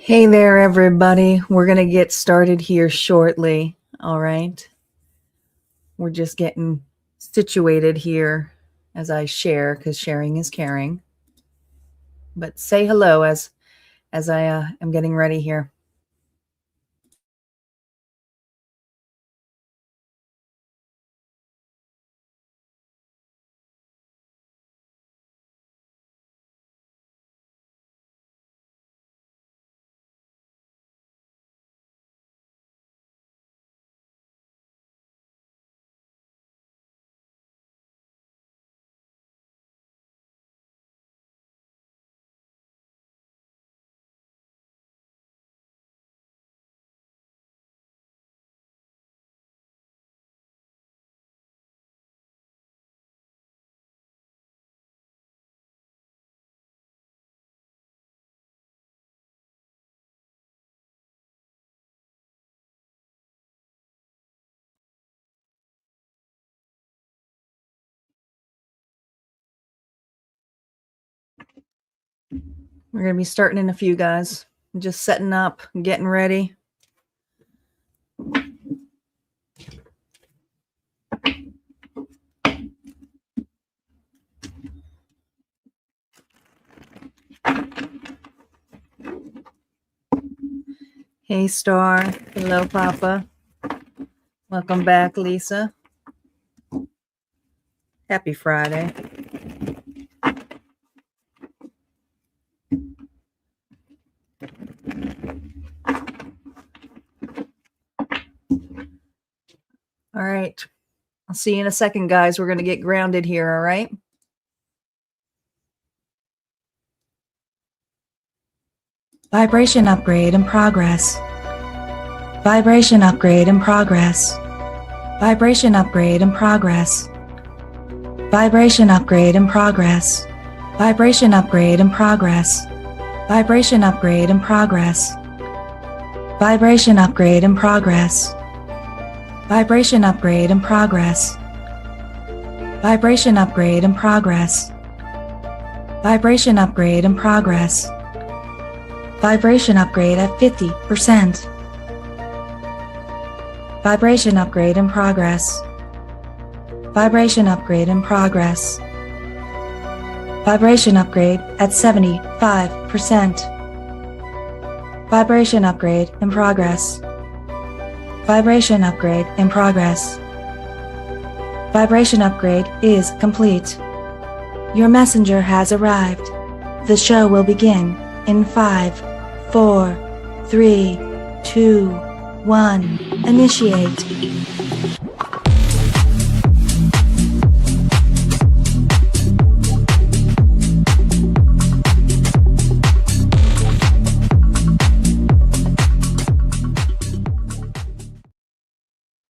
Hey there, everybody. We're going to get started here shortly. All right. We're just getting situated here as I share, because sharing is caring. But say hello as I am getting ready here. We're going to be starting in a few, guys. Just setting up and getting ready. Hey, Star. Hello, Papa. Welcome back, Lisa. Happy Friday. All right. I'll see you in a second, guys. We're going to get grounded here, all right? Vibration upgrade in progress. Vibration upgrade in progress. Vibration upgrade in progress. Vibration upgrade in progress. Vibration upgrade in progress. Vibration upgrade in progress. Vibration upgrade in progress. Vibration upgrade in progress. Vibration upgrade in progress. Vibration upgrade in progress. Vibration upgrade at 50%. Vibration upgrade in progress. Vibration upgrade in progress. Vibration upgrade at 75%. Vibration upgrade in progress. Vibration upgrade in progress. Vibration upgrade is complete. Your messenger has arrived. The show will begin in 5, 4, 3, 2, 1. Initiate.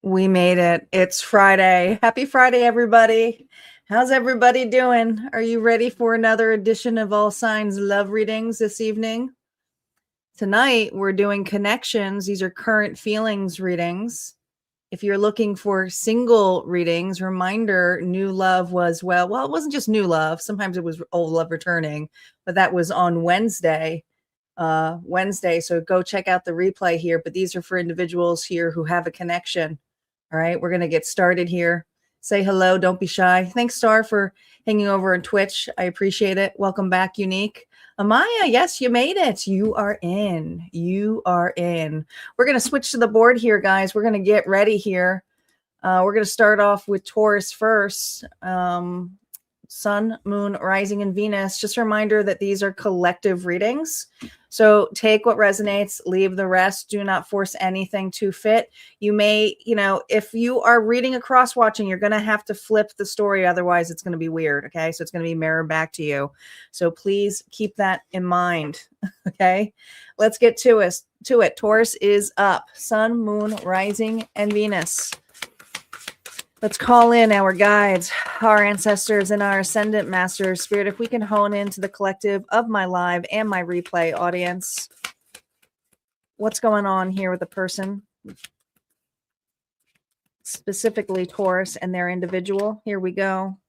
We made it. It's Friday. Happy Friday, everybody. How's everybody doing? Are you ready for another edition of All Signs Love Readings this evening? Tonight, we're doing connections. These are current feelings readings. If you're looking for single readings, reminder, new love was, well, it wasn't just new love. Sometimes it was old love returning, but that was on Wednesday. So go check out the replay here. But these are for individuals here who have a connection. All right, we're going to get started here. Say hello. Don't be shy. Thanks, Star, for hanging over on Twitch. I appreciate it. Welcome back, Unique. Amaya, yes, you made it. You are in. You are in. We're going to switch to the board here, guys. We're going to get ready here. We're going to start off with Taurus first. Sun, Moon, Rising, and Venus. Just a reminder that these are collective readings. So take what resonates, leave the rest. Do not force anything to fit. You may, if you are reading across watching, you're going to have to flip the story. Otherwise, it's going to be weird. Okay. So it's going to be mirrored back to you. So please keep that in mind. Okay. Let's get to it. Taurus is up. Sun, Moon, Rising, and Venus. Let's call in our guides, our ancestors, and our ascendant masters. Spirit, if we can hone into the collective of my live and my replay audience. What's going on here with the person? Specifically Taurus and their individual. Here we go.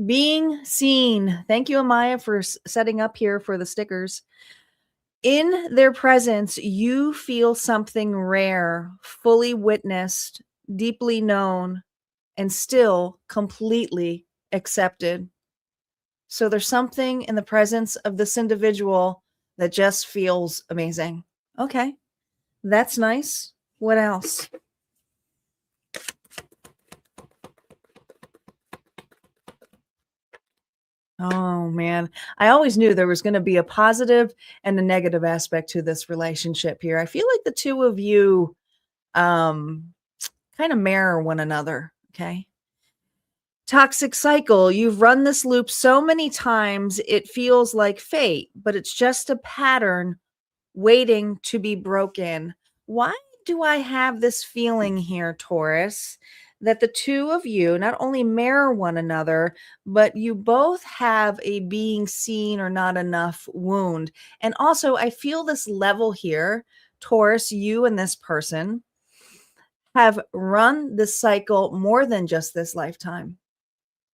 Being seen. Thank you, Amaya, for setting up here for the stickers. In their presence, you feel something rare, fully witnessed, deeply known, and still completely accepted. So there's something in the presence of this individual that just feels amazing. Okay, that's nice. What else? Oh man, I always knew there was going to be a positive and a negative aspect to this relationship here. I feel like the two of you um kind of mirror one another, okay? Toxic cycle. You've run this loop so many times, it feels like fate, but it's just a pattern waiting to be broken. Why do I have this feeling here, Taurus, that the two of you not only mirror one another, but you both have a being seen or not enough wound? And also, I feel this level here, Taurus, you and this person have run this cycle more than just this lifetime.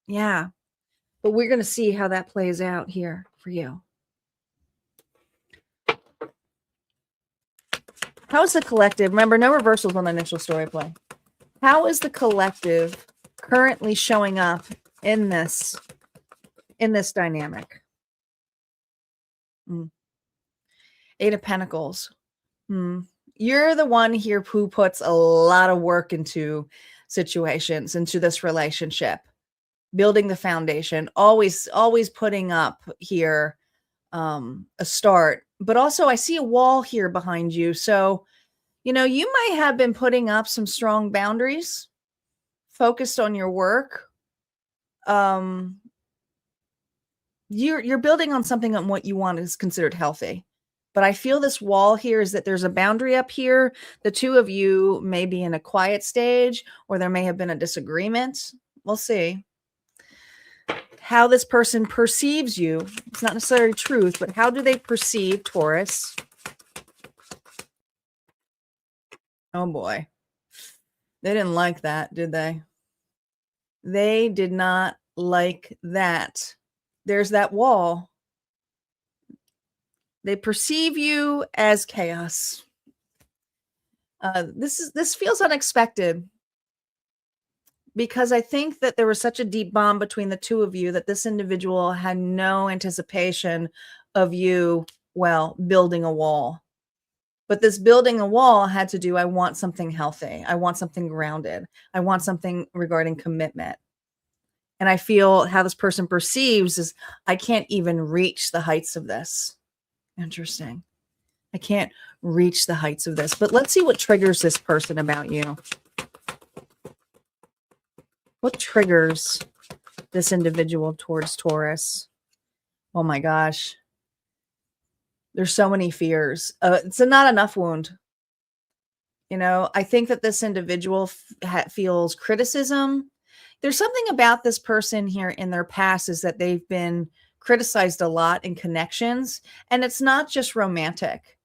Yeah. But we're going to see how that plays out here for you. How is the collective? Remember, no reversals on the initial story play. How is the collective currently showing up in this dynamic? 8 of Pentacles. You're the one here who puts a lot of work into situations, into this relationship, building the foundation, always putting up here a start. But also I see a wall here behind you. So, you might have been putting up some strong boundaries, focused on your work. You're building on something on what you want is considered healthy. But I feel this wall here is that there's a boundary up here. The two of you may be in a quiet stage, or there may have been a disagreement. We'll see. How this person perceives you. It's not necessarily truth, but how do they perceive Taurus? Oh boy. They didn't like that, did they? They did not like that. There's that wall. They perceive you as chaos. This feels unexpected, because I think that there was such a deep bond between the two of you that this individual had no anticipation of you, building a wall. But this building a wall had to do, I want something healthy. I want something grounded. I want something regarding commitment. And I feel how this person perceives is, I can't even reach the heights of this. Interesting. I can't reach the heights of this. But let's see what triggers this person about you. What triggers this individual towards Taurus? Oh my gosh. There's so many fears. It's a not enough wound. I think that this individual feels criticism. There's something about this person here in their past is that they've been criticized a lot in connections. And it's not just romantic.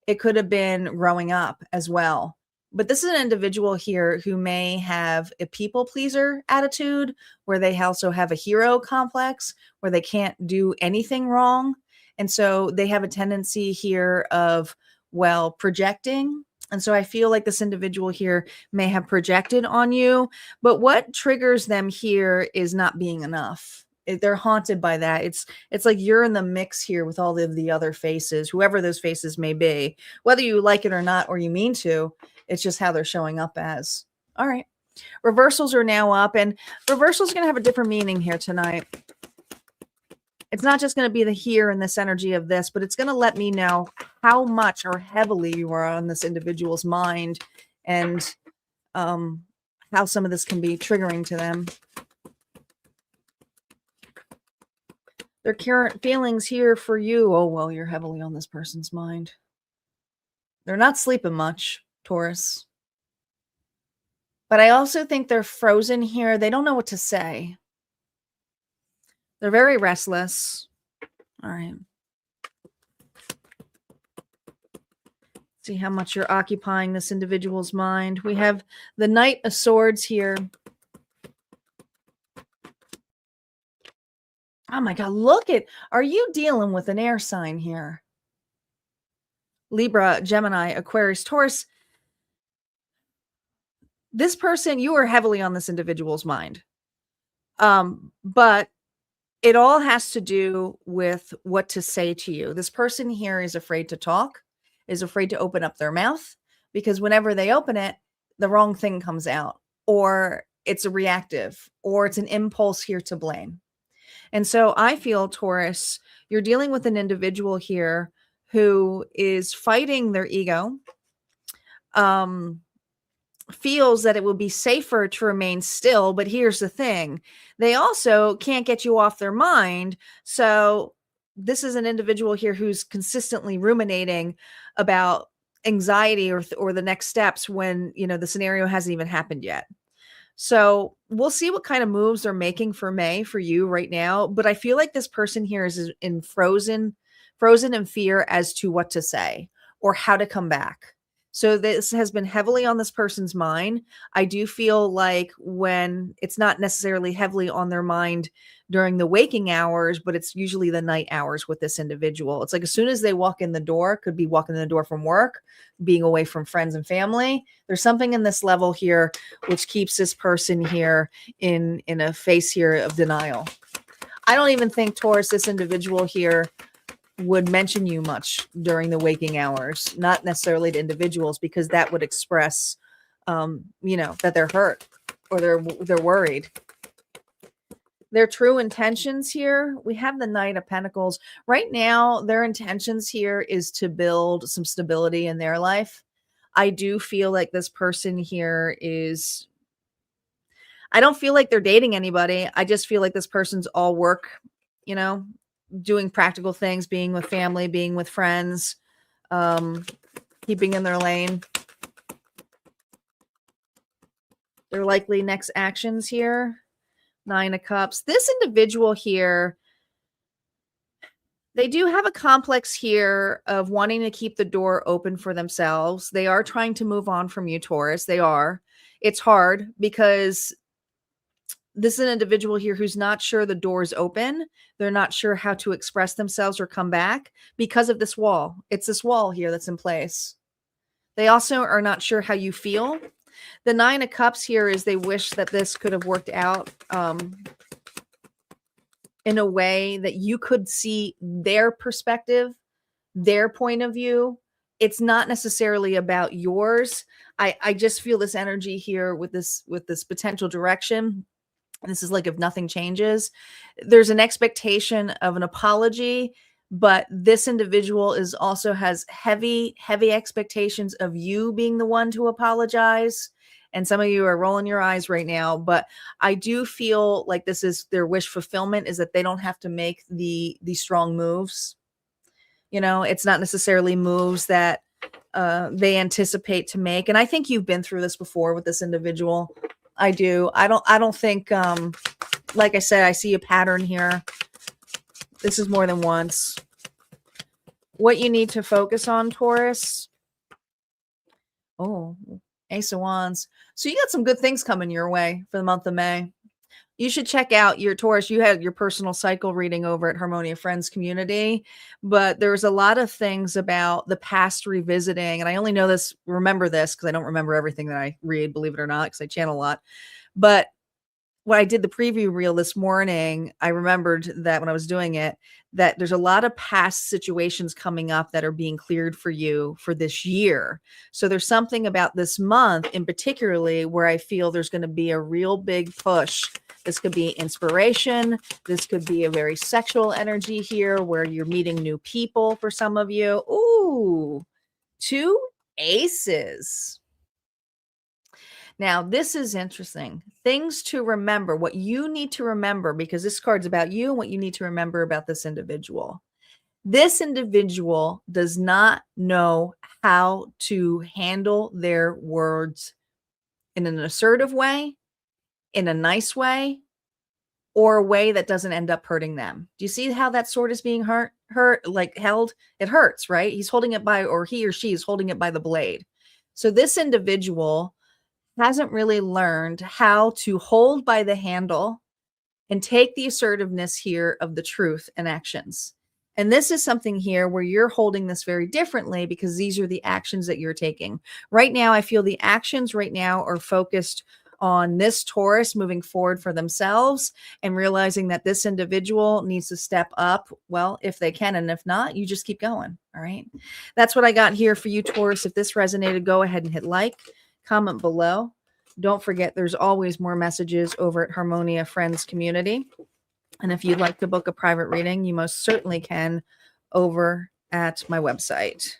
It could have been growing up as well. But this is an individual here who may have a people pleaser attitude, where they also have a hero complex, where they can't do anything wrong. And so they have a tendency here of, projecting. And so I feel like this individual here may have projected on you. But what triggers them here is not being enough. They're haunted by that. It's like you're in the mix here with all of the other faces, whoever those faces may be, whether you like it or not, or you mean to. It's just how they're showing up as. All right. Reversals are now up, and reversals are going to have a different meaning here tonight. It's not just going to be the here and this energy of this, but it's going to let me know how much or heavily you are on this individual's mind, and how some of this can be triggering to them. Their current feelings here for you. Oh, you're heavily on this person's mind. They're not sleeping much, Taurus. But I also think they're frozen here. They don't know what to say. They're very restless. All right. See how much you're occupying this individual's mind. We have the Knight of Swords here. Oh my God, look at, are you dealing with an air sign here? Libra, Gemini, Aquarius, Taurus. This person, you are heavily on this individual's mind. But it all has to do with what to say to you. This person here is afraid to talk, is afraid to open up their mouth, because whenever they open it, the wrong thing comes out, or it's a reactive, or it's an impulse here to blame. And so I feel, Taurus, you're dealing with an individual here who is fighting their ego, feels that it will be safer to remain still. But here's the thing. They also can't get you off their mind. So this is an individual here who's consistently ruminating about anxiety or the next steps when, the scenario hasn't even happened yet. So we'll see what kind of moves they're making for May for you right now. But I feel like this person here is in frozen in fear as to what to say or how to come back. So this has been heavily on this person's mind. I do feel like when it's not necessarily heavily on their mind during the waking hours, but it's usually the night hours with this individual. It's like as soon as they walk in the door, could be walking in the door from work, being away from friends and family. There's something in this level here which keeps this person here in a phase here of denial. I don't even think, Taurus, this individual here would mention you much during the waking hours, not necessarily to individuals, because that would express, that they're hurt or they're worried. Their true intentions here, we have the Knight of Pentacles. Right now, their intentions here is to build some stability in their life. I do feel like this person here is, I don't feel like they're dating anybody. I just feel like this person's all work, doing practical things, being with family, being with friends, keeping in their lane. Their likely next actions here. 9 of Cups. This individual here, they do have a complex here of wanting to keep the door open for themselves. They are trying to move on from you, Taurus. They are. It's hard because this is an individual here who's not sure the door is open. They're not sure how to express themselves or come back because of this wall. It's this wall here that's in place. They also are not sure how you feel. The 9 of Cups here is they wish that this could have worked out in a way that you could see their perspective, their point of view. It's not necessarily about yours. I just feel this energy here with this potential direction. This is like if nothing changes, there's an expectation of an apology, but this individual has heavy expectations of you being the one to apologize. And some of you are rolling your eyes right now, but I do feel like this is their wish fulfillment, is that they don't have to make the strong moves. It's not necessarily moves that they anticipate to make. And I think you've been through this before with this individual. I do. I don't think, like I said, I see a pattern here. This is more than once. What you need to focus on, Taurus. Oh, Ace of Wands. So you got some good things coming your way for the month of May. You should check out your Taurus. You had your personal cycle reading over at Harmonia Friends community, but there's a lot of things about the past revisiting. And I only remember this because I don't remember everything that I read, believe it or not, because I channel a lot. But when I did the preview reel this morning, I remembered that when I was doing it, that there's a lot of past situations coming up that are being cleared for you for this year. So there's something about this month in particularly where I feel there's going to be a real big push. This could be inspiration. This could be a very sexual energy here where you're meeting new people for some of you. Ooh, 2 aces. Now, this is interesting. Things to remember, what you need to remember, because this card's about you and what you need to remember about this individual. This individual does not know how to handle their words in an assertive way, in a nice way, or a way that doesn't end up hurting them. Do you see how that sword is being held? It hurts, right? He's holding it by, or he or she is holding it by the blade. So this individual hasn't really learned how to hold by the handle and take the assertiveness here of the truth and actions. And this is something here where you're holding this very differently because these are the actions that you're taking. Right now, I feel the actions right now are focused on this Taurus moving forward for themselves and realizing that this individual needs to step up. Well, if they can, and if not, you just keep going. All right. That's what I got here for you, Taurus. If this resonated, go ahead and hit like, comment below. Don't forget, there's always more messages over at Harmonia Friends Community. And if you'd like to book a private reading, you most certainly can over at my website.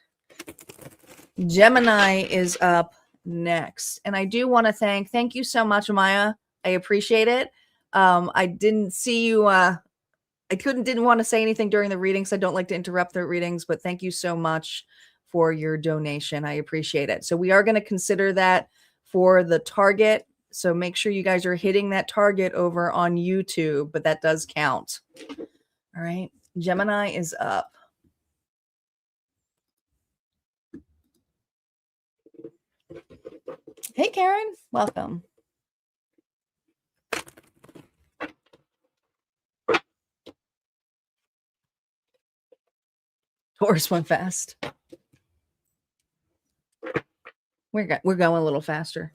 Gemini is up next. And I do want to thank you so much, Maya. I appreciate it. I didn't see you. Didn't want to say anything during the readings. I don't like to interrupt the readings, but thank you so much for your donation. I appreciate it. So we are going to consider that for the target. So make sure you guys are hitting that target over on YouTube, but that does count. All right. Gemini is up. Hey, Karen. Welcome. Taurus went fast. We're going a little faster.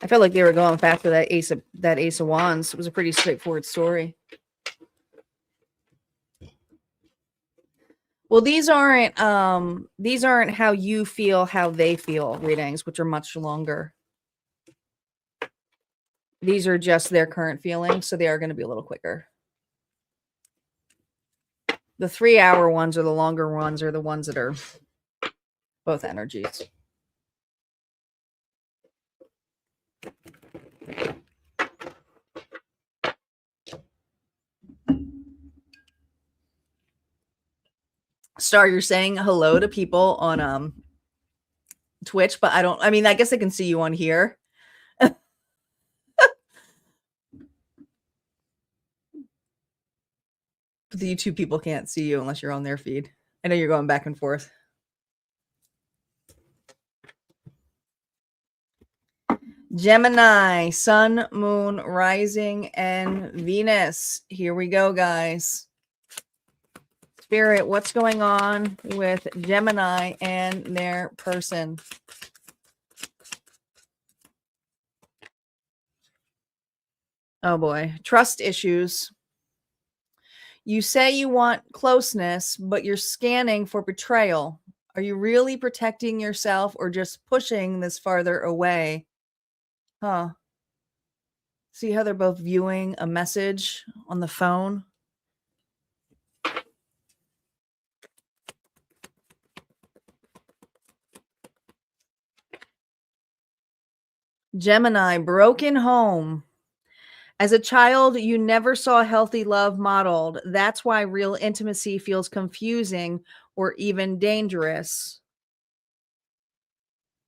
I felt like they were going after that Ace of Wands. It was a pretty straightforward story. Well, these aren't how you feel, how they feel readings, which are much longer. These are just their current feelings, so they are going to be a little quicker. The 3-hour ones or the longer ones are the ones that are both energies. Star, you're saying hello to people on Twitch, but I guess I can see you on here. The YouTube people can't see you unless you're on their feed. I know you're going back and forth. Gemini, Sun, Moon, Rising, and Venus. Here we go, guys. Spirit, what's going on with Gemini and their person? Oh boy, trust issues. You say you want closeness, but you're scanning for betrayal. Are you really protecting yourself or just pushing this farther away? Huh. See how they're both viewing a message on the phone? Gemini, broken home. As a child, you never saw healthy love modeled. That's why real intimacy feels confusing or even dangerous.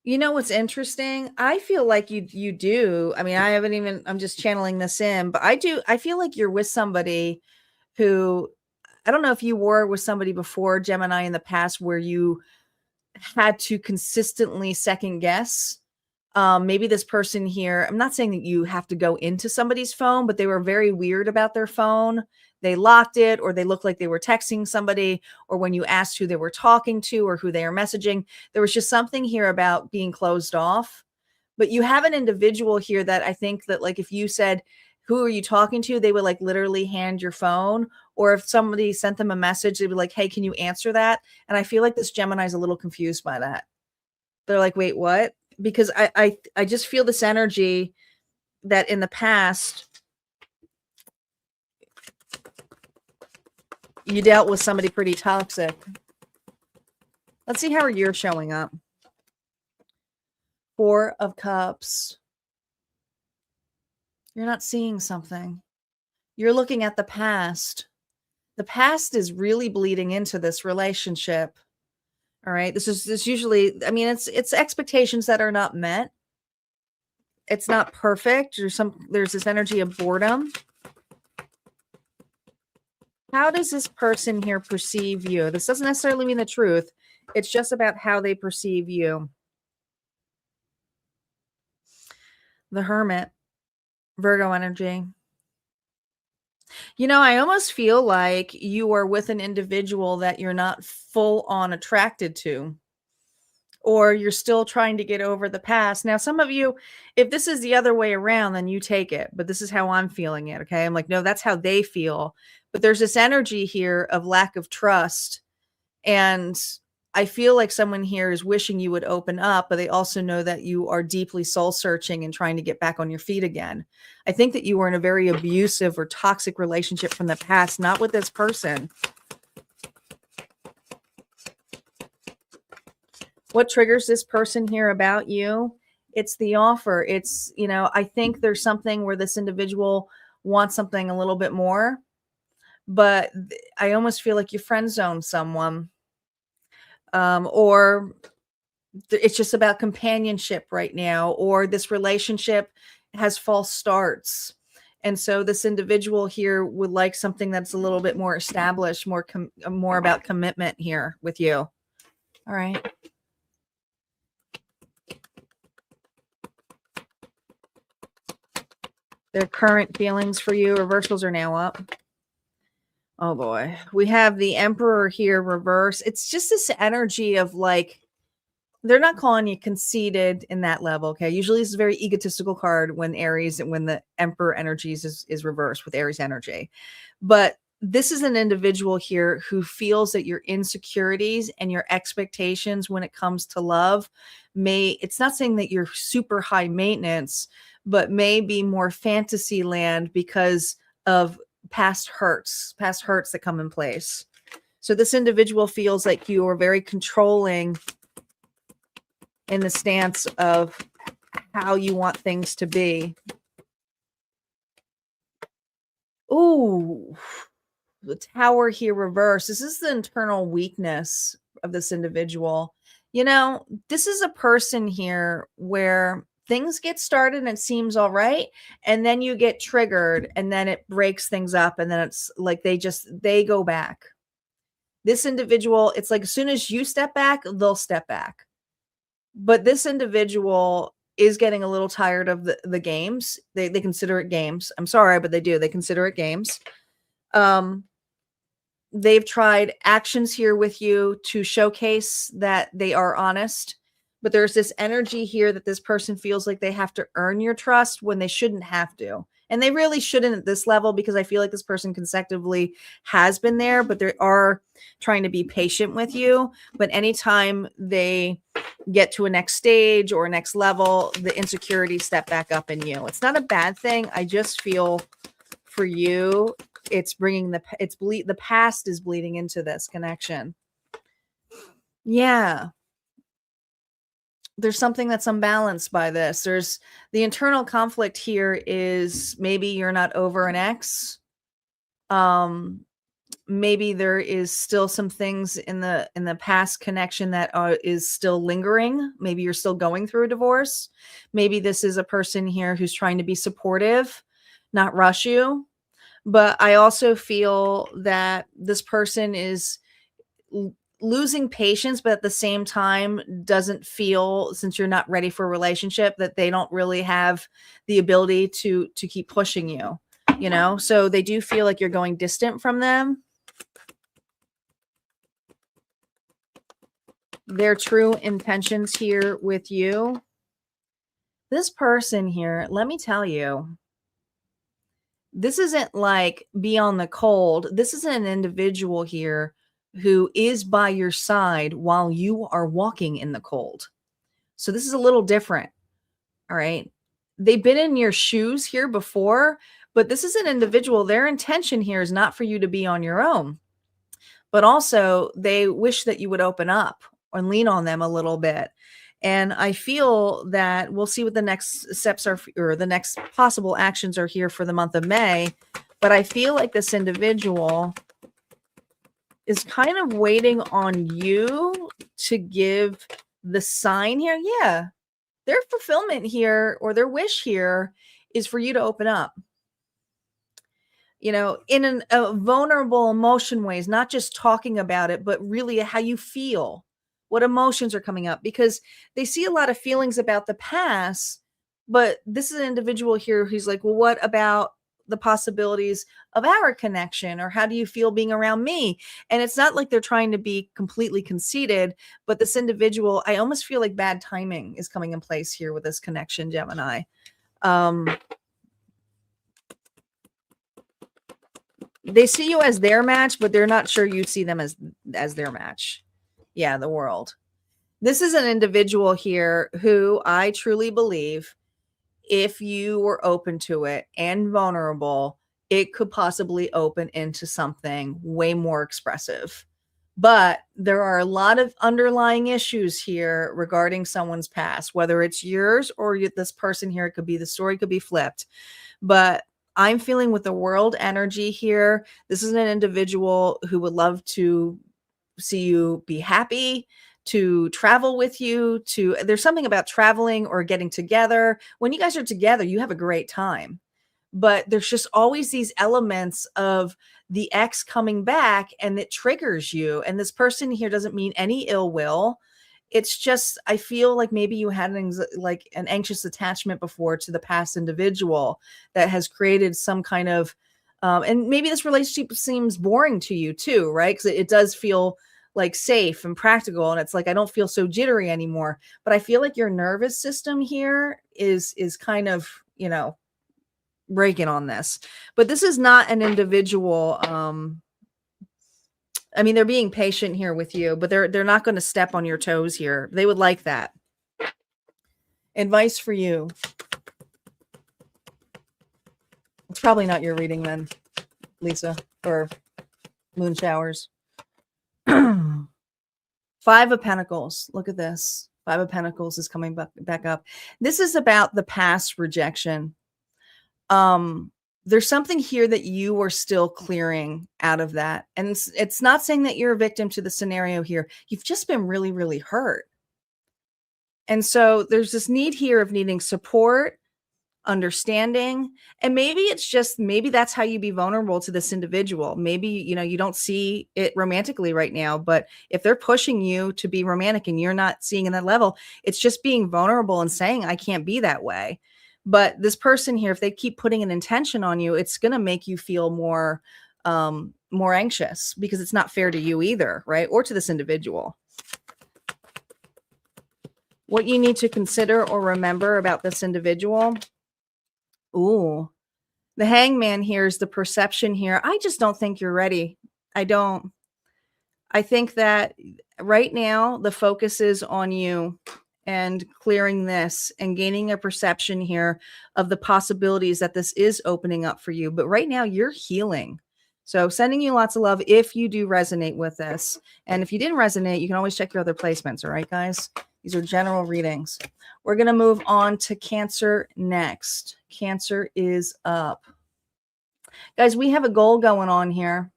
You know what's interesting? I feel like you do. I mean, I'm just channeling this in, but I feel like you're with somebody who, I don't know if you were with somebody before, Gemini, in the past, where you had to consistently second guess. Maybe this person here, I'm not saying that you have to go into somebody's phone, but they were very weird about their phone. They locked it, or they looked like they were texting somebody, or when you asked who they were talking to or who they are messaging, there was just something here about being closed off. But you have an individual here that I think that, like, if you said, who are you talking to? They would like literally hand your phone, or if somebody sent them a message, they'd be like, hey, can you answer that? And I feel like this Gemini is a little confused by that. They're like, wait, what? Because I just feel this energy that in the past you dealt with somebody pretty toxic. Let's see how you're showing up. 4 of Cups. You're not seeing something. You're looking at the past. The past is really bleeding into this relationship. All right. This usually, I mean, it's expectations that are not met. It's not perfect. There's this energy of boredom. How does this person here perceive you? This doesn't necessarily mean the truth. It's just about how they perceive you. The Hermit. Virgo energy. You know, I almost feel like you are with an individual that you're not full on attracted to, or you're still trying to get over the past. Now, some of you, if this is the other way around, then you take it. But this is how I'm feeling it. Okay. I'm like, no, that's how they feel. But there's this energy here of lack of trust. And I feel like someone here is wishing you would open up, but they also know that you are deeply soul searching and trying to get back on your feet again. I think that you were in a very abusive or toxic relationship from the past, not with this person. What triggers this person here about you? It's the offer. It's, you know, I think there's something where this individual wants something a little bit more, but I almost feel like you friend zone someone. Or it's just about companionship right now, or this relationship has false starts. And so this individual here would like something that's a little bit more established, more about commitment here with you. All right. Their current feelings for you, reversals are now up. Oh boy. We have the Emperor here reverse. It's just this energy of like, they're not calling you conceited in that level. Okay. Usually it's a very egotistical card when Aries and when the Emperor energies is reversed with Aries energy. But this is an individual here who feels that your insecurities and your expectations when it comes to love it's not saying that you're super high maintenance, but may be more fantasy land because of past hurts that come in place. So this individual feels like you are very controlling in the stance of how you want things to be. Ooh, the Tower here reversed. This is the internal weakness of this individual. You know, this is a person here where things get started and it seems all right, and then you get triggered and then it breaks things up, and then it's like they go back. This individual, it's like as soon as you step back, they'll step back. But this individual is getting a little tired of the games. They consider it games. I'm sorry, but they do. They consider it games. They've tried actions here with you to showcase that they are honest, but there's this energy here that this person feels like they have to earn your trust when they shouldn't have to. And they really shouldn't at this level, because I feel like this person consecutively has been there, but they are trying to be patient with you. But anytime they get to a next stage or next level, the insecurities step back up in you. It's not a bad thing. I just feel for you, it's bringing the past is bleeding into this connection. Yeah. There's something that's unbalanced by this. There's the internal conflict here is maybe you're not over an ex. Maybe there is still some things in the past connection that is still lingering. Maybe you're still going through a divorce. Maybe this is a person here who's trying to be supportive, not rush you. But I also feel that this person is losing patience, but at the same time doesn't feel, since you're not ready for a relationship, that they don't really have the ability to keep pushing you, you know? So they do feel like you're going distant from them. Their true intentions here with you. This person here, let me tell you, this isn't like be on the cold. This is an individual here who is by your side while you are walking in the cold. So this is a little different. All right. They've been in your shoes here before, but this is an individual. Their intention here is not for you to be on your own, but also they wish that you would open up and lean on them a little bit. And I feel that we'll see what the next steps are, or the next possible actions are here for the month of May. But I feel like this individual is kind of waiting on you to give the sign here. Yeah. Their fulfillment here, or their wish here, is for you to open up. You know, in a vulnerable emotion ways, not just talking about it, but really how you feel, what emotions are coming up, because they see a lot of feelings about the past, But this is an individual here who's like, well, what about the possibilities of our connection, or how do you feel being around me? And it's not like they're trying to be completely conceited, but this individual, I almost feel like bad timing is coming in place here with this connection, Gemini. They see you as their match, but they're not sure you see them as their match. Yeah, the world. This is an individual here who I truly believe, if you were open to it and vulnerable, it could possibly open into something way more expressive. But there are a lot of underlying issues here regarding someone's past, whether it's yours or this person here. It could be, the story could be flipped. But I'm feeling with the world energy here, this is an individual who would love to see you be happy, to travel with you, there's something about traveling or getting together. When you guys are together, you have a great time. But there's just always these elements of the ex coming back, and it triggers you. And this person here doesn't mean any ill will. It's just, I feel like maybe you had an anxious attachment before to the past individual that has created some kind of, and maybe this relationship seems boring to you too, right? Because it does feel like safe and practical, and it's like, I don't feel so jittery anymore. But I feel like your nervous system here is kind of, breaking on this. But this is not an individual, I mean, they're being patient here with you, but they're not going to step on your toes here. They would like that. Advice for you. It's probably not your reading then, Lisa, or moon showers. 5 of Pentacles. Look at this. 5 of Pentacles is coming back up. This is about the past rejection. There's something here that you are still clearing out of that. And it's not saying that you're a victim to the scenario here. You've just been really, really hurt. And so there's this need here of needing support, understanding, and maybe that's how you be vulnerable to this individual. Maybe, you don't see it romantically right now, but if they're pushing you to be romantic and you're not seeing in that level, it's just being vulnerable and saying, I can't be that way. But this person here, if they keep putting an intention on you, it's going to make you feel more anxious, because it's not fair to you either, right? Or to this individual. What you need to consider or remember about this individual. Ooh, the Hangman here is the perception here. I just don't think you're ready. I don't. I think that right now the focus is on you and clearing this and gaining a perception here of the possibilities that this is opening up for you. But right now you're healing. So sending you lots of love if you do resonate with this. And if you didn't resonate, you can always check your other placements. All right, guys? These are general readings. We're going to move on to Cancer next. Cancer is up. Guys, we have a goal going on here.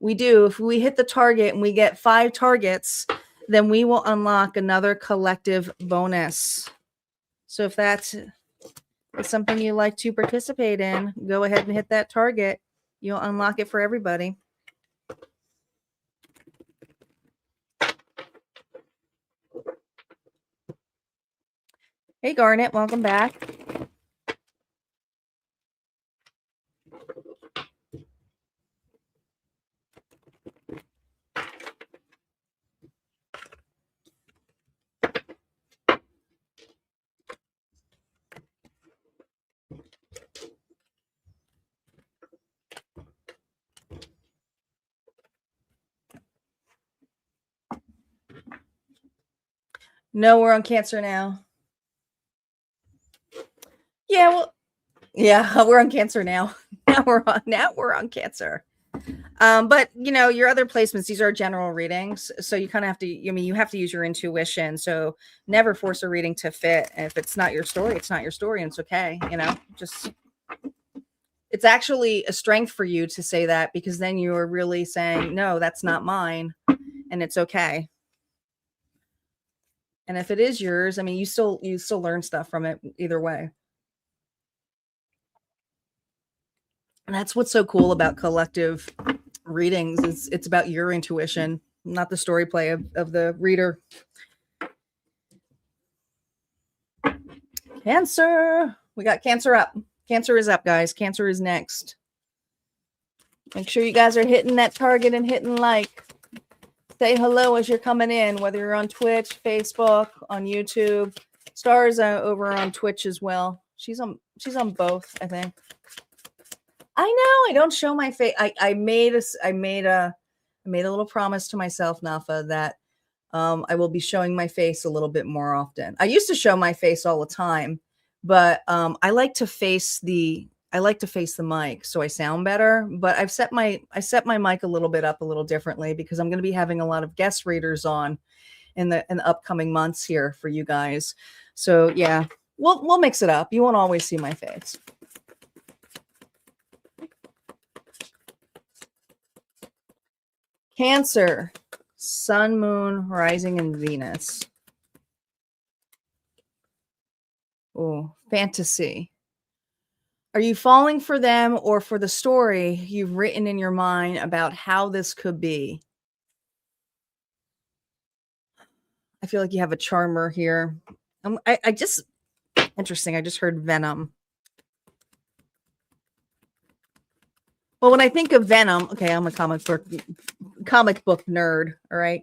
We do. If we hit the target and we get 5 targets, then we will unlock another collective bonus. So if that's something you like to participate in, go ahead and hit that target. You'll unlock it for everybody. Hey, Garnet, welcome back. No, we're on Cancer now. Yeah, well, yeah, we're on Cancer now. Now we're on Cancer. But your other placements, these are general readings, so you kind of have to, you have to use your intuition. So never force a reading to fit. And if it's not your story, it's not your story, and it's okay. Just, it's actually a strength for you to say that, because then you are really saying, no, that's not mine, and it's okay. And if it is yours, I mean, you still learn stuff from it either way. And that's what's so cool about collective readings, is it's about your intuition, not the story play of the reader. Cancer. We got Cancer up. Cancer is up, guys. Cancer is next. Make sure you guys are hitting that target and hitting like. Say hello as you're coming in, whether you're on Twitch, Facebook, on YouTube. Stars over on Twitch as well. She's on both, I think. I know I don't show my face. I made a little promise to myself, Nafa, that I will be showing my face a little bit more often. I used to show my face all the time, but I like to face the mic so I sound better. But I set my mic a little bit up a little differently because I'm going to be having a lot of guest readers on in the upcoming months here for you guys. So yeah, we'll mix it up. You won't always see my face. Cancer, Sun, Moon, Rising, and Venus. Oh, fantasy. Are you falling for them or for the story you've written in your mind about how this could be? I feel like you have a charmer here. Interesting. I just heard Venom. Well, when I think of Venom, okay, I'm a comic book nerd, all right?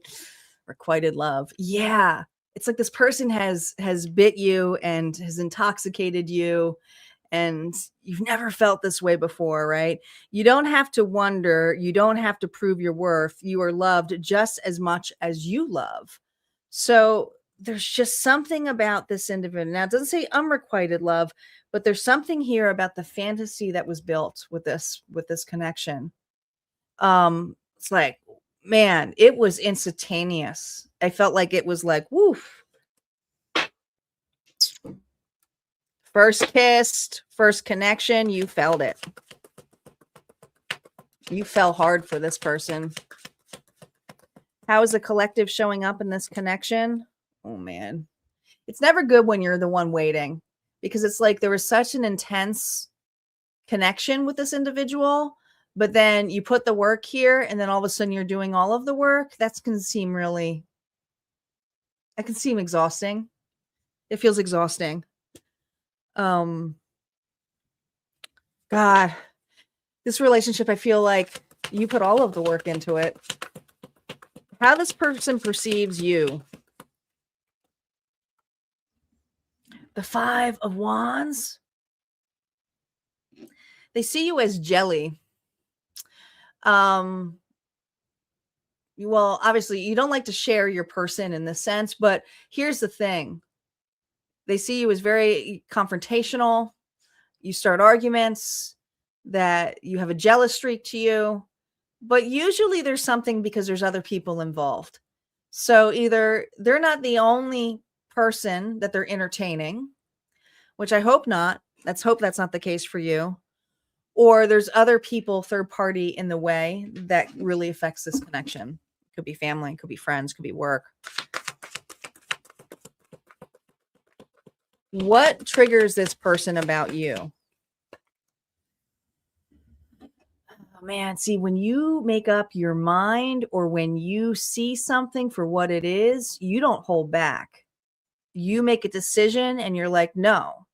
Requited love. Yeah. It's like this person has bit you and has intoxicated you, and you've never felt this way before, right? You don't have to wonder. You don't have to prove your worth. You are loved just as much as you love. So there's just something about this individual. Now, it doesn't say unrequited love, but there's something here about the fantasy that was built with this connection. It's like, man, it was instantaneous. I felt like it was like, woof. First kissed, first connection, you felt it. You fell hard for this person. How is the collective showing up in this connection? Oh, man. It's never good when you're the one waiting, because it's like there was such an intense connection with this individual, but then you put the work here and then all of a sudden you're doing all of the work. That can seem exhausting. It feels exhausting. God, this relationship, I feel like you put all of the work into it. How this person perceives you. The 5 of Wands. They see you as jelly. Well, obviously you don't like to share your person in this sense, but here's the thing. They see you as very confrontational. You start arguments, that you have a jealous streak to you, but usually there's something because there's other people involved. So either they're not the only person that they're entertaining, which I hope not. Let's hope that's not the case for you. Or there's other people, third party in the way that really affects this connection. Could be family, could be friends, could be work. What triggers this person about you? Oh, man, see, when you make up your mind or when you see something for what it is, you don't hold back. You make a decision and you're like, no.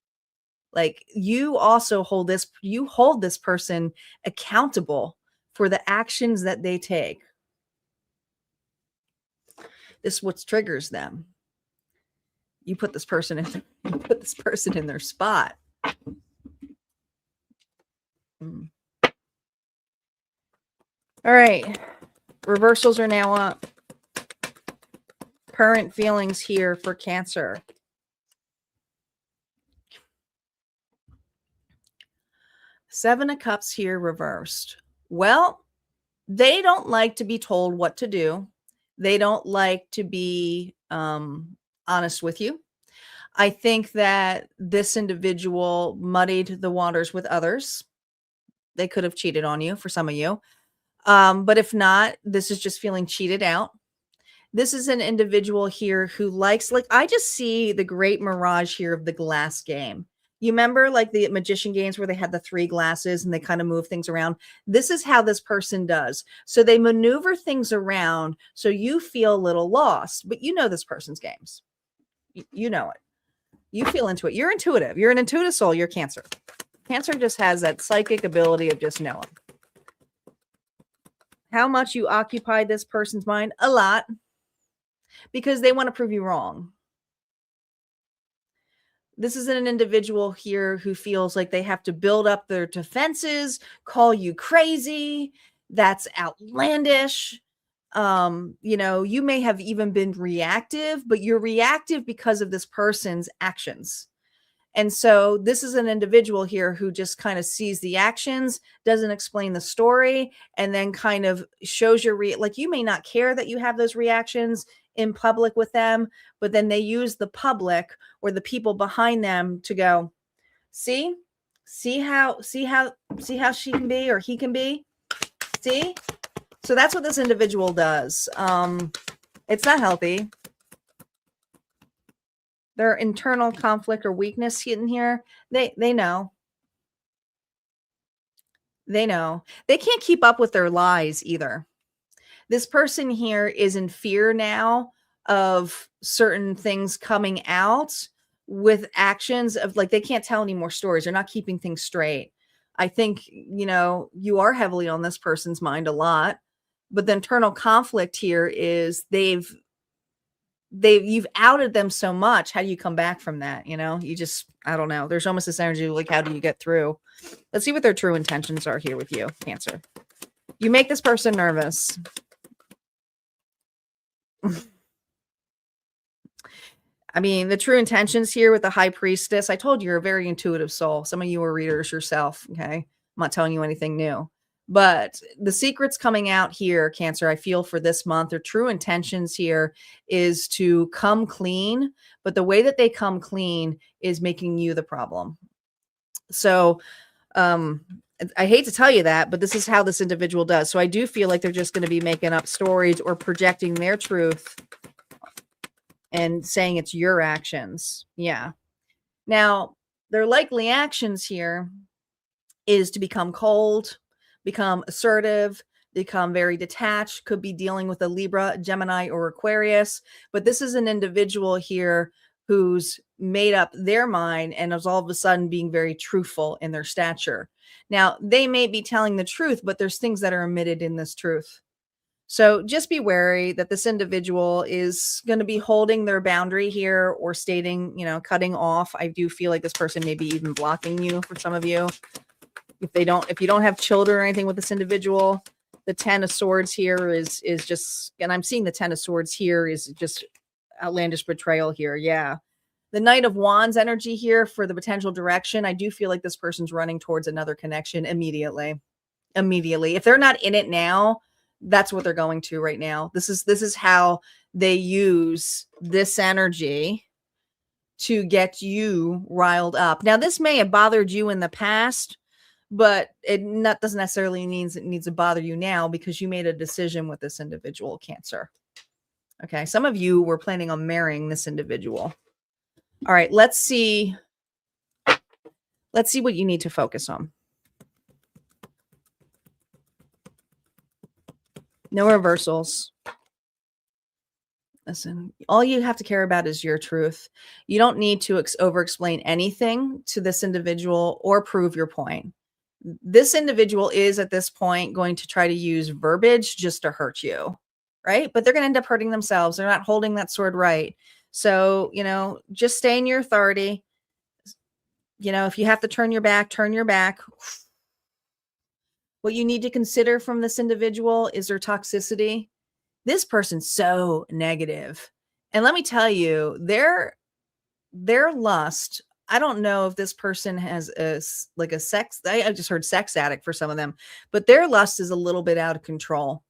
Like you also hold this person accountable for the actions that they take. This is what triggers them. You put this person in their spot. All right. Reversals are now up. Current feelings here for Cancer. Seven of Cups here reversed. Well, they don't like to be told what to do. They don't like to be honest with you. I think that this individual muddied the waters with others. They could have cheated on you for some of you. But if not, this is just feeling cheated out. This is an individual here who likes, like, I just see the great mirage here of the glass game. You remember like the magician games where they had the 3 glasses and they kind of move things around? This is how this person does. So they maneuver things around so you feel a little lost, but you know this person's games. You know it. You feel into it. You're intuitive. You're an intuitive soul. You're Cancer. Cancer just has that psychic ability of just knowing. How much you occupy this person's mind? A lot. Because they want to prove you wrong. This is an individual here who feels like they have to build up their defenses, call you crazy. That's outlandish. You may have even been reactive, but you're reactive because of this person's actions. And so this is an individual here who just kind of sees the actions, doesn't explain the story, and then kind of shows your like you may not care that you have those reactions in public with them, but then they use the public or the people behind them to go, see how she can be or he can be. See? So that's what this individual does. It's not healthy. Their internal conflict or weakness in here, they know. They know. They can't keep up with their lies either. This person here is in fear now of certain things coming out with actions of like they can't tell any more stories. They're not keeping things straight. I think, you are heavily on this person's mind a lot, but the internal conflict here is you've outed them so much. How do you come back from that? I don't know. There's almost this energy like, how do you get through? Let's see what their true intentions are here with you, Cancer. You make this person nervous. I mean, the true intentions here with the High Priestess, I told you you're a very intuitive soul. Some of you are readers yourself, okay? I'm not telling you anything new. But the secrets coming out here, Cancer, I feel for this month, their true intentions here is to come clean. But the way that they come clean is making you the problem. So I hate to tell you that, but this is how this individual does. So I do feel like they're just going to be making up stories or projecting their truth and saying it's your actions. Yeah. Now, their likely actions here is to become cold, become assertive, become very detached, could be dealing with a Libra, Gemini, or Aquarius. But this is an individual here who's made up their mind and is all of a sudden being very truthful in their stature. Now, they may be telling the truth, but there's things that are omitted in this truth. So just be wary that this individual is going to be holding their boundary here or stating, cutting off. I do feel like this person may be even blocking you for some of you. If you don't have children or anything with this individual, the 10 of Swords here is just, and I'm seeing the 10 of Swords here is just outlandish betrayal here. Yeah. The Knight of Wands energy here for the potential direction. I do feel like this person's running towards another connection immediately. If they're not in it now, that's what they're going to right now. This is how they use this energy to get you riled up. Now, this may have bothered you in the past, but doesn't necessarily mean it needs to bother you now because you made a decision with this individual, Cancer. Okay, some of you were planning on marrying this individual. All right, let's see what you need to focus on. No reversals. Listen, all you have to care about is your truth. You don't need to over-explain anything to this individual or prove your point. This individual is at this point going to try to use verbiage just to hurt you, right? But they're going to end up hurting themselves. They're not holding that sword right. So, just stay in your authority. If you have to turn your back, turn your back. What you need to consider from this individual is their toxicity. This person's so negative. And let me tell you, their lust, I don't know if this person has a sex, I just heard sex addict for some of them, but their lust is a little bit out of control.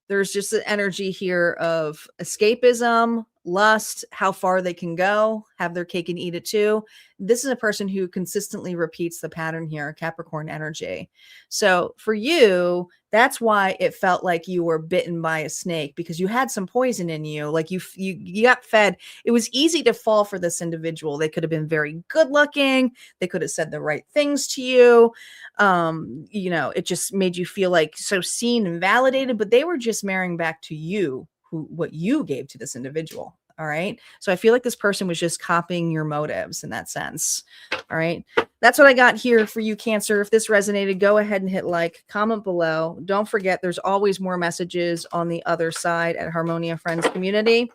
There's just an energy here of escapism, lust, how far they can go, have their cake and eat it too. This is a person who consistently repeats the pattern here, Capricorn energy. So for you, that's why it felt like you were bitten by a snake, because you had some poison in you. Like you got fed. It was easy to fall for this individual. They could have been very good looking. They could have said the right things to you. It just made you feel like so seen and validated, but they were just marrying back to you, what you gave to this individual. All right. So I feel like this person was just copying your motives in that sense. All right. That's what I got here for you, Cancer. If this resonated, go ahead and hit like, comment below. Don't forget, there's always more messages on the other side at Harmonia Friends Community.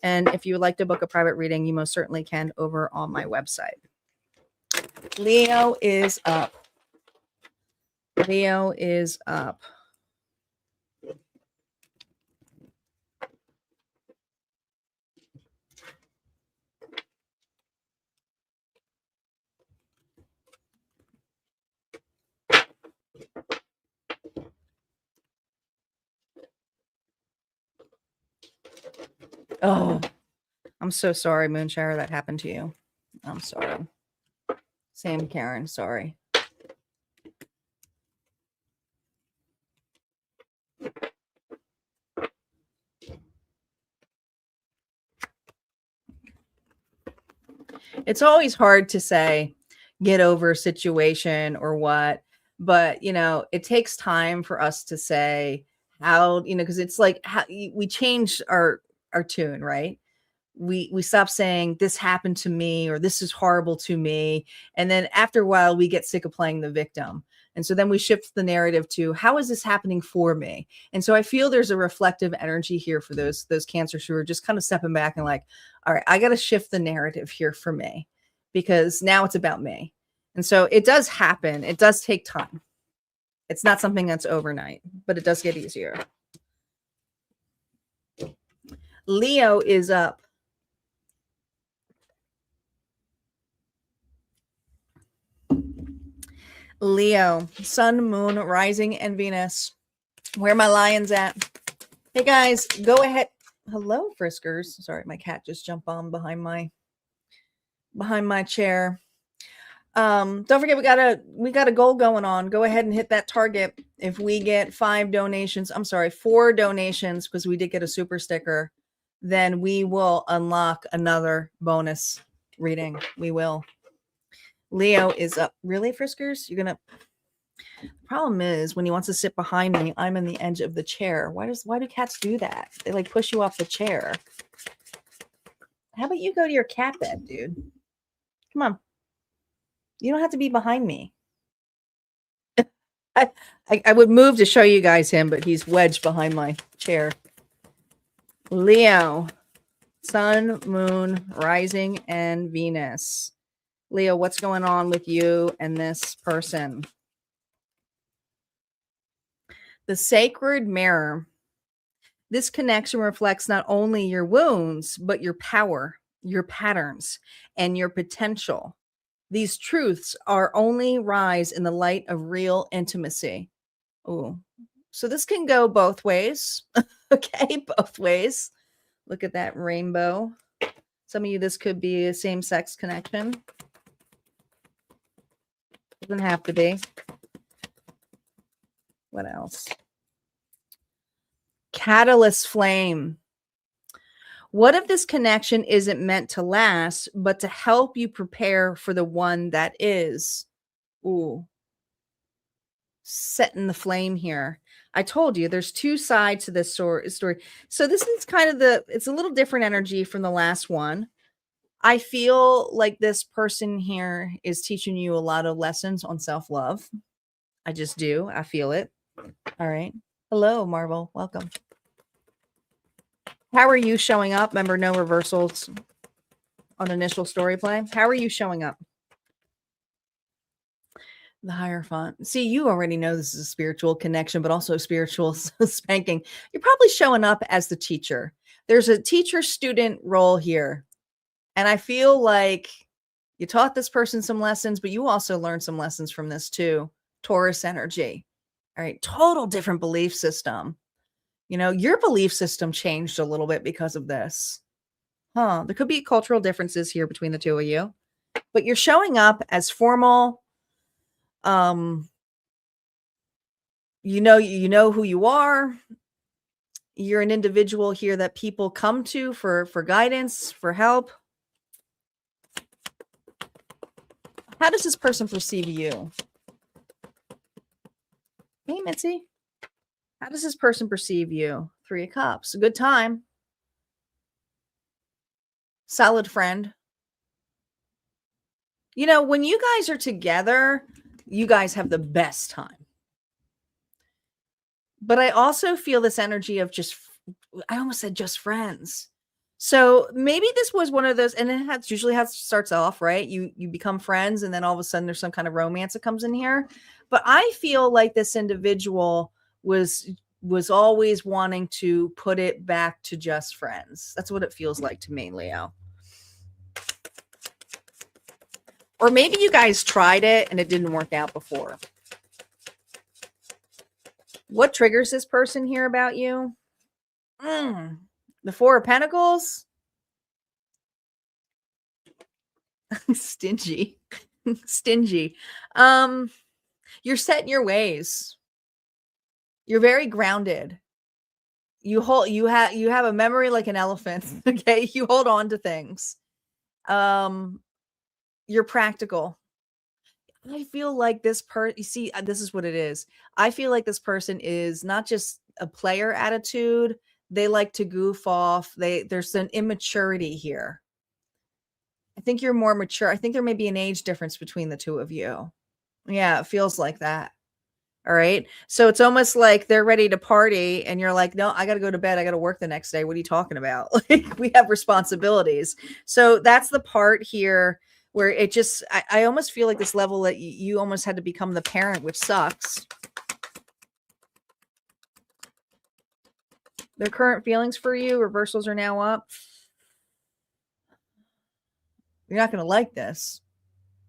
And if you would like to book a private reading, you most certainly can over on my website. Leo is up. Leo is up. Oh, I'm so sorry, Moonshire, that happened to you. I'm sorry. Same, Karen. Sorry. It's always hard to say get over a situation or what, but you know, it takes time for us to say how, you know, because it's like how we change our tune, right? We stop saying this happened to me or this is horrible to me, and then after a while we get sick of playing the victim, and so then we shift the narrative to how is this happening for me. And so I feel there's a reflective energy here for those Cancers who are just kind of stepping back and like, all right, I got to shift the narrative here for me because now it's about me. And so it does happen. It does take time. It's not something that's overnight, but it does get easier. Leo is up. Leo, Sun, Moon, Rising, and Venus. Where my lions at? Hey guys, go ahead. Hello, Friskers. Sorry, my cat just jumped on behind my chair. Don't forget we got a goal going on. Go ahead and hit that target. If we get 4 donations, because we did get a super sticker, then we will unlock another bonus reading. We will. Leo is up. Really, Friskers? You're gonna. The problem is when he wants to sit behind me, I'm in the edge of the chair. Why do cats do that? They like push you off the chair. How about you go to your cat bed, dude? Come on. You don't have to be behind me. I would move to show you guys him, but he's wedged behind my chair. Leo, Sun, Moon, Rising, and Venus. Leo, what's going on with you and this person? The sacred mirror. This connection reflects not only your wounds, but your power, your patterns, and your potential. These truths are only rise in the light of real intimacy. Oh, so this can go both ways. Okay, both ways. Look at that rainbow. Some of you, this could be a same-sex connection. Doesn't have to be. What else? Catalyst flame. What if this connection isn't meant to last, but to help you prepare for the one that is? Ooh. Setting the flame here. I told you there's 2 sides to this story. So this is kind of it's a little different energy from the last one. I feel like this person here is teaching you a lot of lessons on self-love. I just do. I feel it. All right. Hello, Marvel. Welcome. How are you showing up? Remember, no reversals on initial story play. How are you showing up? The Hierophant. See, you already know this is a spiritual connection, but also spiritual spanking. You're probably showing up as the teacher. There's a teacher-student role here. And I feel like you taught this person some lessons, but you also learned some lessons from this too. Taurus energy. All right. Total different belief system. You know, your belief system changed a little bit because of this. There could be cultural differences here between the two of you, but you're showing up as formal. You know who you are. You're an individual here that people come to for guidance, for help. How does this person perceive you? Hey, Mitzi. How does this person perceive you? 3 of Cups. A good time. solid friend. You know, when you guys are together, you guys have the best time. But I also feel this energy of just, I almost said just friends. So maybe this was one of those, and it has usually how it starts off, right? You become friends, and then all of a sudden there's some kind of romance that comes in here. But I feel like this individual was always wanting to put it back to just friends. That's what it feels like to me, Leo. Or maybe you guys tried it and it didn't work out before. What triggers this person here about you? The Four of Pentacles. Stingy. Stingy. You're set in your ways. You're very grounded. You have a memory like an elephant. Okay. You hold on to things. You're practical. I feel like this you see, this is what it is. I feel like this person is not just a player attitude. They like to goof off. There's an immaturity here. I think you're more mature. I think there may be an age difference between the two of you. Yeah, it feels like that. All right. So it's almost like they're ready to party and you're like, no, I got to go to bed. I got to work the next day. What are you talking about? Like, we have responsibilities. So that's the part here where it just, I almost feel like this level that you almost had to become the parent, which sucks. Their current feelings for you, reversals are now up. You're not going to like this,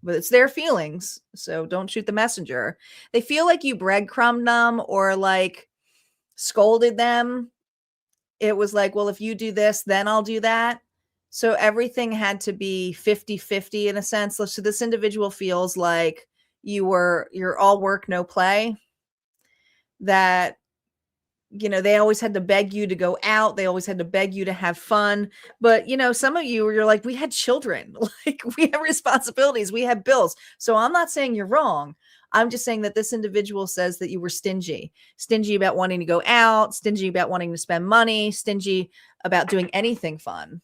but it's their feelings. So don't shoot the messenger. They feel like you breadcrumbed them or like scolded them. It was like, well, if you do this, then I'll do that. So everything had to be 50-50 in a sense. So this individual feels like you're all work, no play. That, you know, they always had to beg you to go out. They always had to beg you to have fun. But, you know, some of you're like, we had children, like we have responsibilities, we have bills. So I'm not saying you're wrong. I'm just saying that this individual says that you were stingy about wanting to go out, stingy about wanting to spend money, stingy about doing anything fun.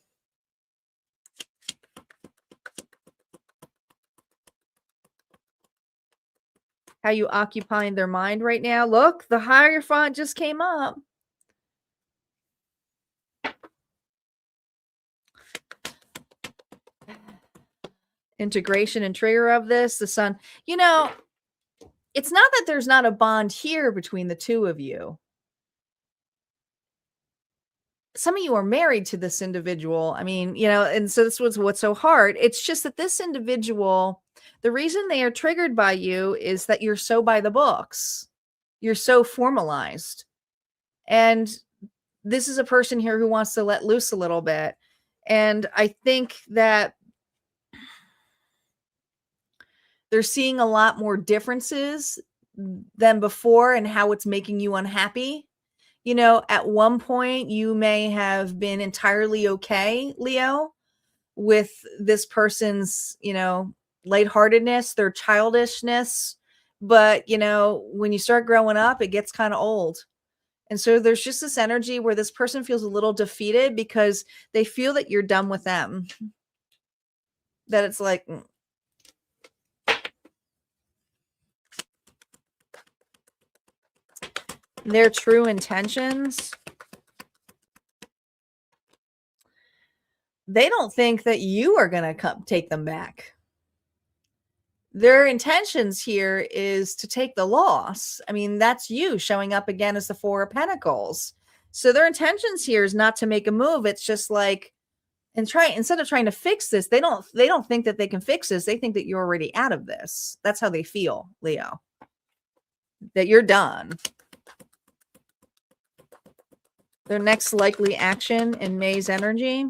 How you occupying their mind right now? Look, the Hierophant just came up. Integration and trigger of this, the Sun. You know, it's not that there's not a bond here between the two of you. Some of you are married to this individual. I mean, you know, and so this was what's so hard. It's just that this individual, the reason they are triggered by you is that you're so by the books. You're so formalized. And this is a person here who wants to let loose a little bit. And I think that they're seeing a lot more differences than before and how it's making you unhappy. You know, at one point you may have been entirely okay, Leo, with this person's, you know, lightheartedness, their childishness. But, you know, when you start growing up, it gets kind of old. And so there's just this energy where this person feels a little defeated because they feel that you're done with them. That it's like, their true intentions, they don't think that you are going to come take them back. Their intentions here is to take the loss. I mean, that's you showing up again as the Four of Pentacles. So their intentions here is not to make a move. It's just like, instead of trying to fix this, they don't think that they can fix this. They think that you're already out of this. That's how they feel, Leo. That you're done. Their next likely action in May's energy.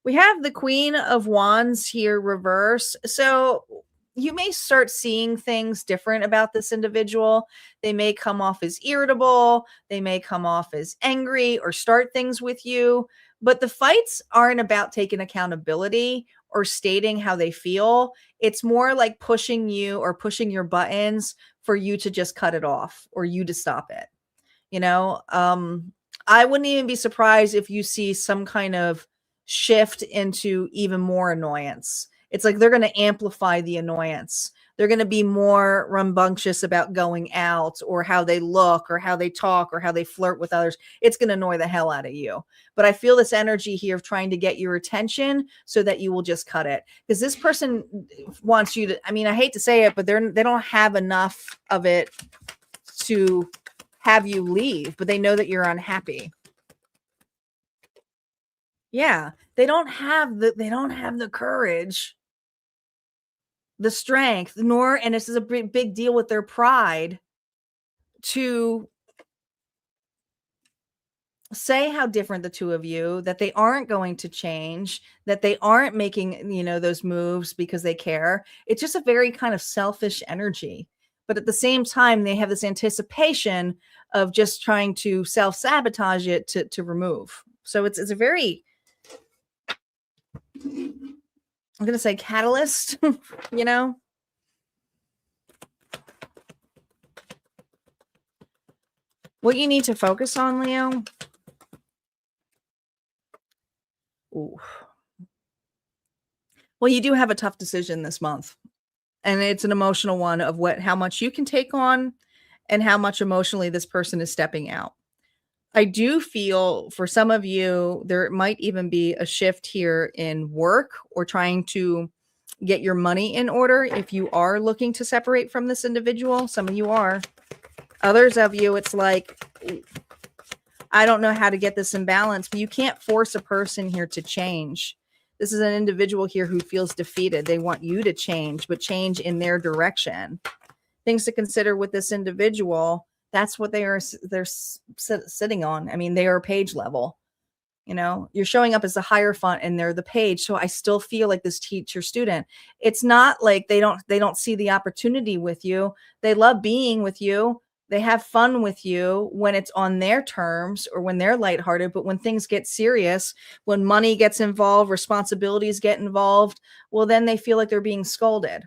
We have the Queen of Wands here reverse. So you may start seeing things different about this individual. They may come off as irritable. They may come off as angry or start things with you. But the fights aren't about taking accountability or stating how they feel. It's more like pushing you or pushing your buttons for you to just cut it off or you to stop it. You know, I wouldn't even be surprised if you see some kind of shift into even more annoyance. It's like they're going to amplify the annoyance. They're going to be more rambunctious about going out or how they look or how they talk or how they flirt with others. It's going to annoy the hell out of you. But I feel this energy here of trying to get your attention so that you will just cut it. Because this person wants you to, I mean, I hate to say it, but they don't have enough of it to have you leave, but they know that you're unhappy. Yeah, they don't have the courage, the strength, nor, and this is a big deal with their pride, to say how different the two of you, that they aren't going to change, that they aren't making, those moves because they care. It's just a very kind of selfish energy. But at the same time, they have this anticipation of just trying to self-sabotage it to remove. So it's a very, I'm going to say catalyst, What you need to focus on, Leo. Ooh. Well, you do have a tough decision this month. And it's an emotional one of how much you can take on and how much emotionally this person is stepping out. I do feel for some of you, there might even be a shift here in work or trying to get your money in order. If you are looking to separate from this individual, some of you are. Others of you, it's like, I don't know how to get this in balance, but you can't force a person here to change. This is an individual here who feels defeated. They want you to change, but change in their direction. Things to consider with this individual. That's what they're sitting on. I mean, they are page level. You're showing up as the Hierophant and they're the page. So I still feel like this teacher student. It's not like they don't see the opportunity with you. They love being with you. They have fun with you when it's on their terms or when they're lighthearted. But when things get serious, when money gets involved, responsibilities get involved, well, then they feel like they're being scolded.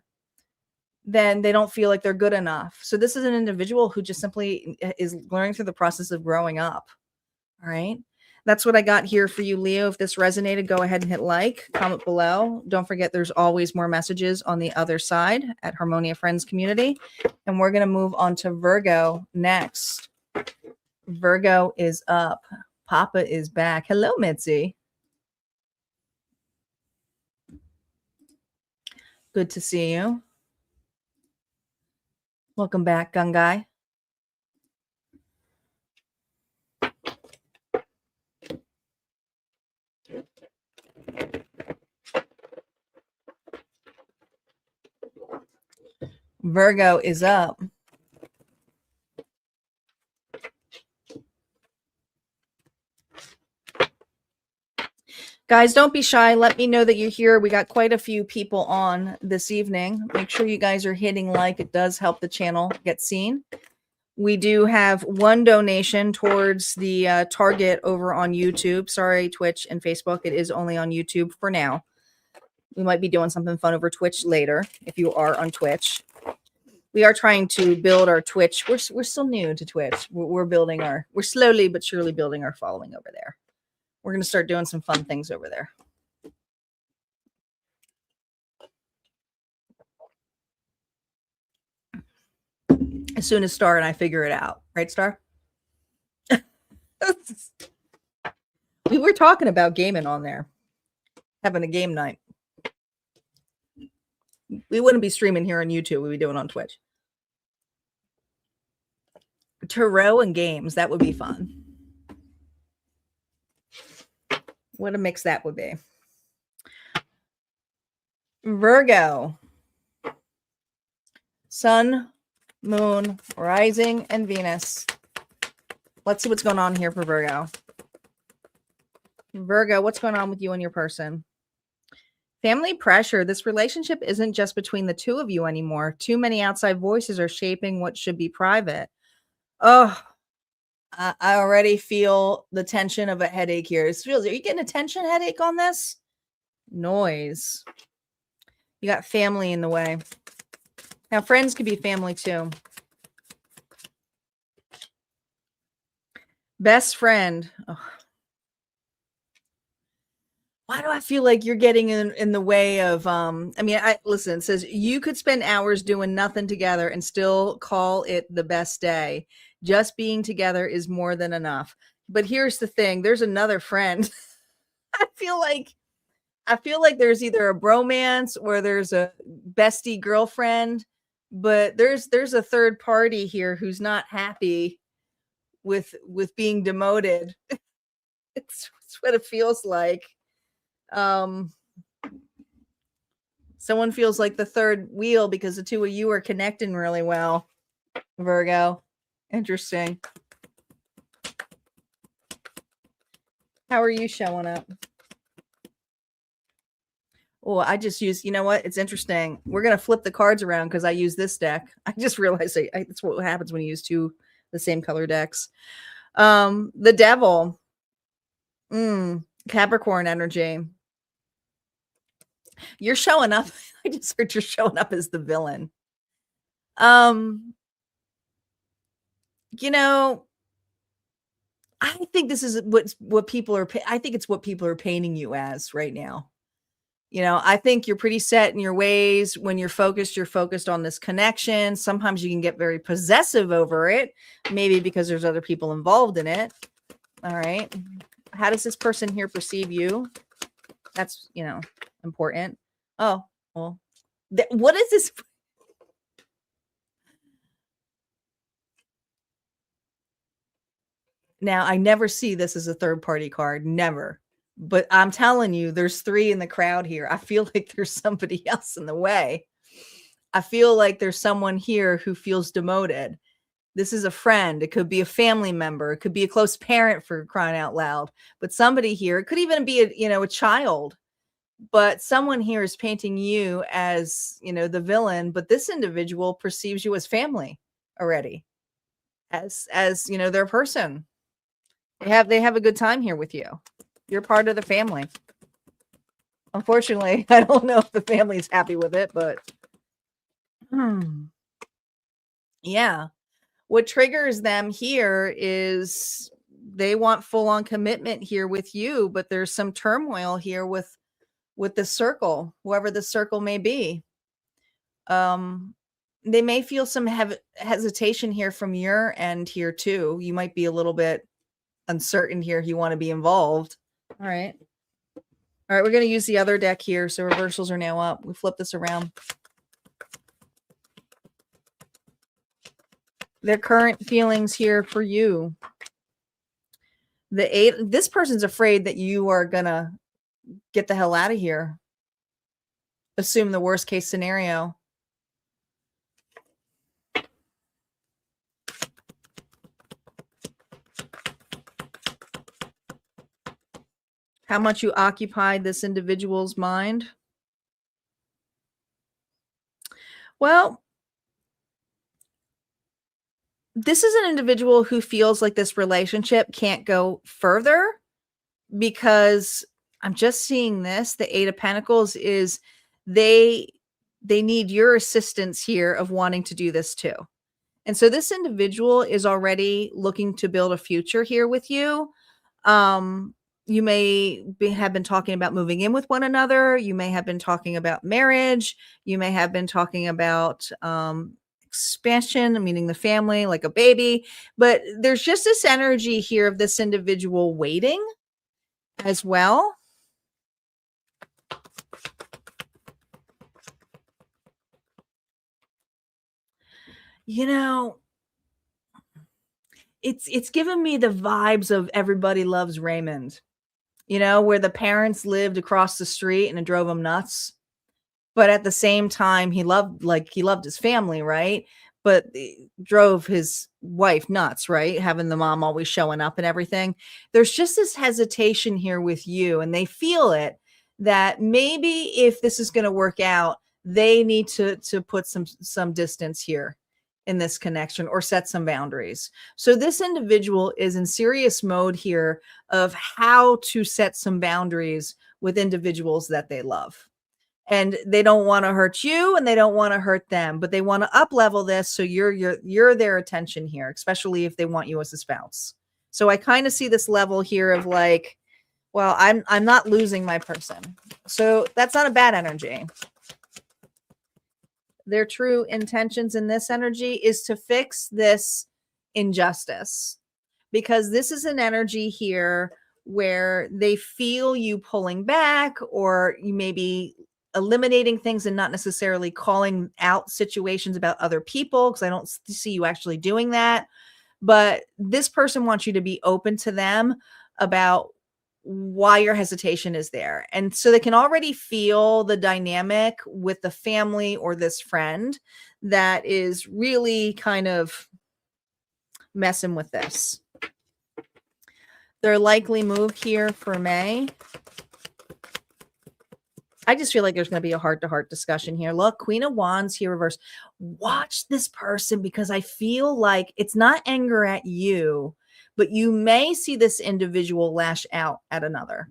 Then they don't feel like they're good enough. So this is an individual who just simply is learning through the process of growing up. All right. That's what I got here for you, Leo. If this resonated, go ahead and hit like, comment below. Don't forget there's always more messages on the other side at Harmonia Friends Community. And we're going to move on to Virgo next. Virgo is up. Papa is back. Hello, Mitzi. Good to see you. Welcome back, Gungai. Virgo is up. Guys, don't be shy. Let me know that you're here. We got quite a few people on this evening. Make sure you guys are hitting like. It does help the channel get seen. We do have one donation towards the target over on YouTube. Sorry, Twitch and Facebook. It is only on YouTube for now. We might be doing something fun over Twitch later if you are on Twitch. We are trying to build our Twitch. We're still new to Twitch. We're slowly but surely building our following over there. We're going to start doing some fun things over there. As soon as Star and I figure it out. Right, Star? We were talking about gaming on there. Having a game night. We wouldn't be streaming here on YouTube. We'd be doing it on Twitch. Tarot and games. That would be fun. What a mix that would be. Virgo. Sun, Moon, Rising, and Venus. Let's see what's going on here for Virgo. Virgo, what's going on with you and your person? Family pressure. This relationship isn't just between the two of you anymore. Too many outside voices are shaping what should be private. Oh, I already feel the tension of a headache here. Are you getting a tension headache on this? Noise. You got family in the way. Now, friends could be family too. Best friend. Oh. Why do I feel like you're getting in the way of I mean, listen, it says you could spend hours doing nothing together and still call it the best day. Just being together is more than enough. But here's the thing, there's another friend. I feel like there's either a bromance or there's a bestie girlfriend, but there's a third party here who's not happy with being demoted. It's what it feels like. Someone feels like the third wheel because the two of you are connecting really well, Virgo. Interesting. How are you showing up? Oh, I just use, you know what? It's interesting. We're going to flip the cards around because I use this deck. I just realized that's what happens when you use two the same color decks. The Devil. Capricorn energy. You're showing up. I just heard you're showing up as the villain. You know, I think this is what people are. I think it's what people are painting you as right now. You know, I think you're pretty set in your ways. When you're focused on this connection. Sometimes you can get very possessive over it, maybe because there's other people involved in it. All right. How does this person here perceive you? That's, important. Oh, well, what is this? Now, I never see this as a third party card. Never. But I'm telling you, there's three in the crowd here. I feel like there's somebody else in the way. I feel like there's someone here who feels demoted. This is a friend. It could be a family member. It could be a close parent, for crying out loud. But somebody here, it could even be a child. But someone here is painting you as, the villain. But this individual perceives you as family already, as their person. They have a good time here with you. You're part of the family. Unfortunately, I don't know if the family's happy with it, but yeah. What triggers them here is they want full-on commitment here with you, but there's some turmoil here with the circle, whoever the circle may be. They may feel some hesitation here from your end here too. You might be a little bit uncertain here if you want to be involved. All right. We're going to use the other deck here. So reversals are now up. We flip this around. Their current feelings here for you. The 8, this person's afraid that you are going to get the hell out of here. Assume the worst case scenario. How much you occupied this individual's mind? Well, this is an individual who feels like this relationship can't go further because I'm just seeing this. The 8 of Pentacles is they need your assistance here of wanting to do this too. And so this individual is already looking to build a future here with you. You may have been talking about moving in with one another. You may have been talking about marriage. You may have been talking about expansion, meaning the family, like a baby. But there's just this energy here of this individual waiting as well. It's given me the vibes of Everybody Loves Raymond. Where the parents lived across the street and it drove him nuts. But at the same time, he loved his family, right? But it drove his wife nuts, right? Having the mom always showing up and everything. There's just this hesitation here with you, and they feel it that maybe if this is going to work out, they need to put some distance here in this connection or set some boundaries. So this individual is in serious mode here of how to set some boundaries with individuals that they love. And they don't want to hurt you and they don't want to hurt them, but they want to up level this. So you're their attention here, especially if they want you as a spouse. So I kind of see this level here of like, Well, I'm not losing my person. So that's not a bad energy. Their true intentions in this energy is to fix this injustice, because this is an energy here where they feel you pulling back, or you may be eliminating things and not necessarily calling out situations about other people, because I don't see you actually doing that. But this person wants you to be open to them about why your hesitation is there. And so they can already feel the dynamic with the family or this friend that is really kind of messing with this. Their likely move here for May. I just feel like there's going to be a heart-to-heart discussion here. Look, Queen of Wands here reversed. Watch this person, because I feel like it's not anger at you, but you may see this individual lash out at another,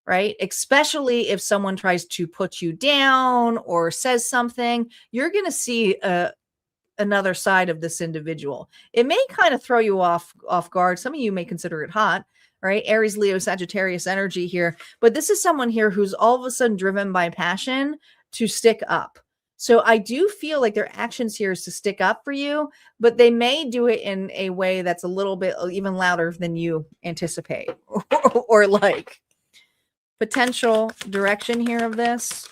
right? Especially if someone tries to put you down or says something, you're going to see another side of this individual. It may kind of throw you off guard. Some of you may consider it hot, right? Aries, Leo, Sagittarius energy here. But this is someone here who's all of a sudden driven by passion to stick up. So I do feel like their actions here is to stick up for you, but they may do it in a way that's a little bit even louder than you anticipate or like. Potential direction here of this.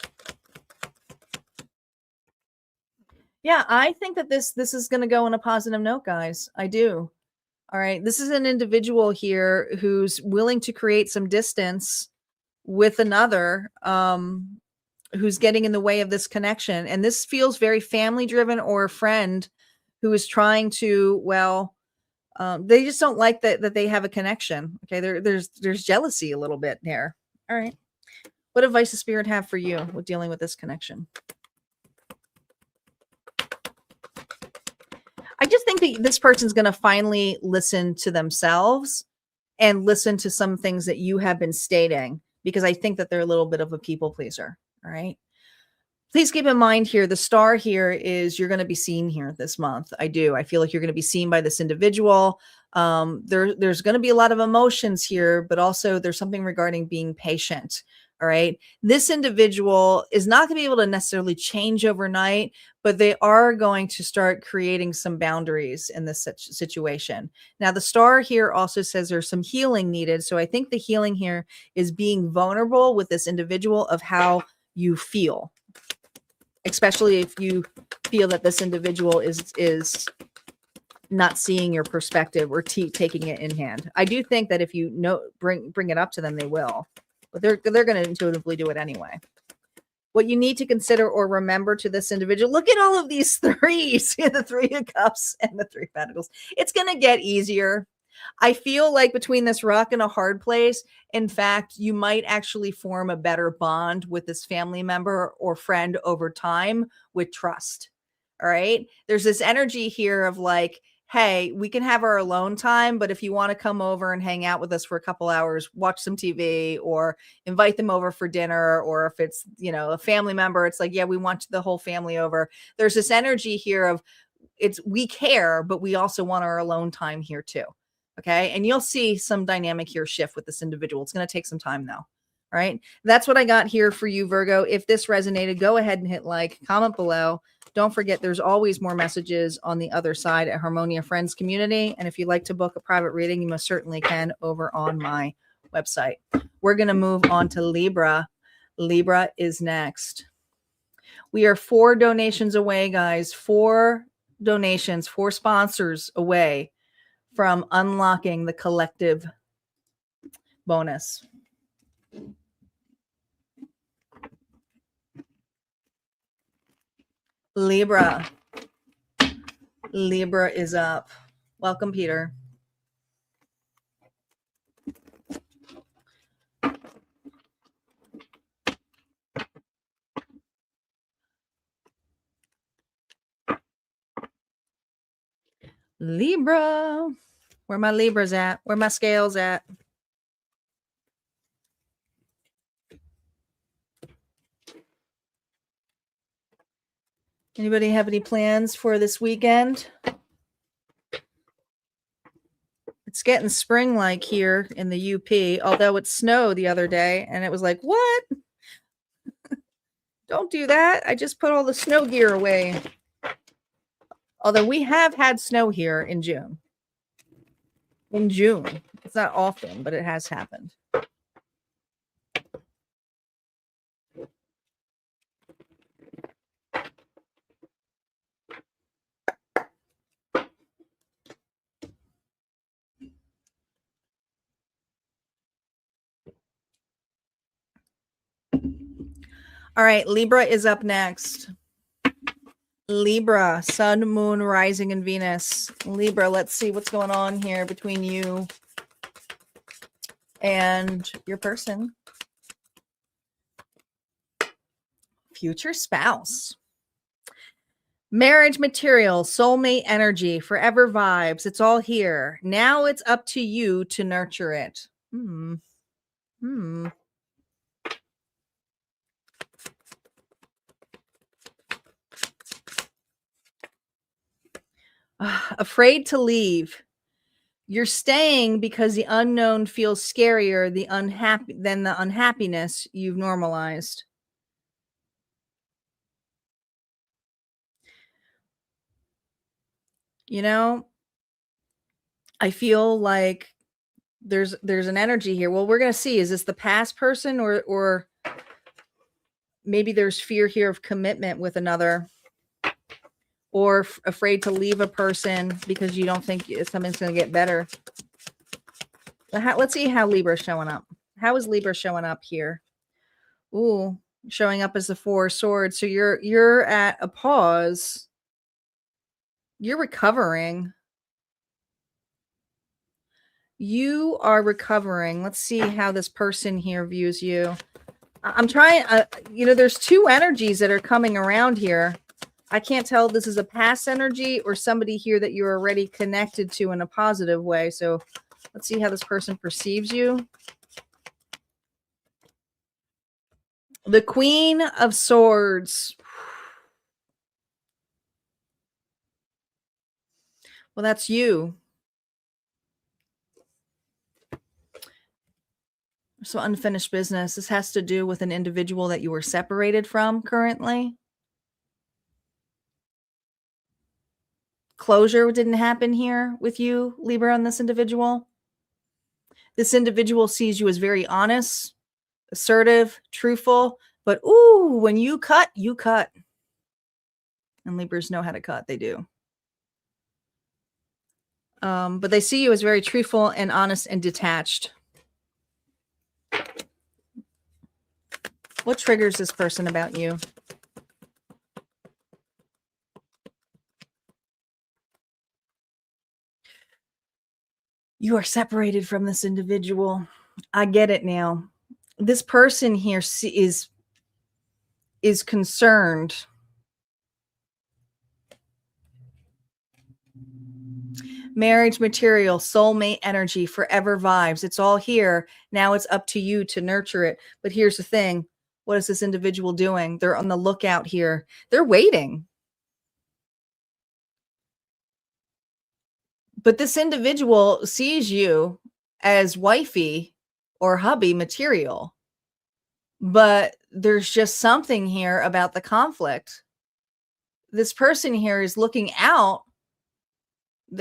Yeah, I think that this is going to go on a positive note, guys. I do. All right. This is an individual here who's willing to create some distance with another, who's getting in the way of this connection. And this feels very family driven, or a friend who is trying to, well, they just don't like that they have a connection. Okay. There's jealousy a little bit there. All right. What advice does Spirit have for you with dealing with this connection? I just think that this person's going to finally listen to themselves and listen to some things that you have been stating, because I think that they're a little bit of a people pleaser. All right. Please keep in mind here, the star here is you're going to be seen here this month. I do. I feel like you're going to be seen by this individual. There's going to be a lot of emotions here, but also there's something regarding being patient. All right. This individual is not going to be able to necessarily change overnight, but they are going to start creating some boundaries in this situation. Now, the star here also says there's some healing needed. So I think the healing here is being vulnerable with this individual of how you feel, especially if you feel that this individual is not seeing your perspective or taking it in hand. I do think that if you bring it up to them, they will. But they're going to intuitively do it anyway. What you need to consider or remember to this individual, look at all of these threes, the Three of Cups and the Three of Pentacles. It's going to get easier. I feel like between this rock and a hard place, in fact, you might actually form a better bond with this family member or friend over time with trust. All right. There's this energy here of like, hey, we can have our alone time, but if you want to come over and hang out with us for a couple hours, watch some TV, or invite them over for dinner, or if it's, a family member, it's like, yeah, we want the whole family over. There's this energy here of we care, but we also want our alone time here too. Okay. And you'll see some dynamic here shift with this individual. It's going to take some time though. All right. That's what I got here for you, Virgo. If this resonated, go ahead and hit like, comment below. Don't forget, there's always more messages on the other side at Harmonia Friends Community. And if you'd like to book a private reading, you most certainly can over on my website. We're going to move on to Libra. Libra is next. We are 4 donations away, guys. 4 donations, 4 sponsors away from unlocking the collective bonus. Libra. Libra is up. Welcome, Peter. Libra. Where my Libras at? Where my scales at? Anybody have any plans for this weekend? It's getting spring-like here in the UP, although it snowed the other day, and it was like, what? Don't do that. I just put all the snow gear away. Although we have had snow here in June. In June. It's not often, but it has happened. All right, Libra is up next. Libra, Sun, Moon, Rising, and Venus. Libra, let's see what's going on here between you and your person. Future spouse. Marriage material, soulmate energy, forever vibes. It's all here. Now it's up to you to nurture it. Afraid to leave. You're staying because the unknown feels scarier than the unhappiness you've normalized. You know, I feel like there's an energy here. Well, we're going to see, is this the past person or maybe there's fear here of commitment with another, or afraid to leave a person because you don't think something's going to get better. Let's see how Libra's showing up. How is Libra showing up here? Ooh, showing up as the Four of Swords. So you're at a pause. You're recovering. You are recovering. Let's see how this person here views you. I'm trying, there's two energies that are coming around here. I can't tell if this is a past energy or somebody here that you're already connected to in a positive way. So let's see how this person perceives you. The Queen of Swords. Well, that's you. So unfinished business. This has to do with an individual that you were separated from currently. Closure didn't happen here with you, Libra, on this individual. This individual sees you as very honest, assertive, truthful, but ooh, when you cut, you cut. And Libras know how to cut. They do. But they see you as very truthful and honest and detached. What triggers this person about you? You are separated from this individual. I get it now. This person here is concerned. Marriage material, soulmate energy, forever vibes. It's all here. Now it's up to you to nurture it. But here's the thing. What is this individual doing? They're on the lookout here. They're waiting. But this individual sees you as wifey or hubby material. But there's just something here about the conflict. This person here is looking out.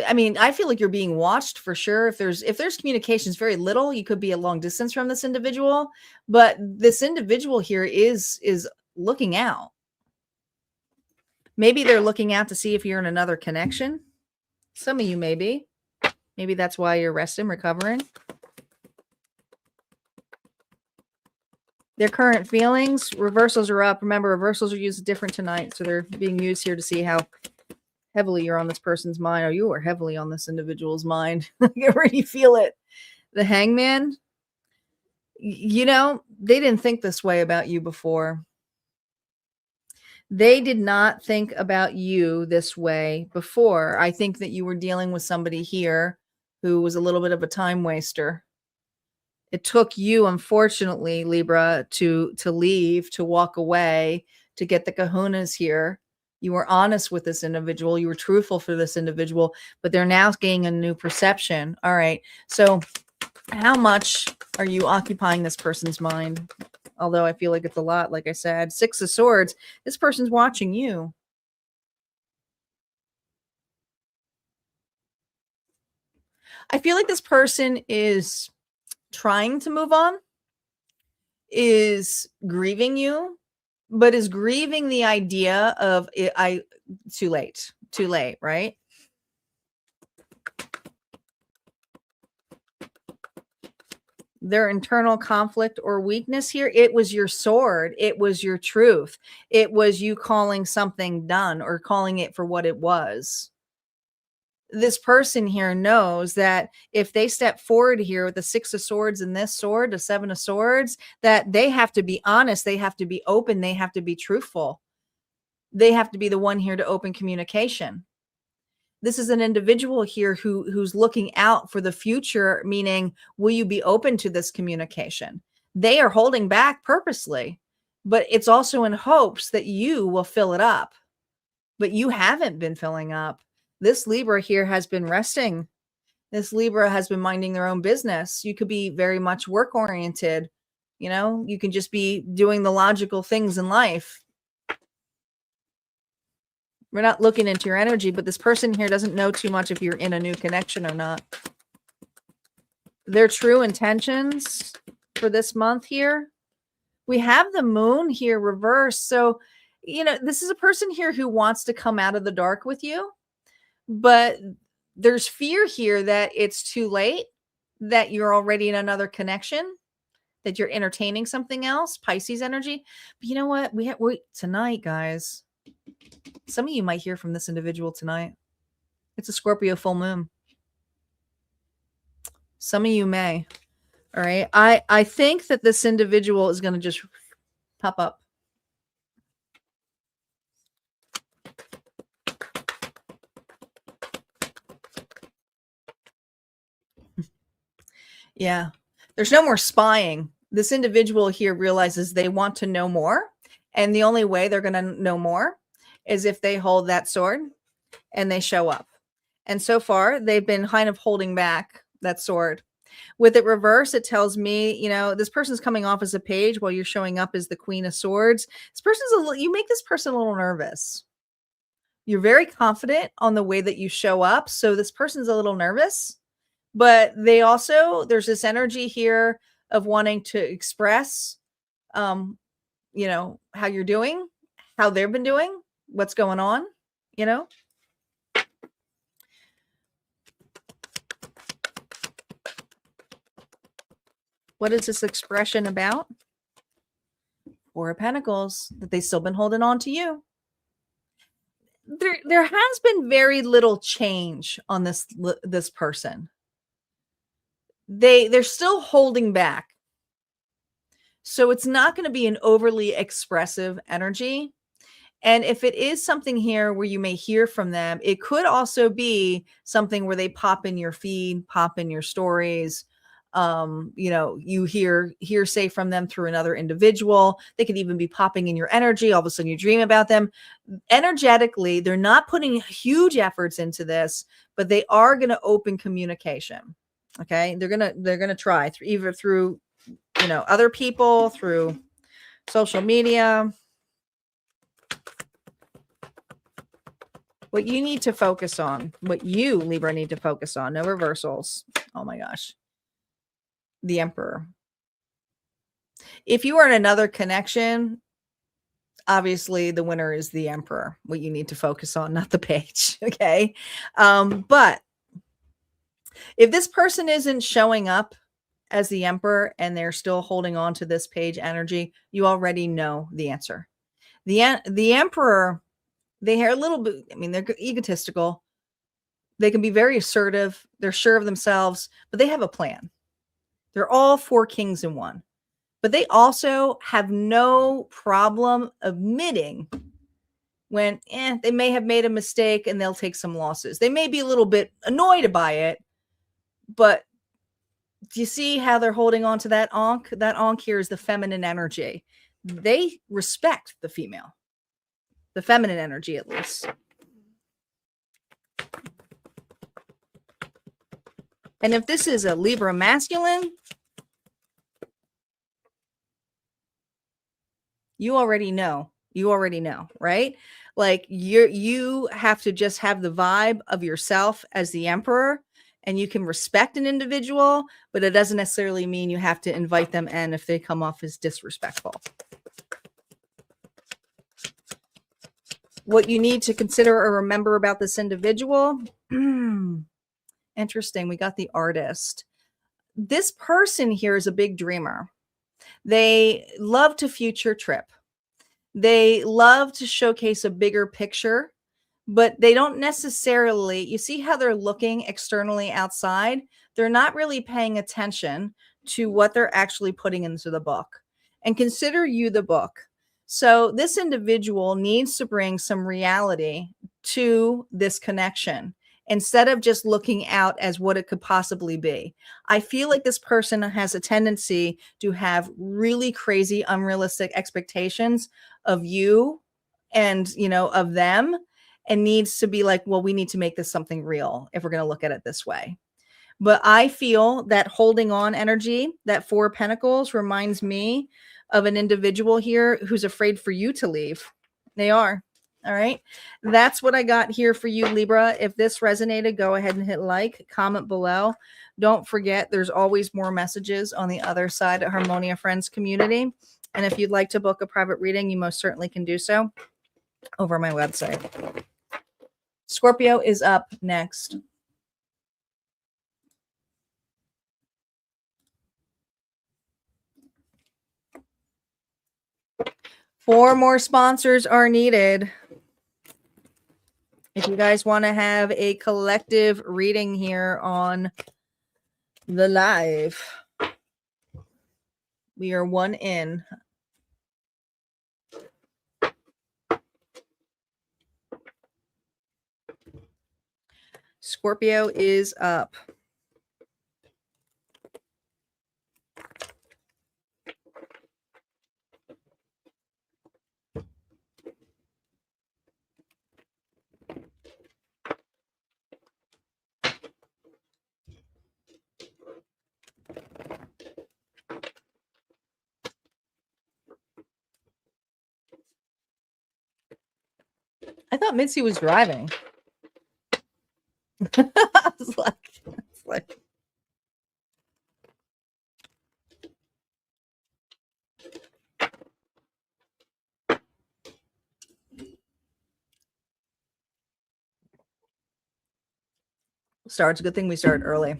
I mean, I feel like you're being watched for sure. If there's communications, very little, you could be a long distance from this individual, but this individual here is looking out. Maybe they're looking out to see if you're in another connection. Some of you maybe that's why you're resting, recovering. Their current feelings, reversals are up. Remember, reversals are used different tonight, so they're being used here to see how heavily you're on this person's mind, or you are heavily on this individual's mind. You already feel it. The Hangman, they didn't think this way about you before. They did not think about you this way before. I think that you were dealing with somebody here who was a little bit of a time waster. It took you, unfortunately, Libra, to leave, to walk away, to get the kahunas here You were honest with this individual. You were truthful for this individual, but they're now gaining a new perception. All right. So how much are you occupying this person's mind? Although I feel like it's a lot, like I said. Six of Swords, this person's watching you. I feel like this person is trying to move on, is grieving you, but is grieving the idea of too late, right? Their internal conflict or weakness here, it was your sword, it was your truth, it was you calling something done or calling it for what it was. This person here knows that if they step forward here with the Six of Swords and this sword, the Seven of Swords, that they have to be honest, they have to be open, they have to be truthful. They have to be the one here to open communication. This is an individual here who's looking out for the future, meaning, will you be open to this communication? They are holding back purposely, but it's also in hopes that you will fill it up. But you haven't been filling up. This Libra here has been resting. This Libra has been minding their own business. You could be very much work oriented. You know, you can just be doing the logical things in life. We're not looking into your energy, but this person here doesn't know too much if you're in a new connection or not. Their true intentions for this month here, we have the moon here reversed. So, you know, this is a person here who wants to come out of the dark with you, but there's fear here that it's too late, that you're already in another connection, that you're entertaining something else, Pisces energy. But you know what? We tonight, guys, some of you might hear from this individual tonight. It's a Scorpio full moon. Some of you may. All right. I think that this individual is going to just pop up. Yeah. There's no more spying. This individual here realizes they want to know more. And the only way they're going to know more is if they hold that sword and they show up. And so far, they've been kind of holding back that sword. With it reverse, it tells me, you know, this person's coming off as a page while you're showing up as the Queen of Swords. This person's you make this person a little nervous. You're very confident on the way that you show up. So this person's a little nervous, but they also, there's this energy here of wanting to express, you know, how you're doing, how they've been doing, what's going on, you know. What is this expression about? Four of Pentacles, that they've still been holding on to you. There has been very little change on this person. They're still holding back. So it's not going to be an overly expressive energy. And if it is something here where you may hear from them, it could also be something where they pop in your feed, pop in your stories. You know, you hearsay from them through another individual. They could even be popping in your energy. All of a sudden you dream about them. Energetically, they're not putting huge efforts into this, but they are going to open communication. Okay. They're going to try either through, you know, other people, through social media. What you need to focus on, what you, Libra, need to focus on. No reversals. Oh my gosh. The Emperor. If you are in another connection, obviously the winner is the Emperor. What you need to focus on, not the page. Okay. But if this person isn't showing up as the Emperor and they're still holding on to this page energy, you already know the answer. The Emperor, they are a little bit, I mean, they're egotistical. They can be very assertive. They're sure of themselves, but they have a plan. They're all four kings in one, but they also have no problem admitting when they may have made a mistake and they'll take some losses. They may be a little bit annoyed by it, but do you see how they're holding on to that Ankh? That Ankh here is the feminine energy. They respect the female. the feminine energy at least. And if this is a Libra masculine, you already know. You already know, right? Like you have to just have the vibe of yourself as the emperor, and you can respect an individual, but it doesn't necessarily mean you have to invite them in if they come off as disrespectful. What you need to consider or remember about this individual, interesting, we got the artist. This person here is a big dreamer. They love to future trip. They love to showcase a bigger picture, but they don't necessarily, you see how they're looking externally outside? They're not really paying attention to what they're actually putting into the book. And consider you the book. So this individual needs to bring some reality to this connection instead of just looking out as what it could possibly be. I feel like this person has a tendency to have really crazy, unrealistic expectations of you and, you know, of them, and needs to be like, well, we need to make this something real if we're going to look at it this way. But I feel that holding on energy, that Four of Pentacles, reminds me of an individual here who's afraid for you to leave. They are. All right. That's what I got here for you, Libra. If this resonated, go ahead and hit like, comment below. Don't forget, there's always more messages on the other side at Harmonia Friends community. And if you'd like to book a private reading, you most certainly can do so over my website. Scorpio is up next. Four more sponsors are needed. If you guys want to have a collective reading here on the live, we are one in. Scorpio is up. I thought Mitzi was driving. I was like, it's a good thing we started early.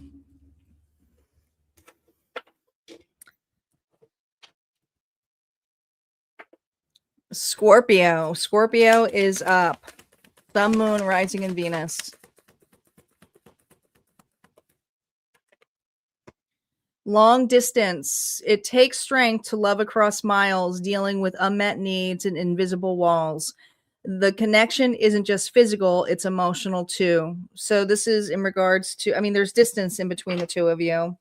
Scorpio. Scorpio is up. Sun, Moon, Rising, and Venus. Long distance. It takes strength to love across miles, dealing with unmet needs and invisible walls. The connection isn't just physical, it's emotional too. So this is in regards to, I mean, there's distance in between the two of you.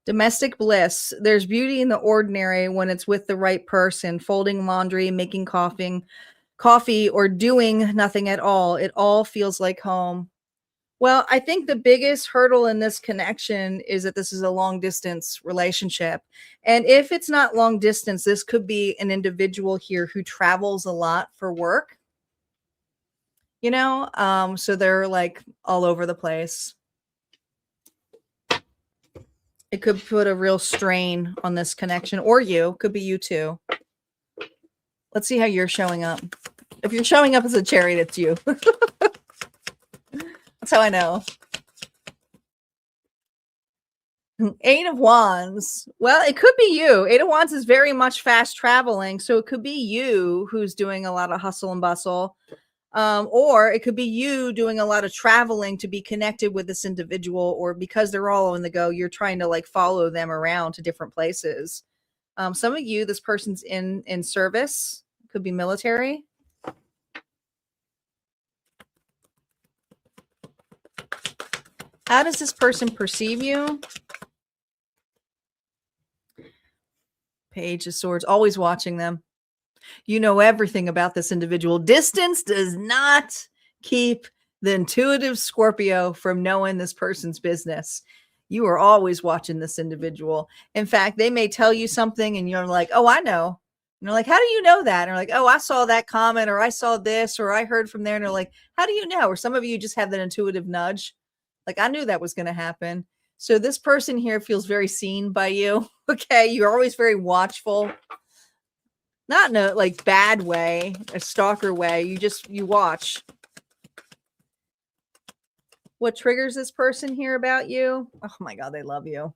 Domestic bliss. There's beauty in the ordinary when it's with the right person. Folding laundry, making coffee, or doing nothing at all. It all feels like home. Well, I think the biggest hurdle in this connection is that this is a long distance relationship. And if it's not long distance, this could be an individual here who travels a lot for work. You know, so they're like all over the place. It could put a real strain on this connection, or you, could be you too. Let's see how you're showing up. If you're showing up as a chariot, it's you. That's how I know. Eight of Wands. Well, it could be you. Eight of Wands is very much fast traveling. So it could be you who's doing a lot of hustle and bustle. Or it could be you doing a lot of traveling to be connected with this individual, or because they're all on the go, you're trying to like follow them around to different places. Some of you, this person's in service. Could be military. How does this person perceive you? Page of Swords, always watching them. You know everything about this individual. Distance does not keep the intuitive Scorpio from knowing this person's business. You are always watching this individual. In fact, they may tell you something and you're like, oh, I know. And they're like, how do you know that? And they're like, oh, I saw that comment, or I saw this, or I heard from there. And they're like, how do you know? Or some of you just have that intuitive nudge. Like, I knew that was going to happen. So this person here feels very seen by you. Okay. You're always very watchful. Not in a like bad way, a stalker way. You watch. What triggers this person here about you? Oh my God, they love you.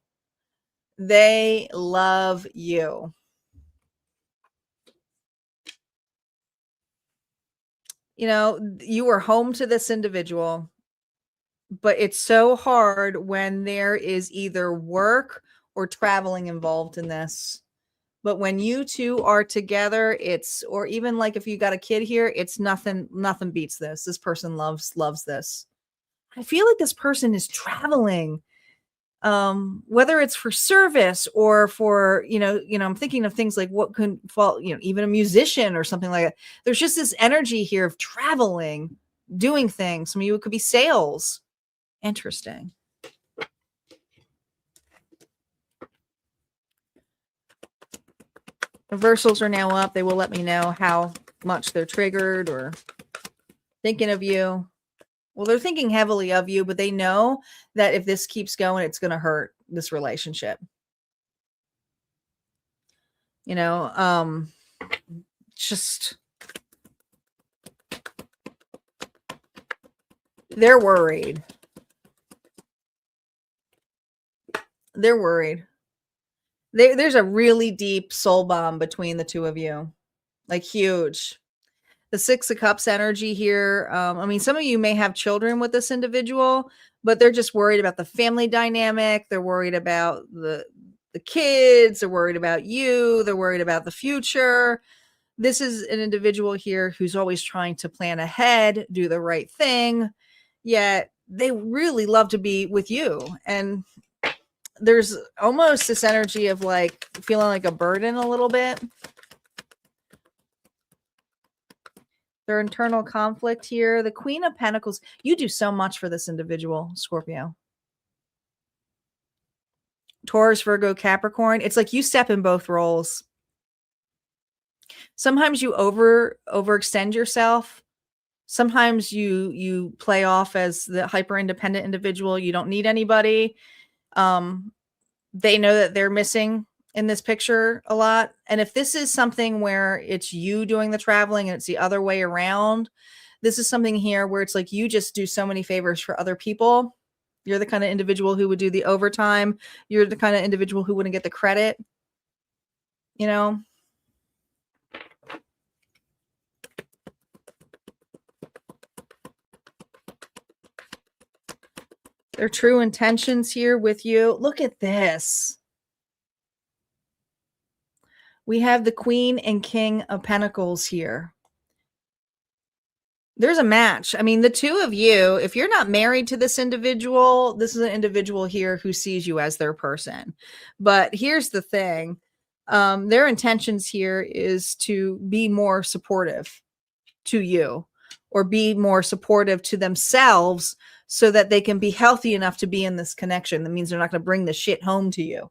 They love you. You know, you are home to this individual, but it's so hard when there is either work or traveling involved in this. But when you two are together, or even like if you got a kid here, it's nothing beats this. This person loves this. I feel like this person is traveling, whether it's for service or for, I'm thinking of things like what could fall, even a musician or something like that. There's just this energy here of traveling, doing things. Some of you, it could be sales. Interesting. Reversals are now up. They will let me know how much they're triggered or thinking of you. Well, they're thinking heavily of you, but they know that if this keeps going, it's going to hurt this relationship. Just they're worried. They're worried. There's a really deep soul bond between the two of you, like huge. The Six of Cups energy here. I mean, some of you may have children with this individual, but they're just worried about the family dynamic. They're worried about the kids. They're worried about you. They're worried about the future. This is an individual here who's always trying to plan ahead, do the right thing, yet they really love to be with you. And there's almost this energy of like feeling like a burden a little bit. Their internal conflict here. The Queen of Pentacles. You do so much for this individual, Scorpio. Taurus, Virgo, Capricorn. It's like you step in both roles. Sometimes you overextend yourself. Sometimes you play off as the hyper independent individual. You don't need anybody. They know that they're missing in this picture a lot. And if this is something where it's you doing the traveling and it's the other way around, this is something here where it's like you just do so many favors for other people. You're the kind of individual who would do the overtime. You're the kind of individual who wouldn't get the credit. Their true intentions here with you. Look at this. We have the Queen and King of Pentacles here. There's a match. I mean, the two of you, if you're not married to this individual, this is an individual here who sees you as their person. But here's the thing. Their intentions here is to be more supportive to you or be more supportive to themselves so that they can be healthy enough to be in this connection. That means they're not going to bring the shit home to you,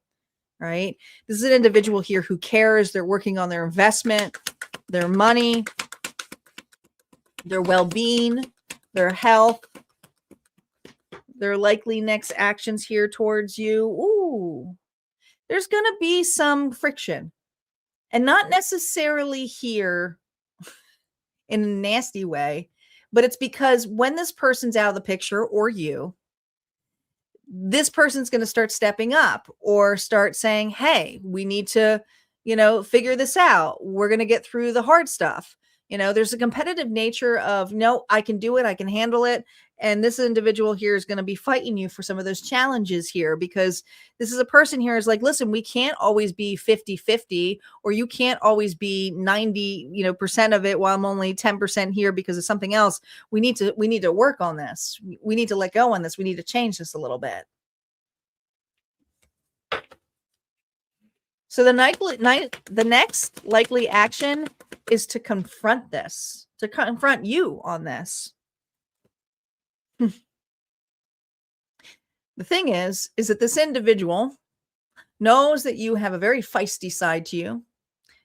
right? This is an individual here who cares. They're working on their investment, their money, their well-being, their health, their likely next actions here towards you. Ooh, there's going to be some friction, and not necessarily here in a nasty way, but it's because when this person's out of the picture, or you, this person's going to start stepping up or start saying, hey, we need to, figure this out. We're going to get through the hard stuff. There's a competitive nature of, no, I can do it. I can handle it. And this individual here is going to be fighting you for some of those challenges here, because this is a person here is like, listen, we can't always be 50-50, or you can't always be 90, percent of it while I'm only 10% here because of something else. We need to work on this. We need to let go on this. We need to change this a little bit. So the next likely action is to confront this, to confront you on this. The thing is that this individual knows that you have a very feisty side to you.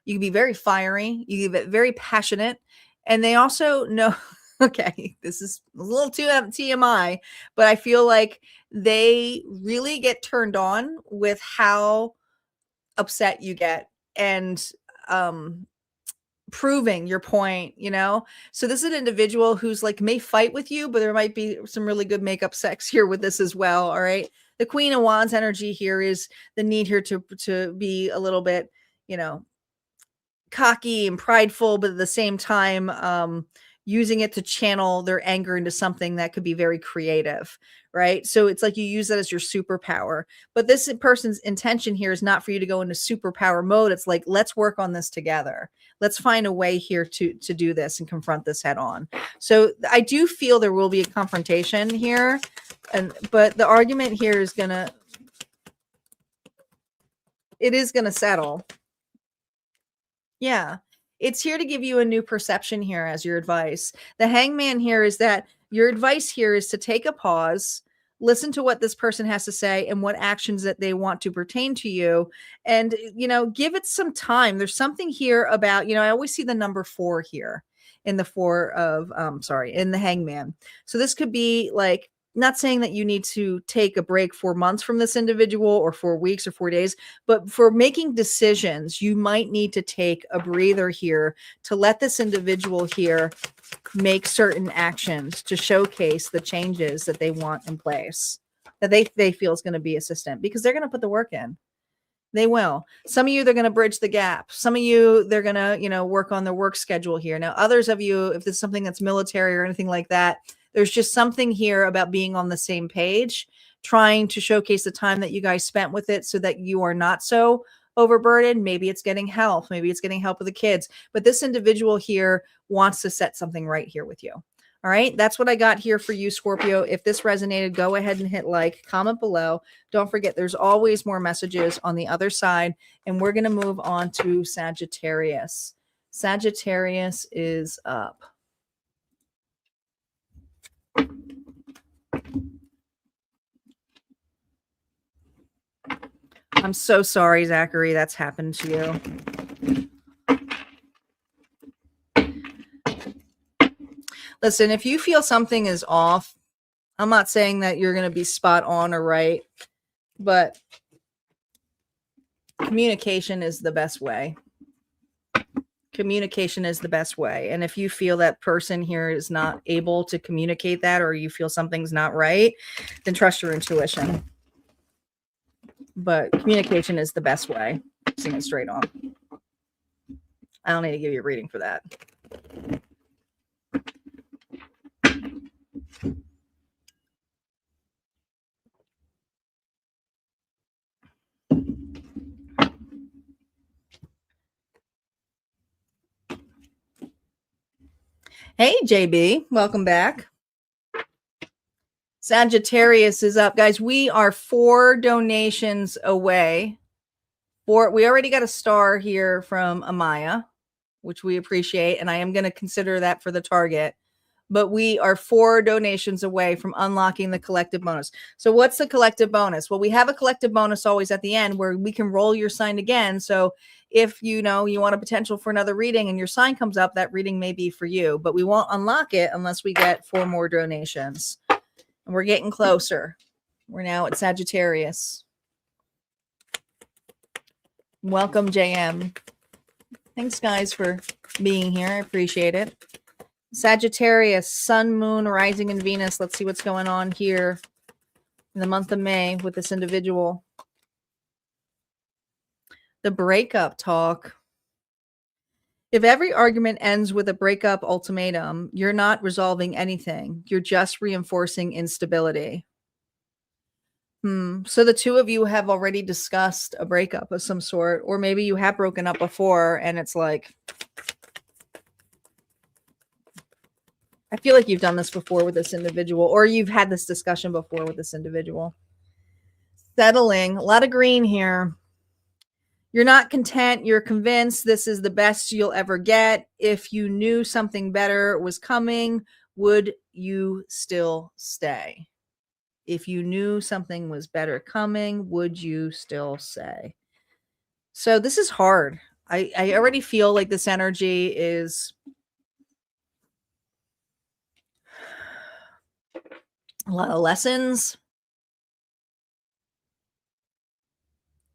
You can be very fiery. You can be very passionate. And they also know, okay, this is a little too TMI, but I feel like they really get turned on with how upset you get and proving your point, you know? So this is an individual who's like may fight with you, but there might be some really good makeup sex here with this as well. All right. The Queen of Wands energy here is the need here to be a little bit, you know, cocky and prideful, but at the same time, using it to channel their anger into something that could be very creative, right? So it's like you use that as your superpower. But this person's intention here is not for you to go into superpower mode. It's like, let's work on this together. Let's find a way here to do this and confront this head on. So I do feel there will be a confrontation here, but the argument here is it is gonna settle. Yeah, it's here to give you a new perception here as your advice. The Hangman here is that your advice here is to take a pause, listen to what this person has to say and what actions that they want to pertain to you. And, you know, give it some time. There's something here about, you know, I always see the number 4 here in the in the Hangman. So this could be like, not saying that you need to take a break 4 months from this individual or 4 weeks or 4 days, but for making decisions, you might need to take a breather here to let this individual here make certain actions to showcase the changes that they want in place, that they feel is going to be assistant, because they're going to put the work in. They will. Some of you, they're going to bridge the gap. Some of you, they're going to, you know, work on their work schedule here. Now, others of you, if it's something that's military or anything like that, there's just something here about being on the same page, trying to showcase the time that you guys spent with it so that you are not so overburdened. Maybe it's getting help. Maybe it's getting help with the kids. But this individual here wants to set something right here with you. All right. That's what I got here for you, Scorpio. If this resonated, go ahead and hit like, comment below. Don't forget, there's always more messages on the other side. And we're going to move on to Sagittarius. Sagittarius is up. I'm so sorry, Zachary, that's happened to you. Listen, if you feel something is off, I'm not saying that you're going to be spot on or right, but communication is the best way. Communication is the best way. And if you feel that person here is not able to communicate that, or you feel something's not right, then trust your intuition. But communication is the best way. Seeing it straight on. I don't need to give you a reading for that. Hey, JB, welcome back. Sagittarius is up. Guys, we are 4 donations away. We already got a star here from Amaya, which we appreciate, and I am going to consider that for the target. But we are 4 donations away from unlocking the collective bonus. So what's the collective bonus? Well, we have a collective bonus always at the end where we can roll your sign again. So if you know you want a potential for another reading and your sign comes up, that reading may be for you. But we won't unlock it unless we get 4 more donations. And we're getting closer. We're now at Sagittarius. Welcome, JM. Thanks, guys, for being here. I appreciate it. Sagittarius, Sun, Moon, Rising, and Venus. Let's see what's going on here in the month of May with this individual. The breakup talk. If every argument ends with a breakup ultimatum, you're not resolving anything. You're just reinforcing instability. So the two of you have already discussed a breakup of some sort, or maybe you have broken up before and it's like, I feel like you've done this before with this individual, or you've had this discussion before with this individual. Settling, a lot of green here. You're not content. You're convinced this is the best you'll ever get. If you knew something better was coming, would you still stay? If you knew something was better coming, would you still stay? So this is hard. I already feel like this energy is a lot of lessons,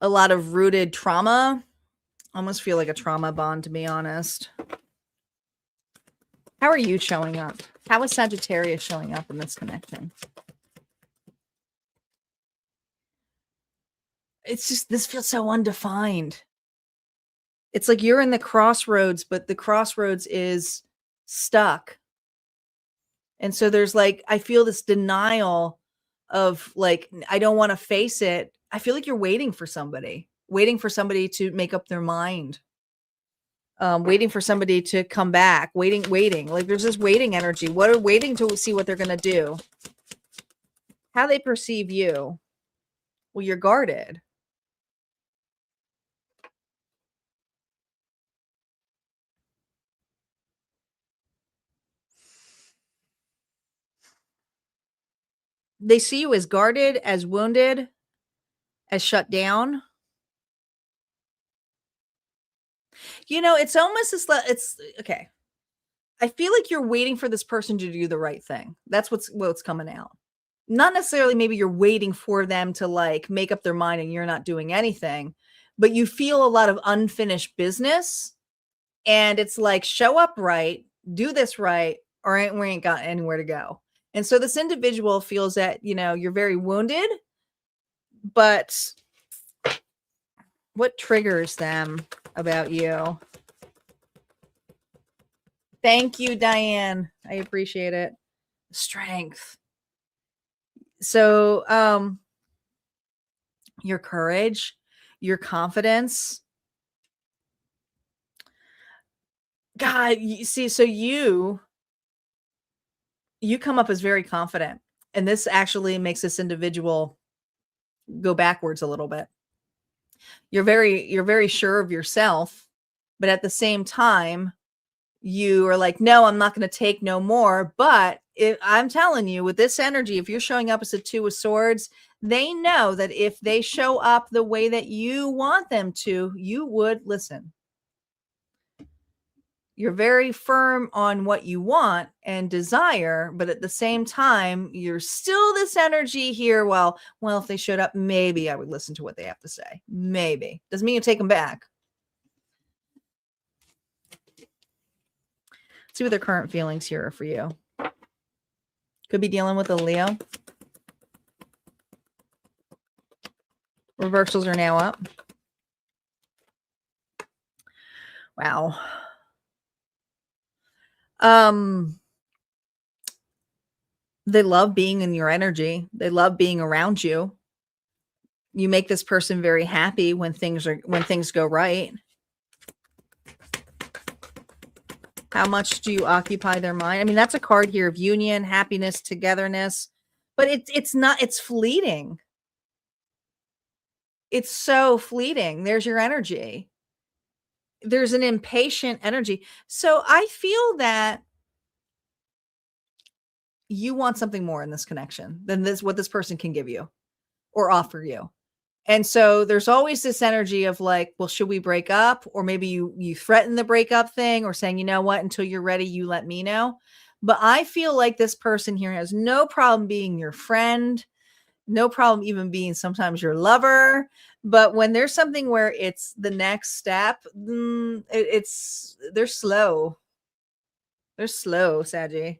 a lot of rooted trauma. I almost feel like a trauma bond, to be honest. How are you showing up? How is Sagittarius showing up in this connection? It's just, this feels so undefined. It's like you're in the crossroads, but the crossroads is stuck. And so there's like, I feel this denial of like, I don't want to face it. I feel like you're waiting for somebody to make up their mind. Waiting for somebody to come back, waiting. Like there's this waiting energy. What are waiting to see what they're going to do? How they perceive you. Well, you're guarded. They see you as guarded, as wounded, as shut down. You know, it's almost as it's okay. I feel like you're waiting for this person to do the right thing. That's what's coming out. Not necessarily maybe you're waiting for them to like make up their mind and you're not doing anything, but you feel a lot of unfinished business. And it's like, show up right, do this right, or we ain't got anywhere to go. And so this individual feels that, you know, you're very wounded, but what triggers them about you? Thank you, Diane. I appreciate it. Strength. So, your courage, your confidence. God, you see, so you come up as very confident, and this actually makes this individual go backwards a little bit. You're very sure of yourself, but at the same time, you are like, no, I'm not going to take no more. But I'm telling you, with this energy, if you're showing up as a 2 of swords, they know that if they show up the way that you want them to, you would listen. You're very firm on what you want and desire, but at the same time, you're still this energy here. Well, if they showed up, maybe I would listen to what they have to say. Maybe. Doesn't mean you take them back. See what their current feelings here are for you. Could be dealing with a Leo. Reversals are now up. Wow. They love being in your energy. They love being around you. You make this person very happy when things go right. How much do you occupy their mind? I mean, that's a card here of union, happiness, togetherness, but it's fleeting. It's so fleeting. There's your energy. There's an impatient energy. So I feel that you want something more in this connection than what this person can give you or offer you. And so there's always this energy of like, well, should we break up? Or maybe you threaten the breakup thing or saying, you know what, until you're ready, you let me know. But I feel like this person here has no problem being your friend, no problem even being sometimes your lover. But when there's something where it's the next step, they're slow. They're slow, Saggy.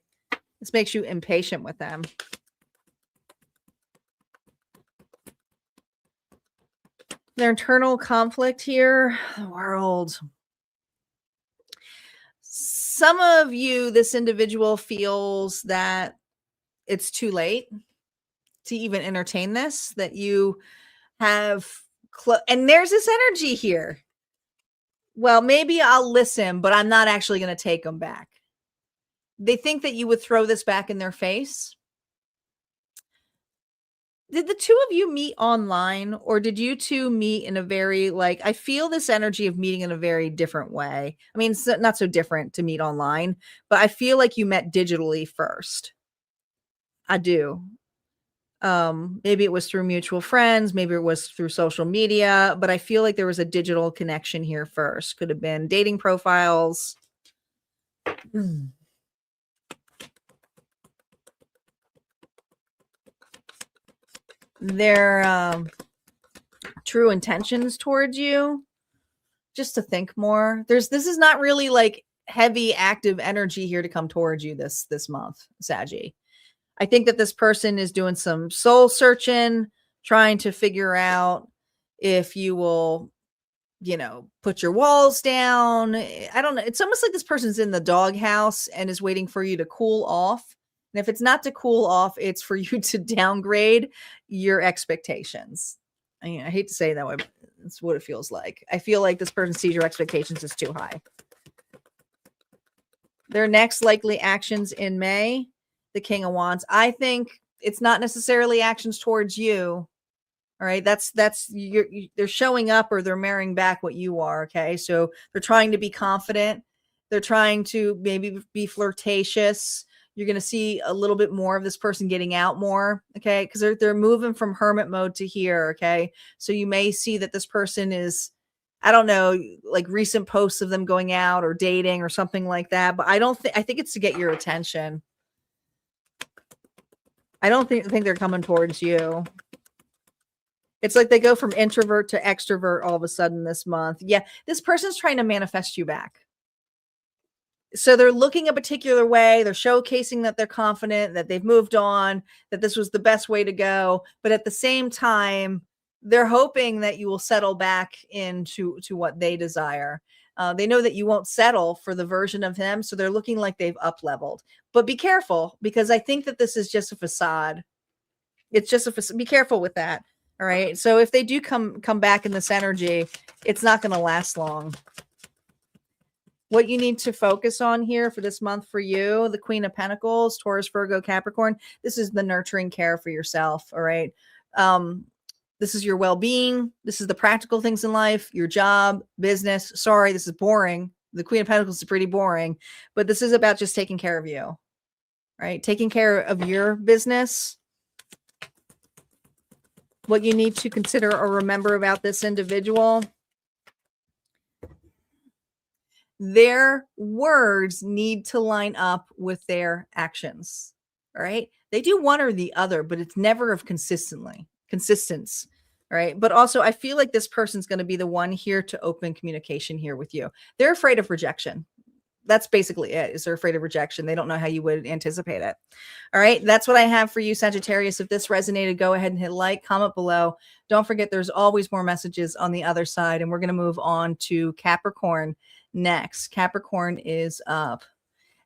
This makes you impatient with them. Their internal conflict here, the world. Some of you, this individual feels that it's too late to even entertain this, that you have, and there's this energy here. Well, maybe I'll listen, but I'm not actually going to take them back. They think that you would throw this back in their face. Did the two of you meet online, or did you two meet in a very, like, I feel this energy of meeting in a very different way. I mean, it's not so different to meet online, but I feel like you met digitally first. I do. Maybe it was through mutual friends, maybe it was through social media, but I feel like there was a digital connection here first. Could have been dating profiles. Their true intentions towards you, just to think more. This is not really like heavy active energy here to come towards you this month, Saggy. I think that this person is doing some soul searching, trying to figure out if you will, put your walls down. I don't know. It's almost like this person's in the doghouse and is waiting for you to cool off. And if it's not to cool off, it's for you to downgrade your expectations. I hate to say it that way, but that's what it feels like. I feel like this person sees your expectations as too high. Their next likely actions in May, the King of Wands. I think it's not necessarily actions towards you. All right. They're showing up, or they're marrying back what you are. Okay. So they're trying to be confident. They're trying to maybe be flirtatious. You're going to see a little bit more of this person getting out more. Okay. Because they're moving from hermit mode to here. Okay. So you may see that this person is, I don't know, like recent posts of them going out or dating or something like that. But I think it's to get your attention. I don't think they're coming towards you. It's like they go from introvert to extrovert all of a sudden this month. Yeah, this person's trying to manifest you back. So they're looking a particular way. They're showcasing that they're confident, that they've moved on, that this was the best way to go. But at the same time, they're hoping that you will settle back into what they desire. They know that you won't settle for the version of him. So they're looking like they've up-leveled. But be careful, because I think that this is just a facade. It's just a facade. Be careful with that. All right. So if they do come back in this energy, it's not going to last long. What you need to focus on here for this month for you, the Queen of Pentacles, Taurus, Virgo, Capricorn. This is the nurturing care for yourself. All right. This is your well-being. This is the practical things in life, your job, business. Sorry, this is boring. The Queen of Pentacles is pretty boring, but this is about just taking care of you, right? Taking care of your business. What you need to consider or remember about this individual, their words need to line up with their actions. All right. They do one or the other, but it's never of consistence. All right. But also, I feel like this person's going to be the one here to open communication here with you. They're afraid of rejection. That's basically it. Is they're afraid of rejection. They don't know how you would anticipate it. All right. That's what I have for you, Sagittarius. If this resonated, go ahead and hit like, comment below. Don't forget, there's always more messages on the other side. And we're going to move on to Capricorn next. Capricorn is up.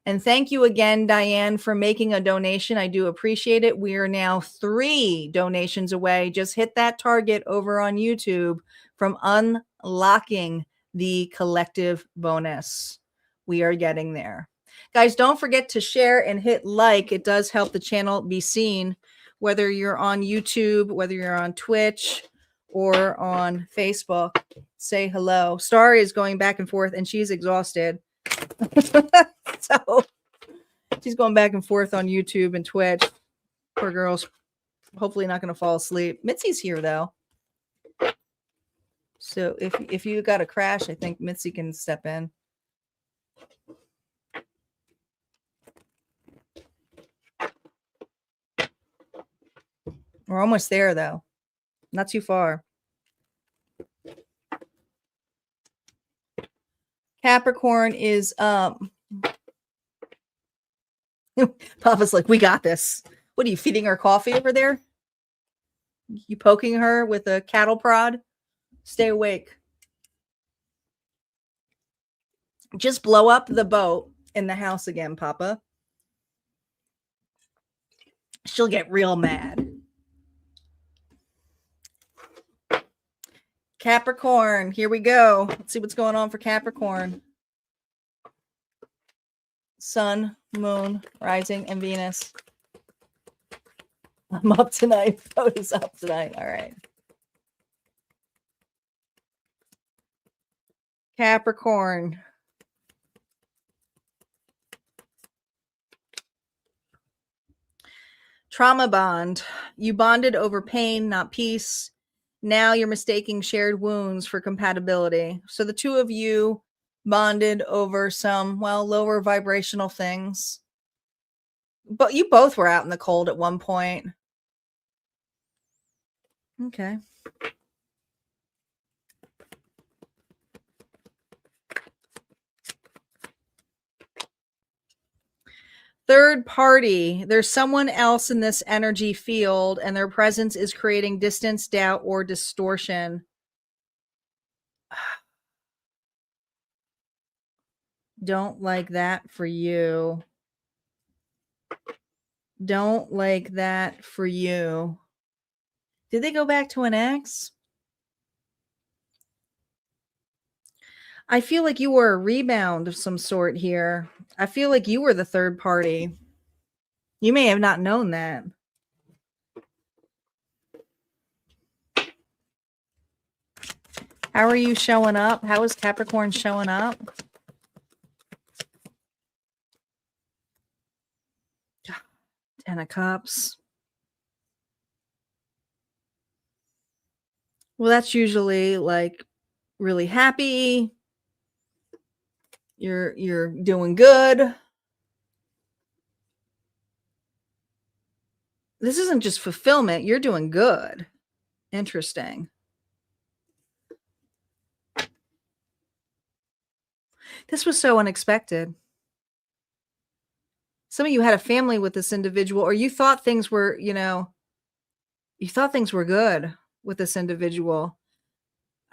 And thank you again, Diane, for making a donation. I do appreciate it. We are now 3 donations away. Just hit that target over on YouTube from unlocking the collective bonus. We are getting there. Guys, don't forget to share and hit like. It does help the channel be seen, whether you're on YouTube, whether you're on Twitch, or on Facebook. Say hello. Star is going back and forth, and she's exhausted. So she's going back and forth on YouTube and Twitch. Poor girl's hopefully not going to fall asleep. Mitzi's here, though. So if you got a crash, I think Mitzi can step in. We're almost there, though. Not too far. Capricorn is Papa's like, we got this. What are you, feeding her coffee over there? You poking her with a cattle prod? Stay awake. Just blow up the boat in the house again, Papa. She'll get real mad. Capricorn, here we go. Let's see what's going on for Capricorn. Sun, Moon, Rising, and Venus. I'm up tonight. Boat is up tonight. All right. Capricorn. Trauma bond. You bonded over pain, not peace. Now you're mistaking shared wounds for compatibility. So the two of you bonded over some, well, lower vibrational things. But you both were out in the cold at one point. Okay. Third party. There's someone else in this energy field, and their presence is creating distance, doubt, or distortion. Don't like that for you. Don't like that for you. Did they go back to an ex? I feel like you were a rebound of some sort here. I feel like you were the third party. You may have not known that. How are you showing up? How is Capricorn showing up? Ten of Cups. Well, that's usually like really happy. You're doing good. This isn't just fulfillment. You're doing good. Interesting. This was so unexpected. Some of you had a family with this individual, or you thought things were, you thought things were good with this individual.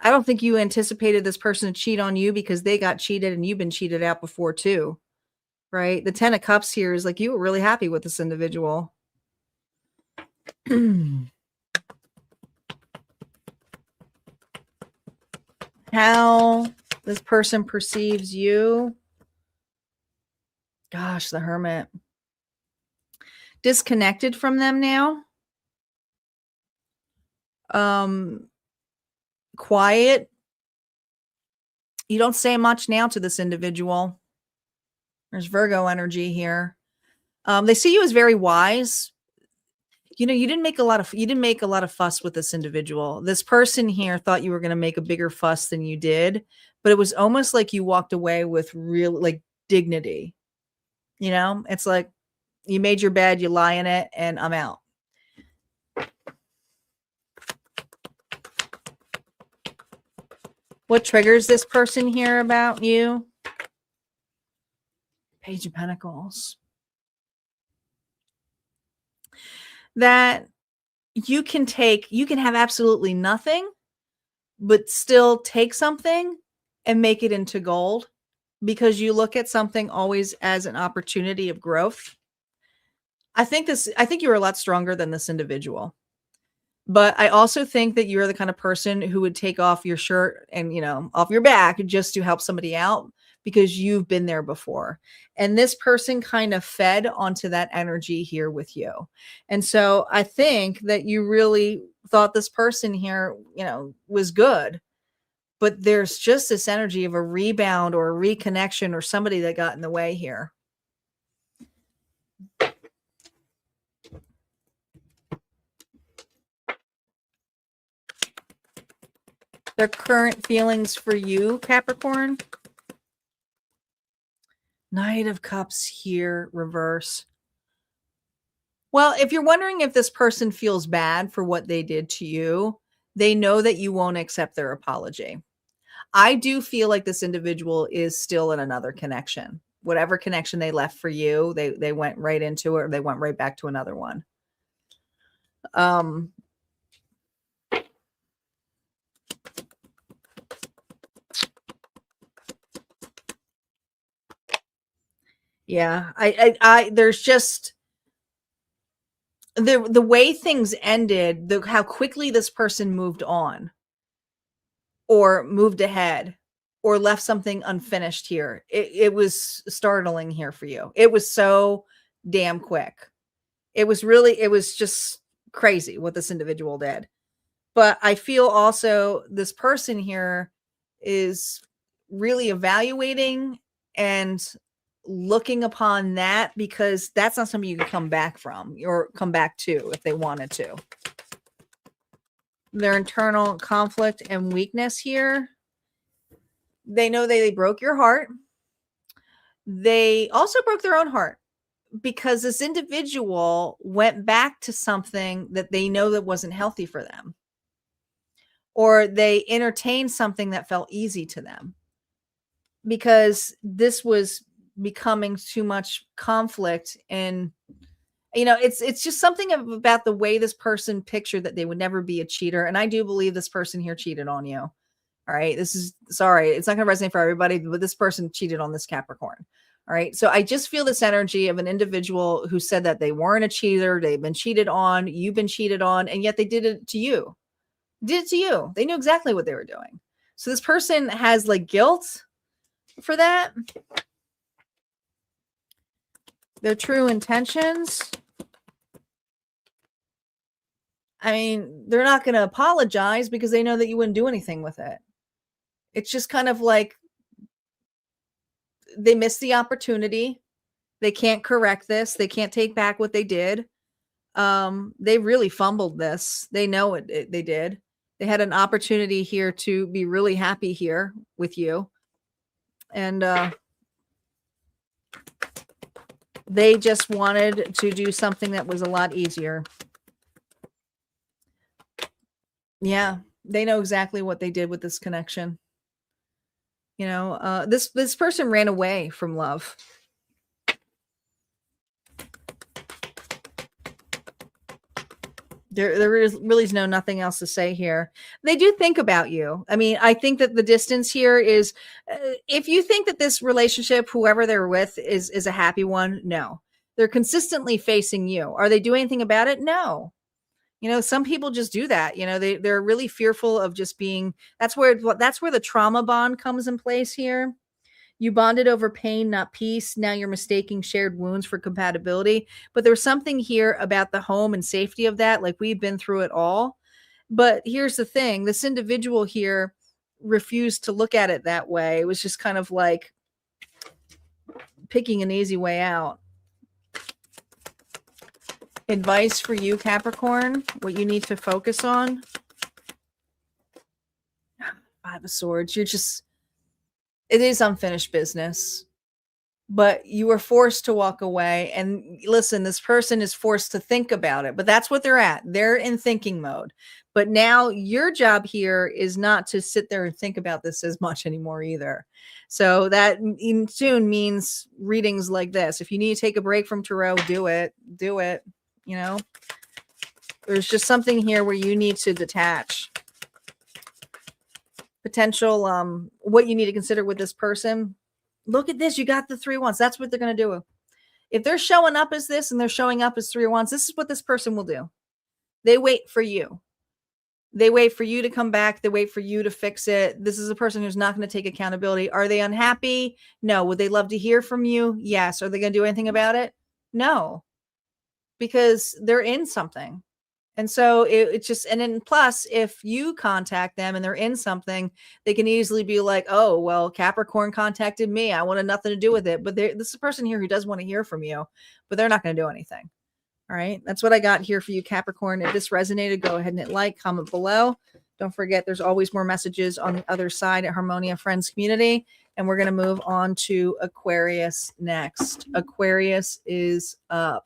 I don't think you anticipated this person to cheat on you because they got cheated and you've been cheated out before too, right? The 10 of Cups here is like you were really happy with this individual. How this person perceives you. Gosh, the Hermit. Disconnected from them now. Quiet. You don't say much now to this individual. There's Virgo energy here. They see you as very wise. You didn't make a lot of fuss with this individual. This person here thought you were going to make a bigger fuss than you did, but it was almost like you walked away with real like dignity. It's like you made your bed, you lie in it, and I'm out. What triggers this person here about you? Page of Pentacles. That you can have absolutely nothing, but still take something and make it into gold because you look at something always as an opportunity of growth. I think you're a lot stronger than this individual. But I also think that you're the kind of person who would take off your shirt and, off your back just to help somebody out because you've been there before. And this person kind of fed onto that energy here with you. And so I think that you really thought this person here, was good. But there's just this energy of a rebound or a reconnection or somebody that got in the way here. Their current feelings for you, Capricorn. Knight of Cups here, reverse. Well, if you're wondering if this person feels bad for what they did to you, they know that you won't accept their apology. I do feel like this individual is still in another connection. Whatever connection they left for you, they went right into it, or they went right back to another one. Yeah, I there's just the way things ended, how quickly this person moved on or moved ahead or left something unfinished here. It was startling here for you. It was so damn quick. It was just crazy what this individual did. But I feel also this person here is really evaluating and looking upon that, because that's not something you can come back from or come back to if they wanted to. Their internal conflict and weakness here. They know they broke your heart. They also broke their own heart, because this individual went back to something that they know that wasn't healthy for them, or they entertained something that felt easy to them, because this was becoming too much conflict. And it's just something about the way this person pictured that they would never be a cheater. And I do believe this person here cheated on you. All right, this is, sorry, it's not going to resonate for everybody, but this person cheated on this Capricorn. All right, so I just feel this energy of an individual who said that they weren't a cheater, they've been cheated on, you've been cheated on, and yet they did it to you. Did it to you. They knew exactly what they were doing. So this person has like guilt for that. Their true intentions, I mean, they're not going to apologize because they know that you wouldn't do anything with it. It's just kind of like they missed the opportunity. They can't correct this. They can't take back what they did. They really fumbled this. They know it. They did. They had an opportunity here to be really happy here with you. And they just wanted to do something that was a lot easier. Yeah, they know exactly what they did with this connection. This person ran away from love. There really is nothing else to say here. They do think about you. I mean, I think that the distance here is, if you think that this relationship, whoever they're with, is a happy one, no. They're consistently facing you. Are they doing anything about it? No. Some people just do that. They're really fearful of just being, that's where the trauma bond comes in place here. You bonded over pain, not peace. Now you're mistaking shared wounds for compatibility. But there's something here about the home and safety of that. Like, we've been through it all. But here's the thing. This individual here refused to look at it that way. It was just kind of like picking an easy way out. Advice for you, Capricorn, what you need to focus on. Five of Swords. It is unfinished business, but you were forced to walk away. And listen, this person is forced to think about it, but that's what they're at. They're in thinking mode. But now your job here is not to sit there and think about this as much anymore either. So that soon means readings like this. If you need to take a break from tarot, do it. There's just something here where you need to detach. Potential, what you need to consider with this person. Look at this. You got the 3 of Wands. That's what they're going to do. If they're showing up as this and they're showing up as 3 of Wands, this is what this person will do. They wait for you. They wait for you to come back. They wait for you to fix it. This is a person who's not going to take accountability. Are they unhappy? No. Would they love to hear from you? Yes. Are they going to do anything about it? No. Because they're in something. And so it's just, and then plus, if you contact them and they're in something, they can easily be like, oh, well, Capricorn contacted me. I wanted nothing to do with it. But this is a person here who does want to hear from you, but they're not going to do anything. All right. That's what I got here for you, Capricorn. If this resonated, go ahead and hit like, comment below. Don't forget, there's always more messages on the other side at Harmonia Friends Community. And we're going to move on to Aquarius next. Aquarius is up.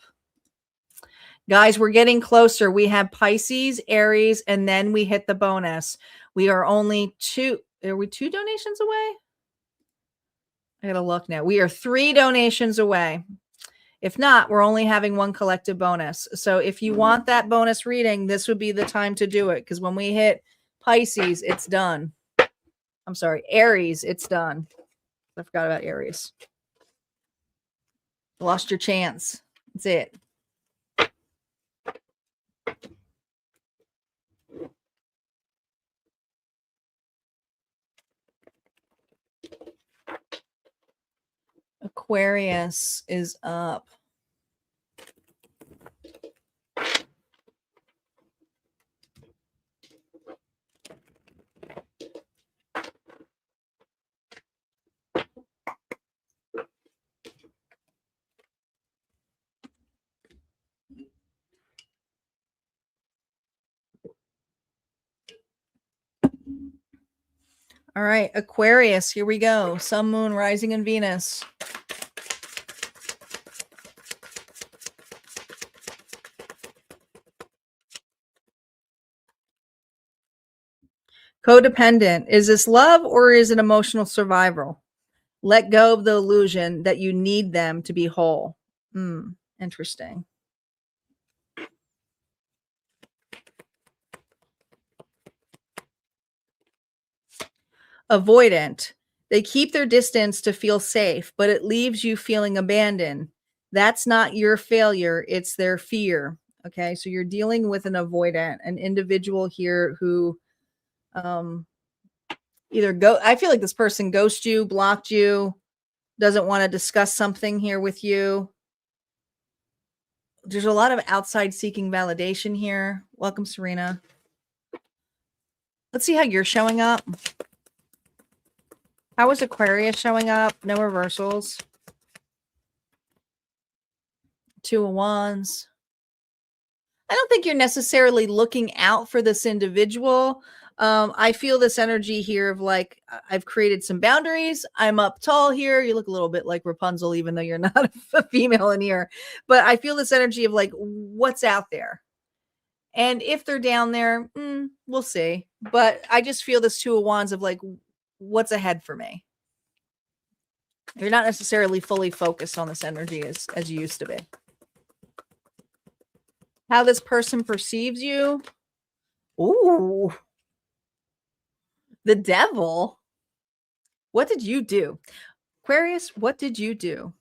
Guys, we're getting closer. We have Pisces, Aries, and then we hit the bonus. We are only are we 2 donations away? I gotta look now. We are 3 donations away. If not, we're only having 1 collective bonus. So if you want that bonus reading, this would be the time to do it. Because when we hit Pisces, it's done. I'm sorry, Aries, it's done. I forgot about Aries. Lost your chance. That's it. Aquarius is up. All right, Aquarius, here we go. Sun, Moon, Rising, and Venus. Codependent. Is this love or is it emotional survival? Let go of the illusion that you need them to be whole. Interesting. Avoidant. They keep their distance to feel safe, but it leaves you feeling abandoned. That's not your failure, it's their fear. Okay, so you're dealing with an avoidant, an individual here who I feel like this person ghosted you, blocked you, doesn't want to discuss something here with you. There's a lot of outside seeking validation here. Welcome, Serena. Let's see how you're showing up. How is Aquarius showing up? No reversals. 2 of Wands. I don't think you're necessarily looking out for this individual. I feel this energy here of like, I've created some boundaries. I'm up tall here. You look a little bit like Rapunzel, even though you're not a female in here. But I feel this energy of like, what's out there? And if they're down there, we'll see. But I just feel this 2 of Wands of like, what's ahead for me? You're not necessarily fully focused on this energy as you used to be. How this person perceives you. Ooh. The devil. What did you do? Aquarius, what did you do?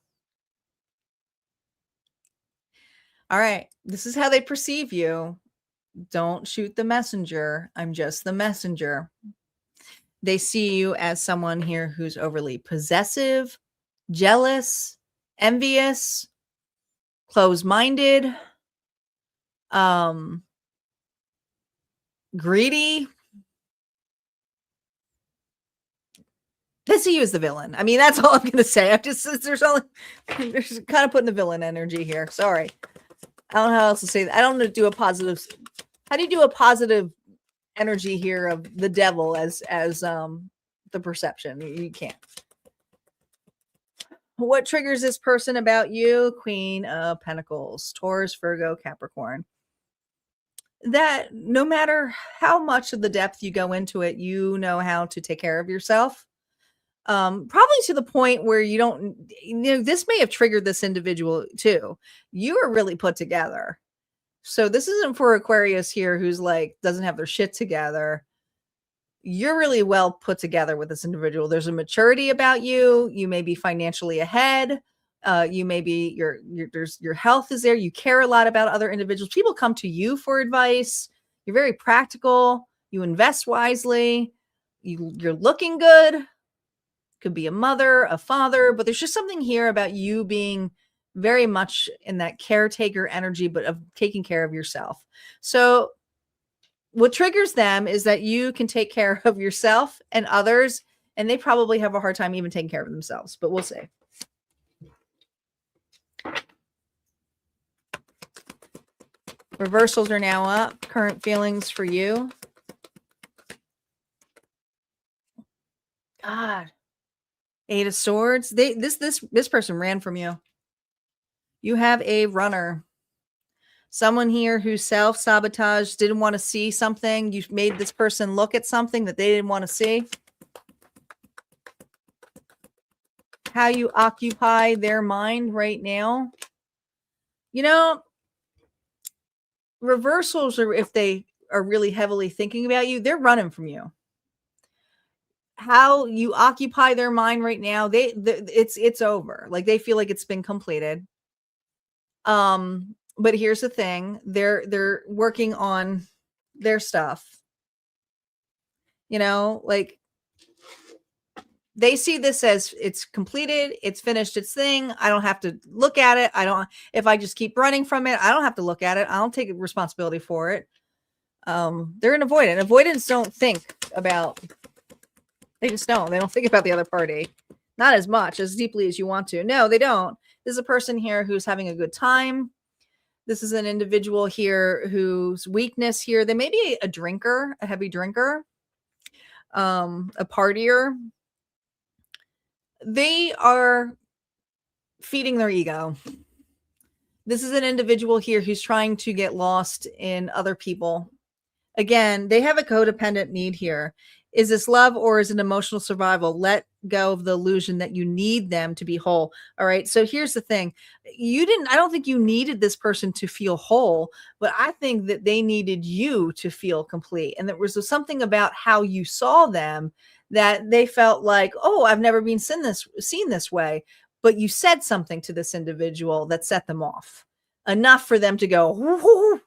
All right. This is how they perceive you. Don't shoot the messenger. I'm just the messenger. They see you as someone here who's overly possessive, jealous, envious, closed-minded, greedy. They see you as the villain. I mean, that's all I'm going to say. There's kind of putting the villain energy here. Sorry. I don't know how else to say that. I don't know do a positive. How do you do a positive energy here of the devil as the perception? You can't. What triggers this person about you? Queen of Pentacles, Taurus, Virgo, Capricorn. That no matter how much of the depth you go into it, you know how to take care of yourself. Probably to the point where you don't, this may have triggered this individual too. You are really put together. So this isn't for Aquarius here who's like, doesn't have their shit together. You're really well put together with this individual. There's a maturity about you. You may be financially ahead. You may be your health is there. You care a lot about other individuals. People come to you for advice. You're very practical. You invest wisely. You're looking good. Could be a mother, a father, but there's just something here about you being very much in that caretaker energy, but of taking care of yourself. So what triggers them is that you can take care of yourself and others, and they probably have a hard time even taking care of themselves, but we'll see. Reversals are now up. Current feelings for you. God. 8 of Swords. This person ran from you. You have a runner. Someone here who self-sabotaged, didn't want to see something. You made this person look at something that they didn't want to see. How you occupy their mind right now. You know, reversals are if they are really heavily thinking about you, they're running from you. How you occupy their mind right now, it's over. Like they feel like it's been completed. But here's the thing, they're working on their stuff. You know, like they see this as it's completed, it's finished its thing. I don't have to look at it. If I just keep running from it, I don't have to look at it. I don't take responsibility for it. They're an avoidant. Avoidants don't think about, they just don't. They don't think about the other party. Not as much, as deeply as you want to. No, they don't. This is a person here who's having a good time. This is an individual here whose weakness here, they may be a drinker, a heavy drinker. a partier. They are feeding their ego. This is an individual here who's trying to get lost in other people. Again, they have a codependent need here. Is this love or is it emotional survival? Let go of the illusion that you need them to be whole. All right. So here's the thing. I don't think you needed this person to feel whole, but I think that they needed you to feel complete. And there was something about how you saw them that they felt like, oh, I've never been seen this way. But you said something to this individual that set them off enough for them to go, whoo,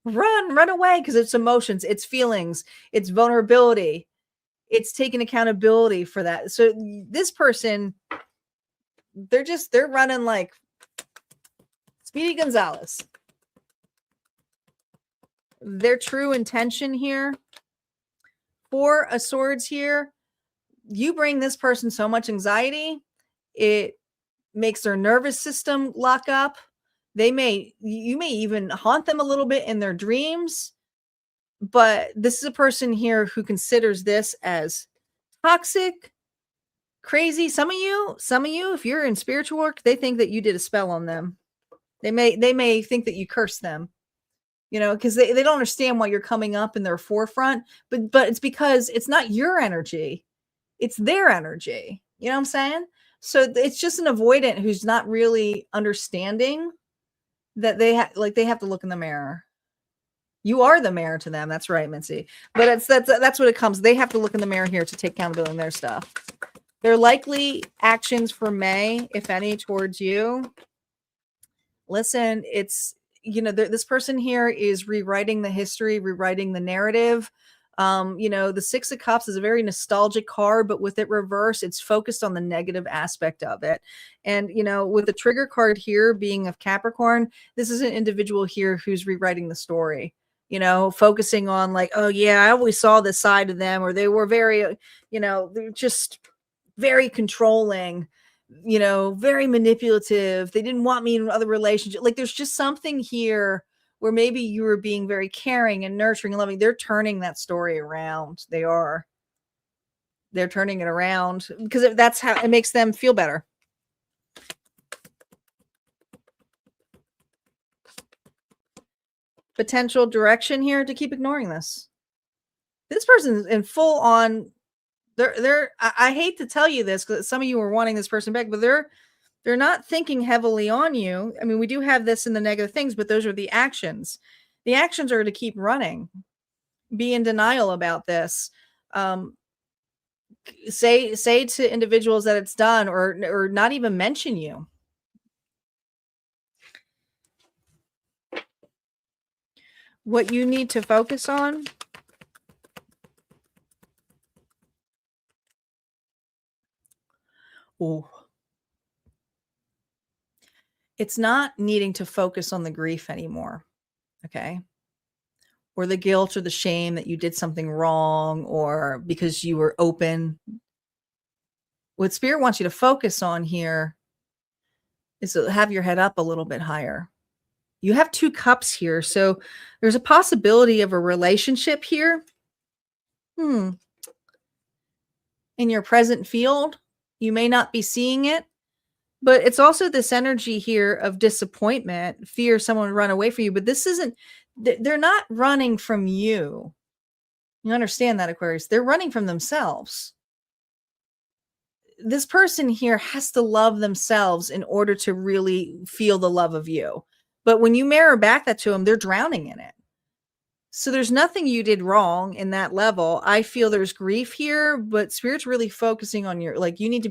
run away, because it's emotions, it's feelings, it's vulnerability, it's taking accountability for that. So this person, they're running like Speedy Gonzalez. Their true intention here, 4 of Swords here, you bring this person so much anxiety, it makes their nervous system lock up. You may even haunt them a little bit in their dreams. But this is a person here who considers this as toxic, crazy. Some of you, if you're in spiritual work, they think that you did a spell on them. They may think that you cursed them, because they don't understand why you're coming up in their forefront. But it's because it's not your energy. It's their energy. You know what I'm saying? So it's just an avoidant who's not really understanding that they have to look in the mirror. You are the mirror to them. That's right, Mincy. But that's what it comes. They have to look in the mirror here to take accountability in their stuff. Their likely actions for May, if any, towards you. Listen, it's, this person here is rewriting the history, rewriting the narrative. The 6 of Cups is a very nostalgic card, but with it reversed, it's focused on the negative aspect of it. And, with the trigger card here being of Capricorn, this is an individual here who's rewriting the story, focusing on like, oh yeah, I always saw this side of them, or they were very, they're just very controlling, very manipulative. They didn't want me in other relationships. Like there's just something here where maybe you were being very caring and nurturing and loving. They're turning that story around. They're turning it around because that's how it makes them feel better. Potential direction here to keep ignoring this. This person's in full on. I hate to tell you this because some of you are wanting this person back, but they're not thinking heavily on you. I mean, we do have this in the negative things, but those are the actions. The actions are to keep running, be in denial about this. Say to individuals that it's done, or not even mention you. What you need to focus on. Oh. It's not needing to focus on the grief anymore. Okay. Or the guilt or the shame that you did something wrong, or because you were open. What Spirit wants you to focus on here is to have your head up a little bit higher. You have 2 cups here. So there's a possibility of a relationship here. In your present field, you may not be seeing it, but it's also this energy here of disappointment, fear someone would run away from you. But this isn't, they're not running from you. You understand that, Aquarius? They're running from themselves. This person here has to love themselves in order to really feel the love of you. But when you mirror back that to them, they're drowning in it. So there's nothing you did wrong in that level. I feel there's grief here, but Spirit's really focusing on you need to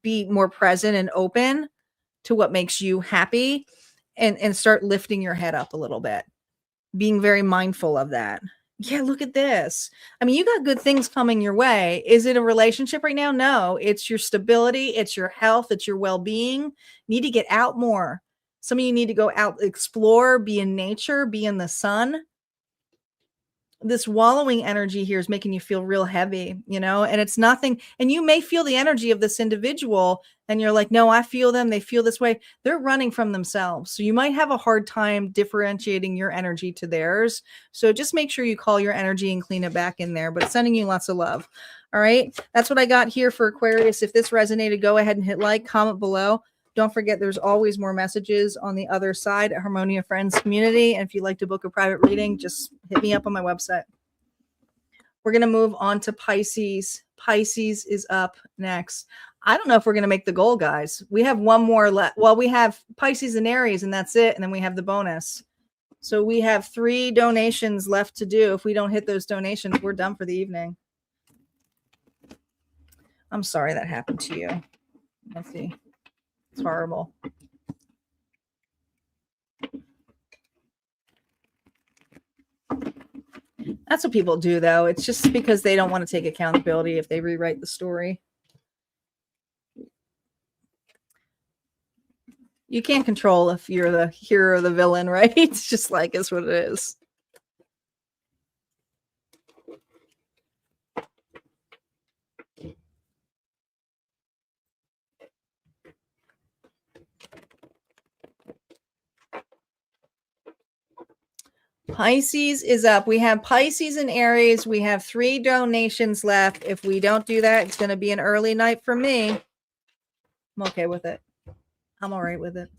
be more present and open to what makes you happy, and start lifting your head up a little bit, being very mindful of that. Yeah, look at this. I mean, you got good things coming your way. Is it a relationship right now? No, it's your stability. It's your health. It's your well-being. You need to get out more. Some of you need to go out, explore, be in nature, be in the sun. this wallowing energy here is making you feel real heavy, and it's nothing. And you may feel the energy of this individual and you're like, no, I feel them. They feel this way. They're running from themselves. So you might have a hard time differentiating your energy to theirs. So just make sure you call your energy and clean it back in there, but sending you lots of love. All right. That's what I got here for Aquarius. If this resonated, go ahead and hit like, comment below. Don't forget, there's always more messages on the other side at Harmonia Friends Community. And if you'd like to book a private reading, just hit me up on my website. We're going to move on to Pisces. Pisces is up next. I don't know if we're going to make the goal, guys. We have one more left. Well, we have Pisces and Aries, and that's it. And then we have the bonus. So we have 3 donations left to do. If we don't hit those donations, we're done for the evening. I'm sorry that happened to you. Let's see. It's horrible. That's what people do, though. It's just because they don't want to take accountability if they rewrite the story. You can't control if you're the hero or the villain, right? It's just like, it's what it is. Pisces is up. We have Pisces and Aries. We have 3 donations left. If we don't do that, it's going to be an early night for me. I'm okay with it. I'm all right with it.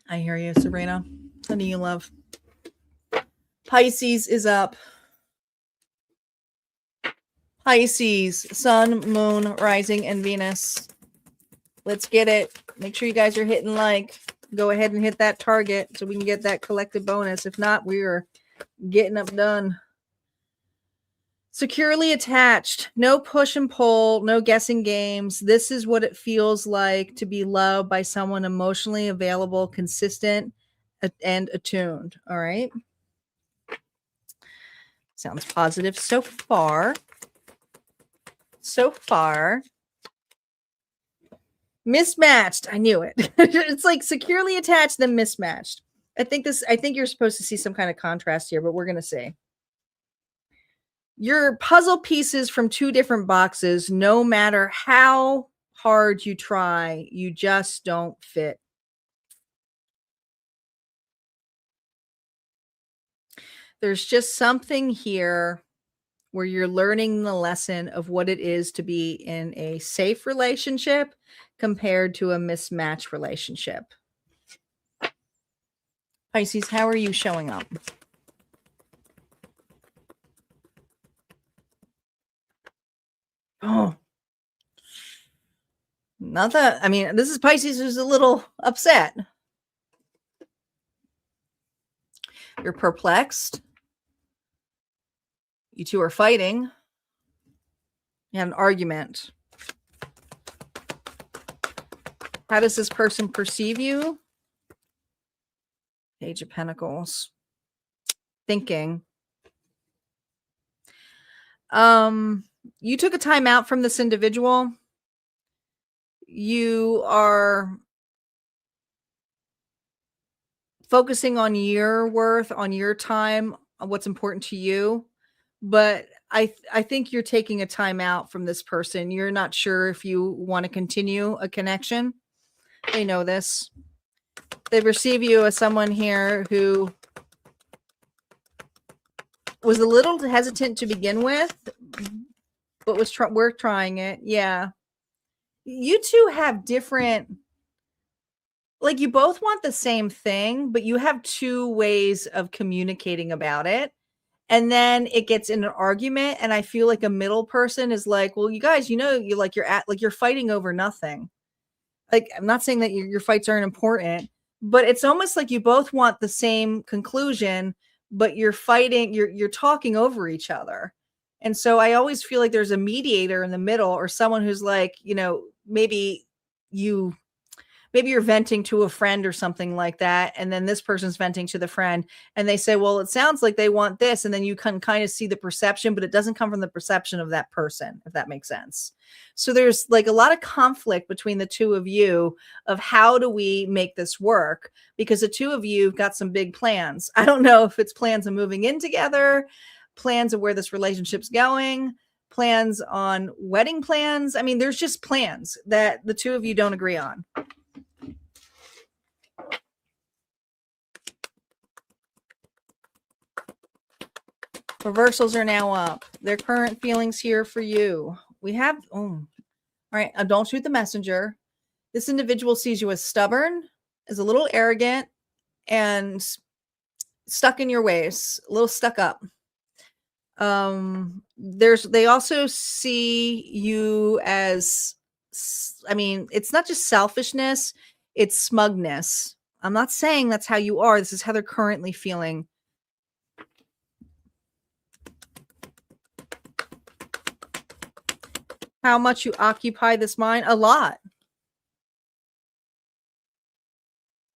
I hear you, Sabrina. Sending you love. Pisces is up. Pisces, Sun, Moon, Rising, and Venus. Let's get it. Make sure you guys are hitting like. Go ahead and hit that target so we can get that collective bonus. If not, we are getting up done. Securely attached. No push and pull. No guessing games. This is what it feels like to be loved by someone emotionally available, consistent, and attuned. All right. Sounds positive so far. Mismatched. I knew it. It's like securely attached, then mismatched. I think you're supposed to see some kind of contrast here, but we're going to see. Your puzzle pieces from 2 different boxes, no matter how hard you try, you just don't fit. There's just something here where you're learning the lesson of what it is to be in a safe relationship compared to a mismatched relationship. Pisces, how are you showing up? Oh, not that. I mean, this is Pisces who's a little upset. You're perplexed. You 2 are fighting. You have an argument. How does this person perceive you? Page of Pentacles. Thinking. You took a time out from this individual. You are focusing on your worth, on your time, on what's important to you. But I think you're taking a time out from this person. You're not sure if you want to continue a connection. They know this. They perceive you as someone here who was a little hesitant to begin with, but was we're trying it. Yeah. You 2 have different, like you both want the same thing, but you have 2 ways of communicating about it. And then it gets in an argument. And I feel like a middle person is like, well, you guys, you're fighting over nothing. Like, I'm not saying that your fights aren't important, but it's almost like you both want the same conclusion, but you're fighting, you're talking over each other. And so I always feel like there's a mediator in the middle, or someone who's like, maybe maybe you're venting to a friend or something like that, and then this person's venting to the friend, and they say, well, it sounds like they want this, and then you can kind of see the perception, but it doesn't come from the perception of that person, if that makes sense. So there's like a lot of conflict between the two of you of how do we make this work, because the two of you have got some big plans. I don't know if it's plans of moving in together, plans of where this relationship's going, plans on wedding plans. I mean, there's just plans that the two of you don't agree on. Reversals are now up. Their current feelings here for you. We have, all right, don't shoot the messenger. This individual sees you as stubborn, as a little arrogant, and stuck in your ways, a little stuck up. They also see you as, I mean, it's not just selfishness, it's smugness. I'm not saying that's how you are. This is how they're currently feeling. How much you occupy this mind? A lot.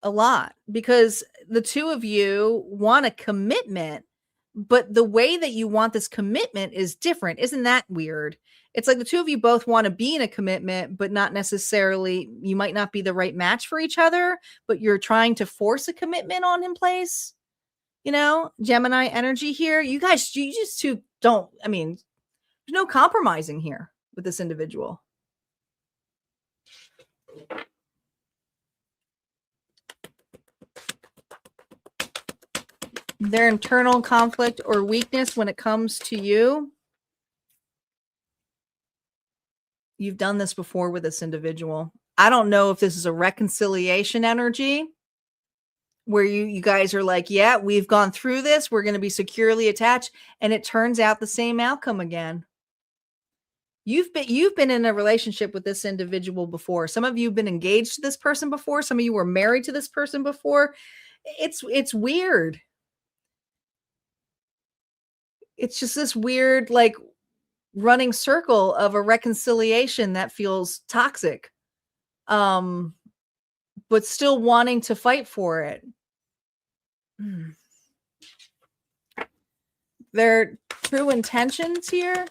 A lot. Because the two of you want a commitment, but the way that you want this commitment is different. Isn't that weird? It's like the two of you both want to be in a commitment, but not necessarily, you might not be the right match for each other, but you're trying to force a commitment on in place. You know, Gemini energy here. You guys, you just two don't, I mean, there's no compromising here with this individual. Their internal conflict or weakness when it comes to you. You've done this before with this individual. I don't know if this is a reconciliation energy where you guys are like, yeah, we've gone through this. We're going to be securely attached. And it turns out the same outcome again. You've been in a relationship with this individual before. Some of you have been engaged to this person before. Some of you were married to this person before. It's weird. It's just this weird, like, running circle of a reconciliation that feels toxic, but still wanting to fight for it. Their true intentions here.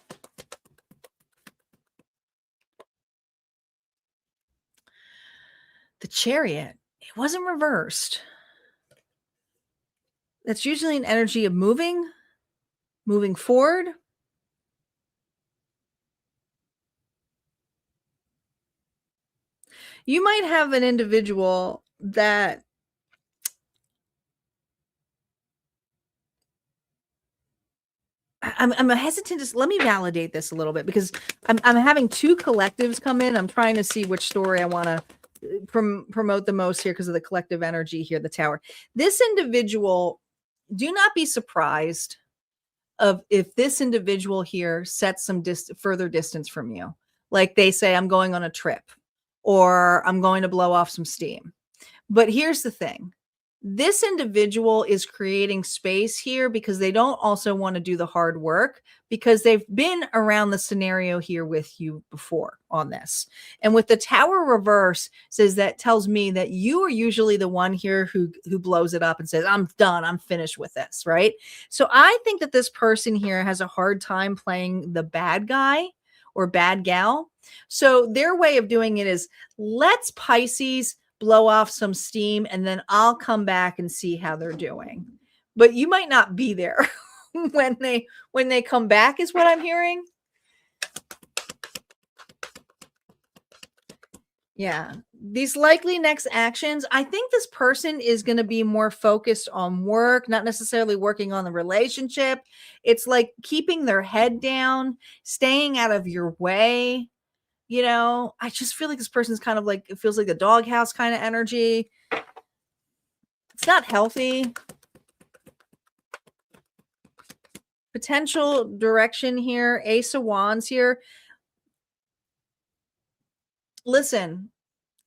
The Chariot, it wasn't reversed. That's usually an energy of moving forward. You might have an individual that I'm hesitant to, let me validate this a little bit, because I'm having two collectives come in. I'm trying to see which story I want to promote the most here because of the collective energy here, the Tower. This individual, do not be surprised of if this individual here sets some further distance from you. Like they say, I'm going on a trip, or I'm going to blow off some steam. But here's the thing. This individual is creating space here because they don't also want to do the hard work, because they've been around the scenario here with you before on this. And with the Tower reverse says, that tells me that you are usually the one here who blows it up and says, I'm done, I'm finished with this, right? So I think that this person here has a hard time playing the bad guy or bad gal. So their way of doing it is, let's Pisces blow off some steam, and then I'll come back and see how they're doing. But you might not be there when they come back, is what I'm hearing. Yeah. These likely next actions, I think this person is going to be more focused on work, not necessarily working on the relationship. It's like keeping their head down, staying out of your way. You know, I just feel like this person's kind of like, it feels like the doghouse kind of energy. It's not healthy. Potential direction here. Ace of Wands here. Listen,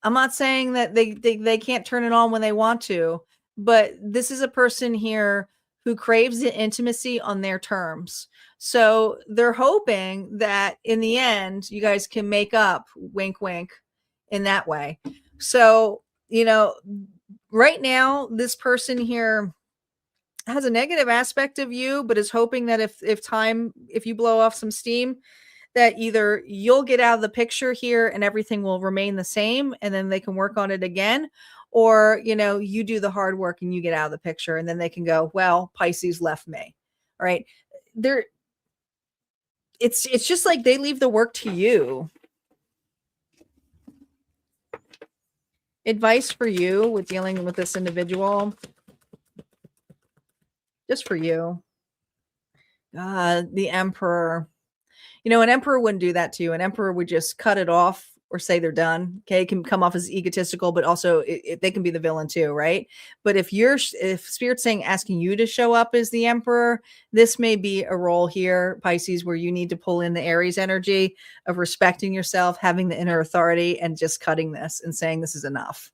I'm not saying that they can't turn it on when they want to, but this is a person here who craves the intimacy on their terms. So they're hoping that in the end, you guys can make up, wink, wink, in that way. So you know, right now, this person here has a negative aspect of you, but is hoping that if you blow off some steam, that either you'll get out of the picture here and everything will remain the same and then they can work on it again, or you do the hard work and you get out of the picture and then they can go, well, Pisces left me. All right. They're it's just like they leave the work to you. Advice for you with dealing with this individual, just for you. The Emperor. An emperor wouldn't do that to you. An emperor would just cut it off or say they're done. Okay. It can come off as egotistical, but also they can be the villain too. Right. But if Spirit's asking you to show up as the emperor, this may be a role here, Pisces, where you need to pull in the Aries energy of respecting yourself, having the inner authority, and just cutting this and saying this is enough.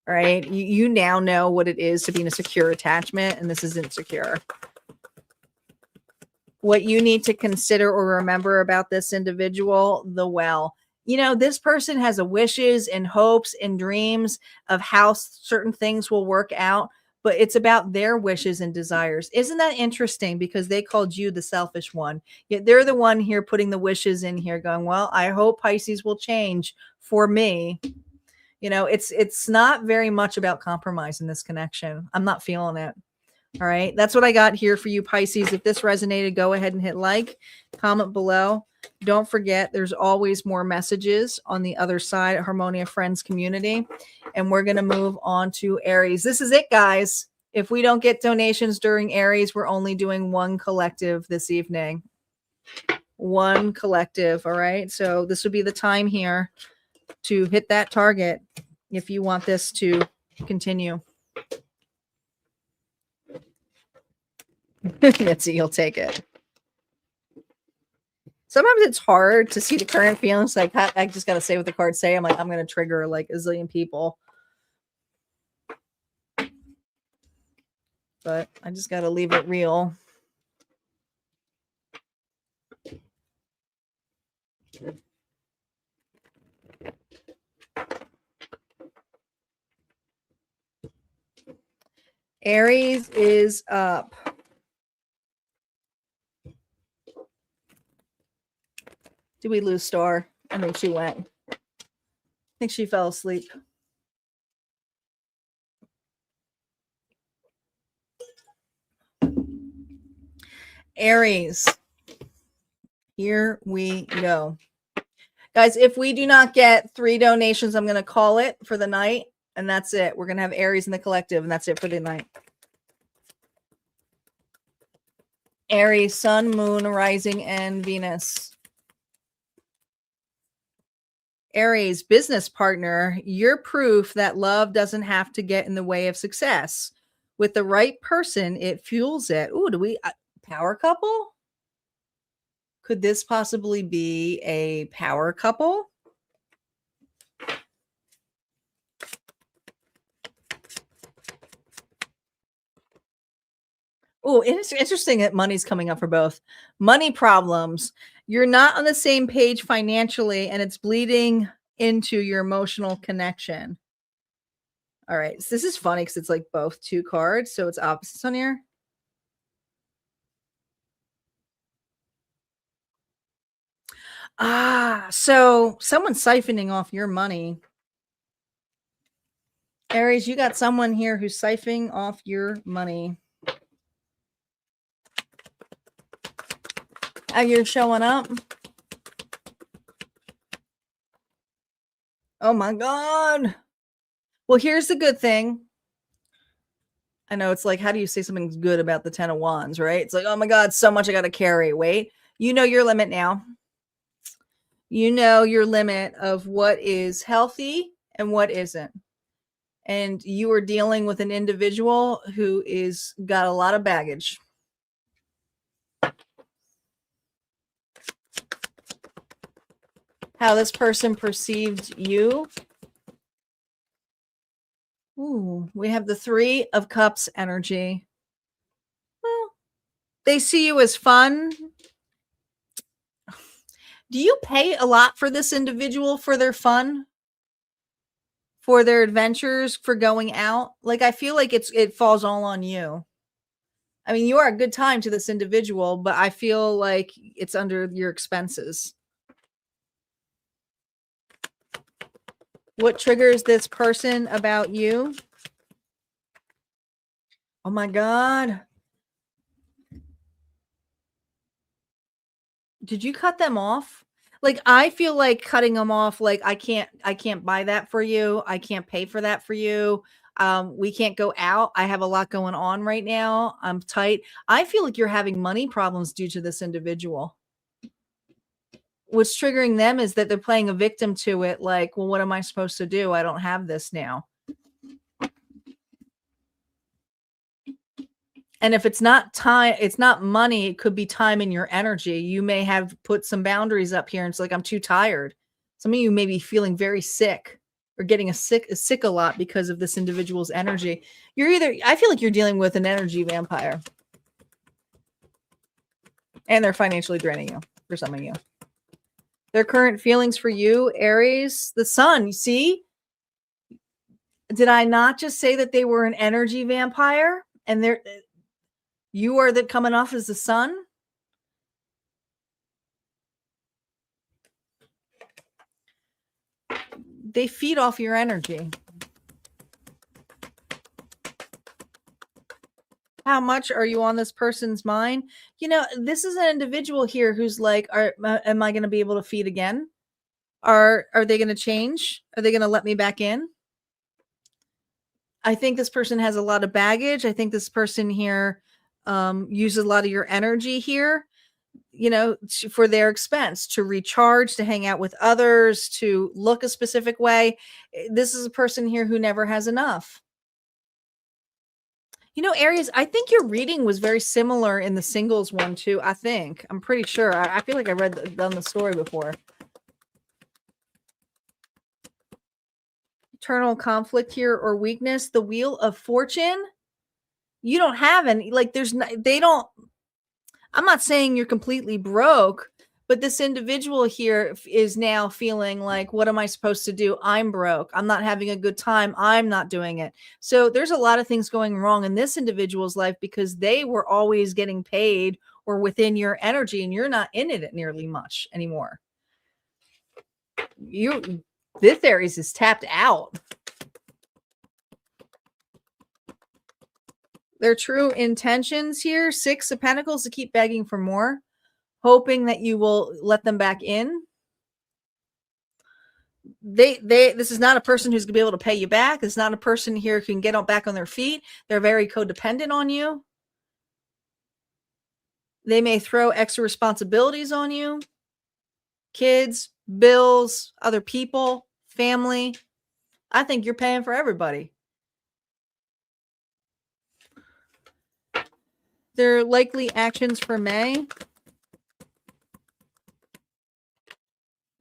All right. You now know what it is to be in a secure attachment, and this isn't secure. What you need to consider or remember about this individual, this person has wishes and hopes and dreams of how certain things will work out, but it's about their wishes and desires. Isn't that interesting? Because they called you the selfish one, yet they're the one here putting the wishes in here going, well, I hope Pisces will change for me. It's not very much about compromise in this connection. I'm not feeling it. All right. That's what I got here for you, Pisces. If this resonated, go ahead and hit like, comment below. Don't forget, there's always more messages on the other side at Harmonia Friends community. And we're going to move on to Aries. This is it, guys. If we don't get donations during Aries, we're only doing one collective this evening. One collective. All right. So this would be the time here to hit that target if you want this to continue. Let's see, you'll take it. Sometimes it's hard to see the current feelings. Like, I just got to say what the cards say. I'm going to trigger like a zillion people. But I just got to leave it real. Aries is up. Did we lose Star? I think she went. I think she fell asleep. Aries. Here we go. Guys, if we do not get 3 donations, I'm going to call it for the night. And that's it. We're going to have Aries in the collective. And that's it for the night. Aries, Sun, Moon, Rising, and Venus. Aries, business partner, you're proof that love doesn't have to get in the way of success. With the right person, it fuels it. Ooh, do we power couple? Could this possibly be a power couple? Oh, it's interesting that money's coming up for both. Money problems. You're not on the same page financially, and it's bleeding into your emotional connection. All right. So this is funny because it's like both 2 cards. So it's opposites on here. So someone's siphoning off your money. Aries, you got someone here who's siphoning off your money. How you're showing up? Oh my God. Well, here's the good thing. I know it's like, how do you say something's good about the 10 of Wands, right? It's like, oh my God, so much I got to carry. Wait, you know your limit now. You know your limit of what is healthy and what isn't. And you are dealing with an individual who is got a lot of baggage. How this person perceived you. Ooh, we have the 3 of Cups energy. Well, they see you as fun. Do you pay a lot for this individual for their fun? for their adventures, for going out. Like, I feel like it falls all on you. I mean, you are a good time to this individual, but I feel like it's under your expenses. What triggers this person about you? Oh my God. Did you cut them off? Like, I feel like cutting them off, like, I can't buy that for you. I can't pay for that for you. We can't go out. I have a lot going on right now. I'm tight. I feel like you're having money problems due to this individual. What's triggering them is that they're playing a victim to it. Like, well, what am I supposed to do? I don't have this now. And if it's not time, it's not money, it could be time and your energy. You may have put some boundaries up here and it's like, I'm too tired. Some of you may be feeling very sick or getting sick a lot because of this individual's energy. I feel like you're dealing with an energy vampire. And they're financially draining you for some of you. Their current feelings for you, Aries, the sun, you see? Did I not just say that they were an energy vampire? And you are coming off as the sun? They feed off your energy. How much are you on this person's mind? You know, this is an individual here who's like, am I going to be able to feed again? Are they going to change? Are they going to let me back in? I think this person has a lot of baggage. I think this person here uses a lot of your energy here, you know, for their expense, to recharge, to hang out with others, to look a specific way. This is a person here who never has enough. You know, Aries, I think your reading was very similar in the singles one too. I'm pretty sure. I feel like I done the story before. Internal conflict here or weakness. The Wheel of Fortune. You don't have any, like, I'm not saying you're completely broke, but this individual here is now feeling like, what am I supposed to do? I'm broke. I'm not having a good time. I'm not doing it. So there's a lot of things going wrong in this individual's life because they were always getting paid or within your energy, and you're not in it nearly much anymore. This Aries is tapped out. Their true intentions here, 6 of Pentacles, to keep begging for more, hoping that you will let them back in. This is not a person who's gonna be able to pay you back. It's not a person here who can get back on their feet. They're very codependent on you. They may throw extra responsibilities on you. Kids, bills, other people, family. I think you're paying for everybody. Their likely actions for May.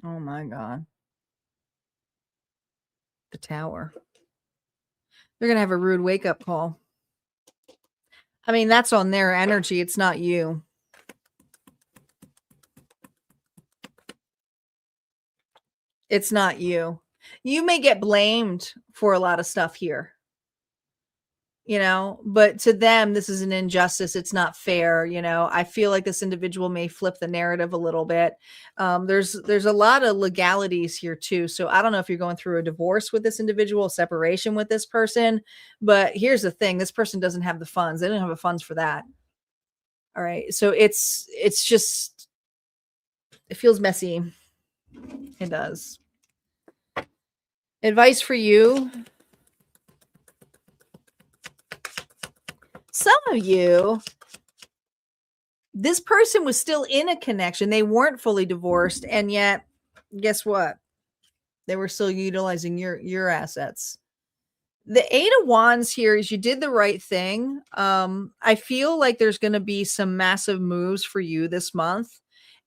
Oh my God. The Tower. They're going to have a rude wake-up call. I mean, that's on their energy. It's not you. It's not you. You may get blamed for a lot of stuff here. You know, but to them, this is an injustice. It's not fair. You know, I feel like this individual may flip the narrative a little bit. There's a lot of legalities here too. So I don't know if you're going through a divorce with this individual, separation with this person, but here's the thing. This person doesn't have the funds. They don't have the funds for that. All right. So it's just, it feels messy. It does. Advice for you. Some of you, this person was still in a connection. They weren't fully divorced. And yet, guess what? They were still utilizing your assets. The 8 of Wands here is you did the right thing. I feel like there's going to be some massive moves for you this month.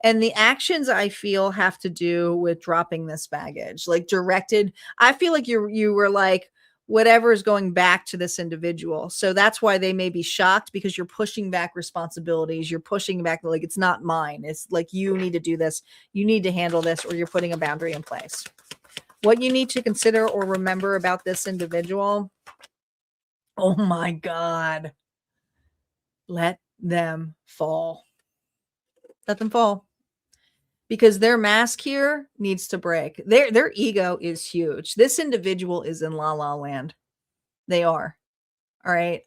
And the actions I feel have to do with dropping this baggage, like directed. I feel like you were like, whatever is going back to this individual. So that's why they may be shocked, because you're pushing back responsibilities. You're pushing back, like, it's not mine. It's like, you need to do this. You need to handle this, or you're putting a boundary in place. What you need to consider or remember about this individual. Oh my God. Let them fall. Let them fall. Because their mask here needs to break. Their ego is huge. This individual is in la la land. They are. All right.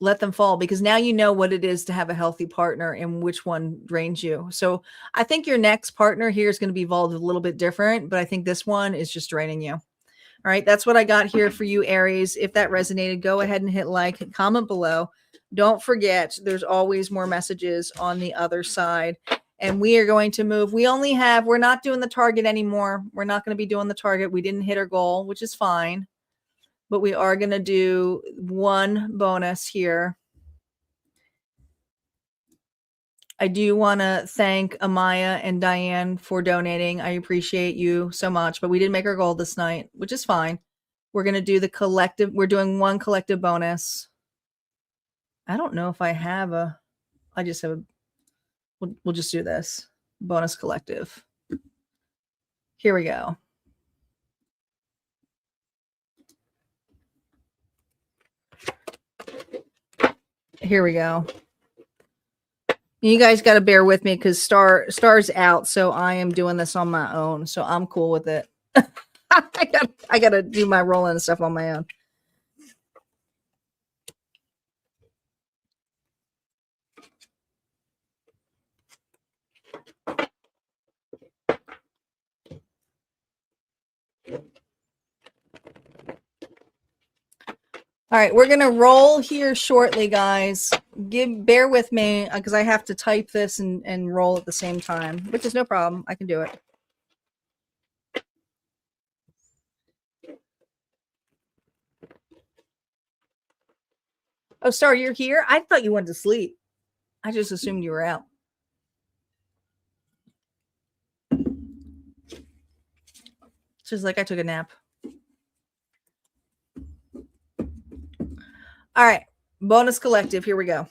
Let them fall, because now you know what it is to have a healthy partner and which one drains you. So I think your next partner here is going to be evolved a little bit different, but I think this one is just draining you. All right. That's what I got here for you, Aries. If that resonated, go ahead and hit like, comment below. Don't forget, there's always more messages on the other side. And we are going to move. We're not doing the target anymore. We're not going to be doing the target. We didn't hit our goal, which is fine. But we are going to do one bonus here. I do want to thank Amaya and Diane for donating. I appreciate you so much. But we didn't make our goal this night, which is fine. We're going to do the collective. We're doing one collective bonus. I don't know if I have a. I just have a. We'll just do this. Bonus collective. Here we go. Here we go. You guys got to bear with me because Star's out, so I am doing this on my own. So I'm cool with it. I got to do my rolling and stuff on my own. All right, we're gonna roll here shortly, guys. Bear with me because I have to type this and roll at the same time, which is no problem. I can do it. Oh, Star, you're here? I thought you went to sleep. I just assumed you were out. It's just like I took a nap. All right, bonus collective. Here we go.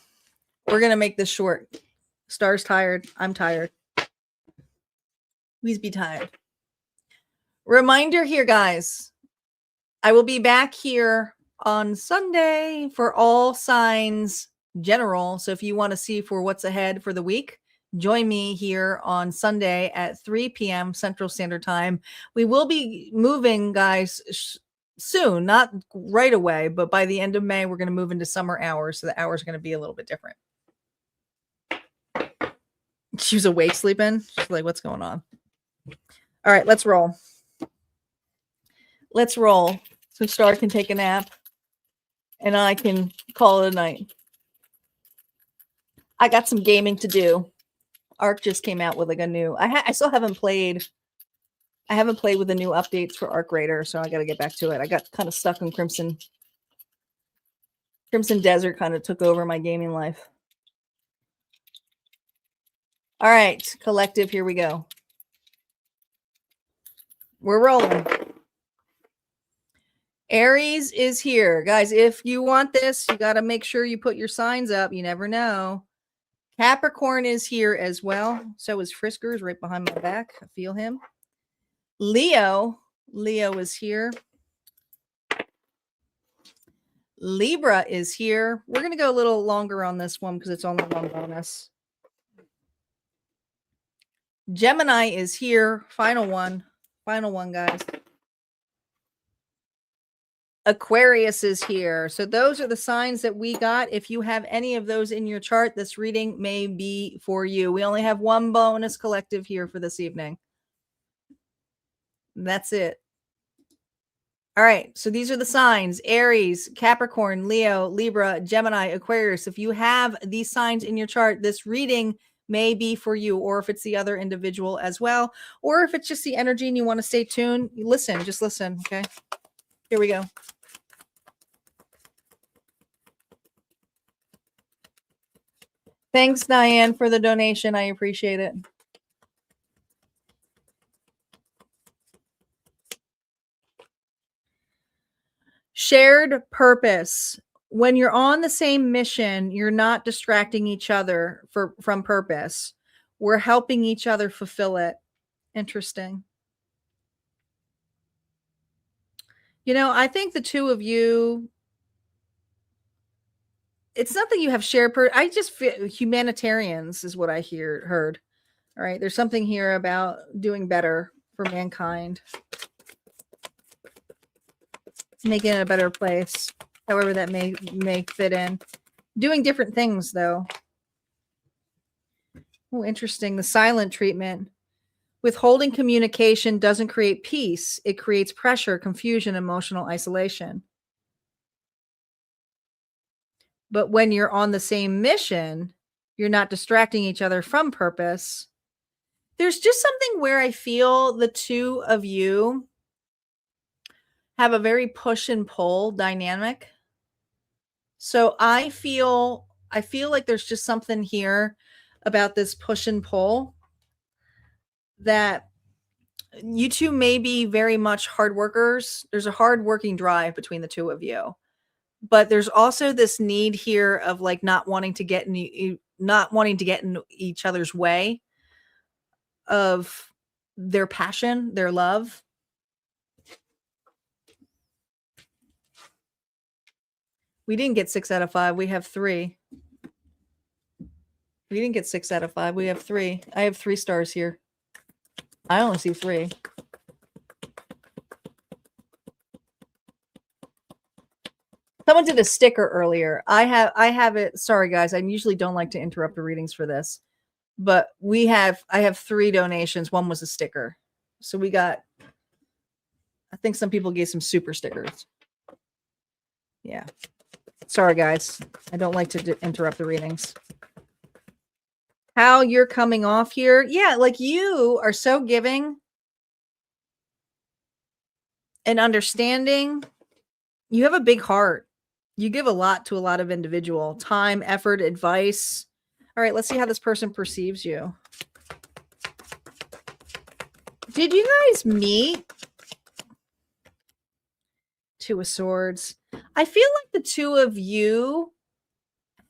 We're going to make this short. Star's tired. I'm tired. Please be tired. Reminder here, guys. I will be back here on Sunday for all signs general. So if you want to see for what's ahead for the week, join me here on Sunday at 3 p.m. Central Standard Time. We will be moving, guys, soon, not right away, but by the end of May, we're going to move into summer hours. So the hours are going to be a little bit different. She was awake sleeping. She's like, what's going on? All right, let's roll. Let's roll. So Star can take a nap and I can call it a night. I got some gaming to do. Arc just came out with like a new, I still haven't played. I haven't played with the new updates for Arc Raider, so I got to get back to it. I got kind of stuck in Crimson. Crimson Desert kind of took over my gaming life. All right, collective, here we go. We're rolling. Aries is here. Guys, if you want this, you got to make sure you put your signs up. You never know. Capricorn is here as well. So is Frisker's right behind my back. I feel him. Leo is here. Libra is here. We're going to go a little longer on this one because it's only one bonus. Gemini is here. Final one, guys. Aquarius is here. So those are the signs that we got. If you have any of those in your chart, this reading may be for you. We only have one bonus collective here for this evening. That's it. All right. So these are the signs: Aries, Capricorn, Leo, Libra, Gemini, Aquarius. If you have these signs in your chart, this reading may be for you, or if it's the other individual as well, or if it's just the energy and you want to stay tuned, listen, just listen. Okay. Here we go. Thanks, Diane, for the donation. I appreciate it. Shared purpose. When you're on the same mission, you're not distracting each other from purpose. We're helping each other fulfill it. Interesting. You know, I think the two of you, it's not that you have shared I just feel humanitarians is what I heard. All right. There's something here about doing better for mankind, making it a better place, however that may fit in. Doing different things though. Oh, interesting. The silent treatment. Withholding communication doesn't create peace. It creates pressure, confusion, emotional isolation. But when you're on the same mission, you're not distracting each other from purpose. There's just something where I feel the two of you have a very push and pull dynamic. So I feel like there's just something here about this push and pull that you two may be very much hard workers. There's a hard working drive between the two of you. But there's also this need here of like not wanting to get in each other's way of their passion, their love. We didn't get 6 out of 5. We have 3. We didn't get 6 out of 5. We have 3. I have 3 stars here. I only see 3. Someone did a sticker earlier. I have it. Sorry guys, I usually don't like to interrupt the readings for this. But I have 3 donations. One was a sticker. So we got, I think some people gave some super stickers. Yeah. Sorry guys. I don't like to interrupt the readings. How you're coming off here. Yeah, like you are so giving and understanding. You have a big heart. You give a lot to a lot of individual time, effort, advice. All right, let's see how this person perceives you. Did you guys meet? 2 of Swords. I feel like the two of you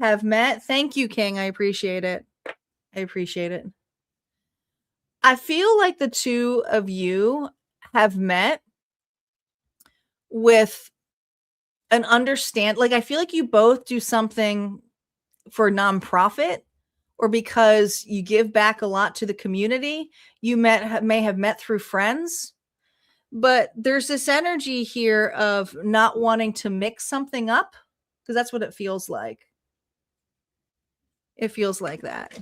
have met. Thank you, King. I appreciate it. I appreciate it. I feel like the two of you have met with an understand. Like, I feel like you both do something for nonprofit or because you give back a lot to the community. You may have met through friends, but there's this energy here of not wanting to mix something up because that's what it feels like. It feels like that.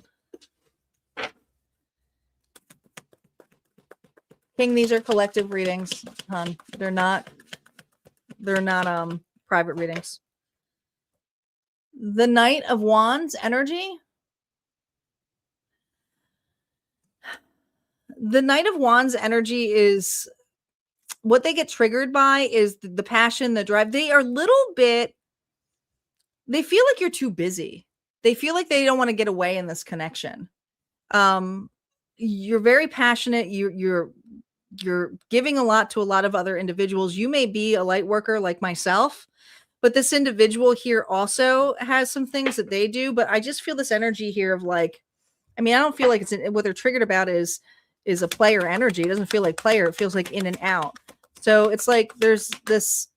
King, these are collective readings, hon. They're not private readings. The Knight of Wands energy. The Knight of Wands energy is what they get triggered by is the passion, the drive. They are they feel like you're too busy. They feel like they don't want to get away in this connection. You're very passionate. You're giving a lot to a lot of other individuals. You may be a light worker like myself, but this individual here also has some things that they do. But I just feel this energy here of like, I mean, I don't feel like it's what they're triggered about is a player energy. It doesn't feel like player. It feels like in and out. So it's like there's this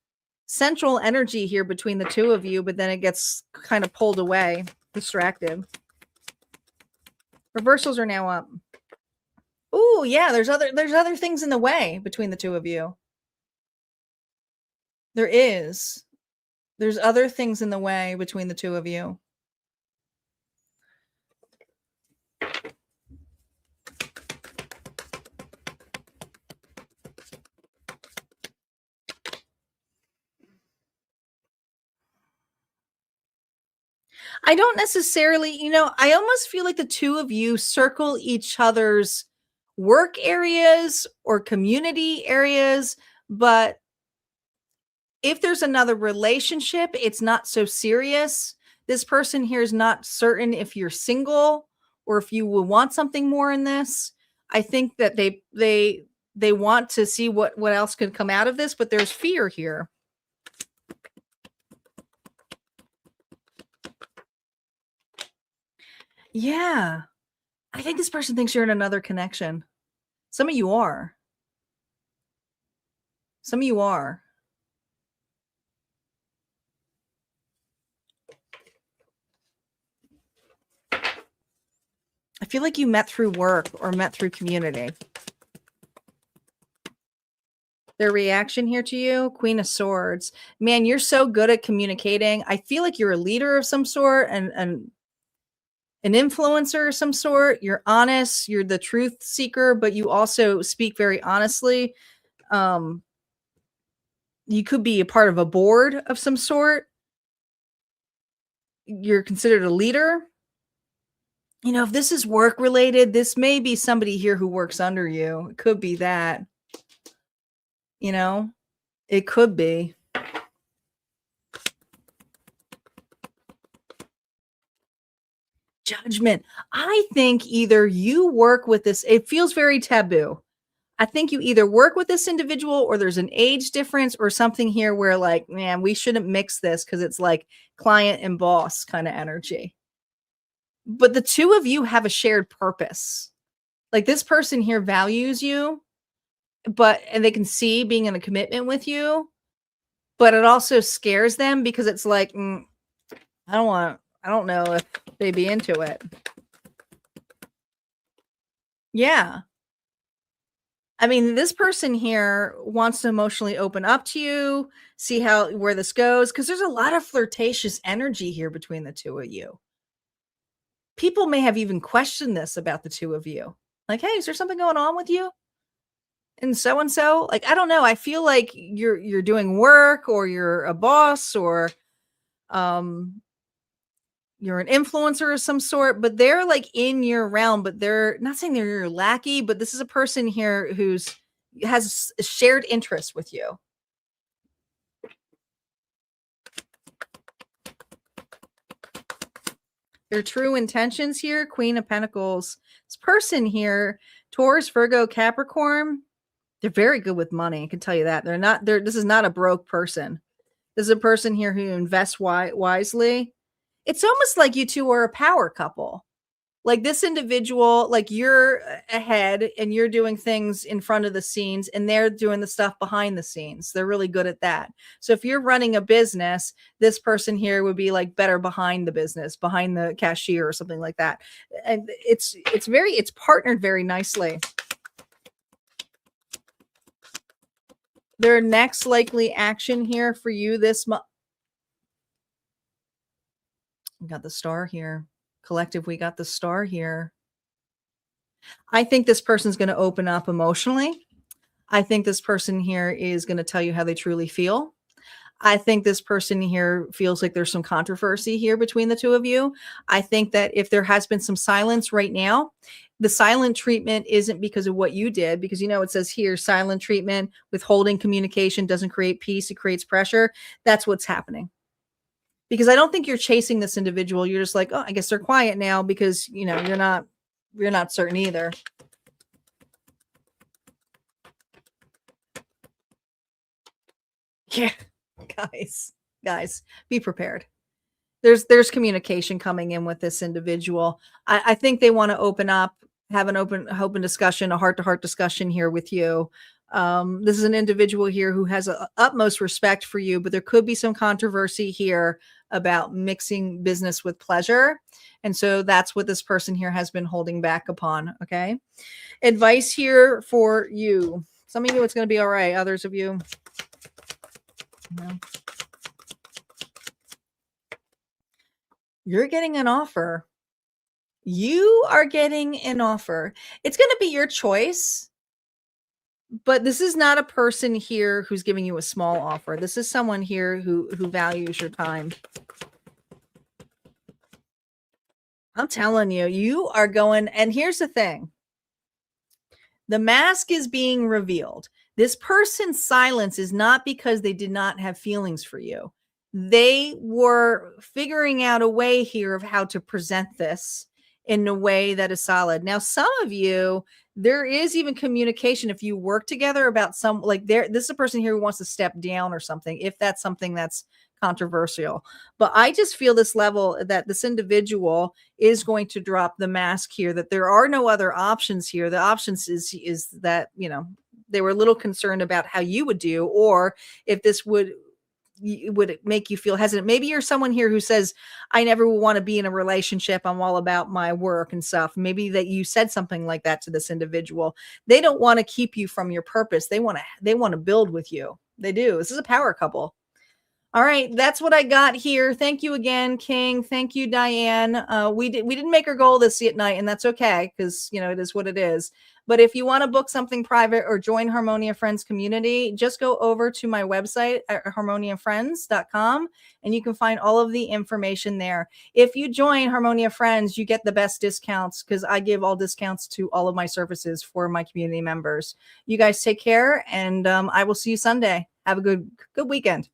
central energy here between the two of you, but then it gets kind of pulled away, distracted. Reversals are now up. Oh, yeah, there's other things in the way between the two of you. There is. There's other things in the way between the two of you. I don't necessarily, I almost feel like the two of you circle each other's work areas or community areas, but if there's another relationship, it's not so serious. This person here is not certain if you're single or if you will want something more in this. I think that they want to see what else could come out of this, but there's fear here. Yeah. I think this person thinks you're in another connection. Some of you are. Some of you are. I feel like you met through work or met through community. Their reaction here to you, Queen of Swords. Man, you're so good at communicating. I feel like you're a leader of some sort and an influencer of some sort. You're honest, you're the truth seeker, but you also speak very honestly. You could be a part of a board of some sort. You're considered a leader. You know, if this is work related, this may be somebody here who works under you. It could be that. You know, it could be. Judgment. I think either you work with this, it feels very taboo. I think you either work with this individual or there's an age difference or something here where, like, man, we shouldn't mix this because it's like client and boss kind of energy. But the two of you have a shared purpose. Like, this person here values you, and they can see being in a commitment with you, but it also scares them because it's like, I don't know if they'd be into it. Yeah. I mean, this person here wants to emotionally open up to you, see where this goes, because there's a lot of flirtatious energy here between the two of you. People may have even questioned this about the two of you. Like, hey, is there something going on with you? And so, like, I don't know. I feel like you're doing work, or you're a boss, or you're an influencer of some sort, but they're like in your realm, but they're not saying they're your lackey, but this is a person here has a shared interest with you. Their true intentions here, Queen of Pentacles. This person here, Taurus, Virgo, Capricorn, they're very good with money. I can tell you that. This is not a broke person. This is a person here who invests wisely. It's almost like you two are a power couple. Like, this individual, like, you're ahead and you're doing things in front of the scenes and they're doing the stuff behind the scenes. They're really good at that. So if you're running a business, this person here would be like better behind the business, behind the cashier or something like that. And it's partnered very nicely. Their next likely action here for you this month. We got the star here. Collective, we got the star here. I think this person's going to open up emotionally. I think this person here is going to tell you how they truly feel. I think this person here feels like there's some controversy here between the two of you. I think that if there has been some silence right now, the silent treatment isn't because of what you did, because, you know, it says here, silent treatment, withholding communication doesn't create peace, it creates pressure. That's what's happening. Because I don't think you're chasing this individual. You're just like, oh, I guess they're quiet now because, you know, you're not certain either. Yeah, guys, be prepared. There's communication coming in with this individual. I think they want to open up, have an open discussion, a heart-to-heart discussion here with you. This is an individual here who has utmost respect for you, but there could be some controversy here about mixing business with pleasure. And so that's what this person here has been holding back upon. Okay. Advice here for you. Some of you, it's going to be all right. Others of you, you're getting an offer. You are getting an offer. It's going to be your choice. But this is not a person here who's giving you a small offer. This is someone here who values your time. I'm telling you, you are going, and here's the thing. The mask is being revealed. This person's silence is not because they did not have feelings for you. They were figuring out a way here of how to present this in a way that is solid. Now, some of you, there is even communication if you work together about some, like, this is a person here who wants to step down or something, if that's something that's controversial. But I just feel this level that this individual is going to drop the mask here, that there are no other options here. The options is that, you know, they were a little concerned about how you would do, or if this would would make you feel hesitant. Maybe you're someone here who says, I never want to be in a relationship. I'm all about my work and stuff. Maybe that you said something like that to this individual. They don't want to keep you from your purpose. They want to build with you. They do. This is a power couple. All right, that's what I got here. Thank you again, King. Thank you, Diane. We didn't make our goal this night, and that's okay because it is what it is. But if you want to book something private or join Harmonia Friends community, just go over to my website at harmoniafriends.com and you can find all of the information there. If you join Harmonia Friends, you get the best discounts because I give all discounts to all of my services for my community members. You guys take care, and I will see you Sunday. Have a good weekend.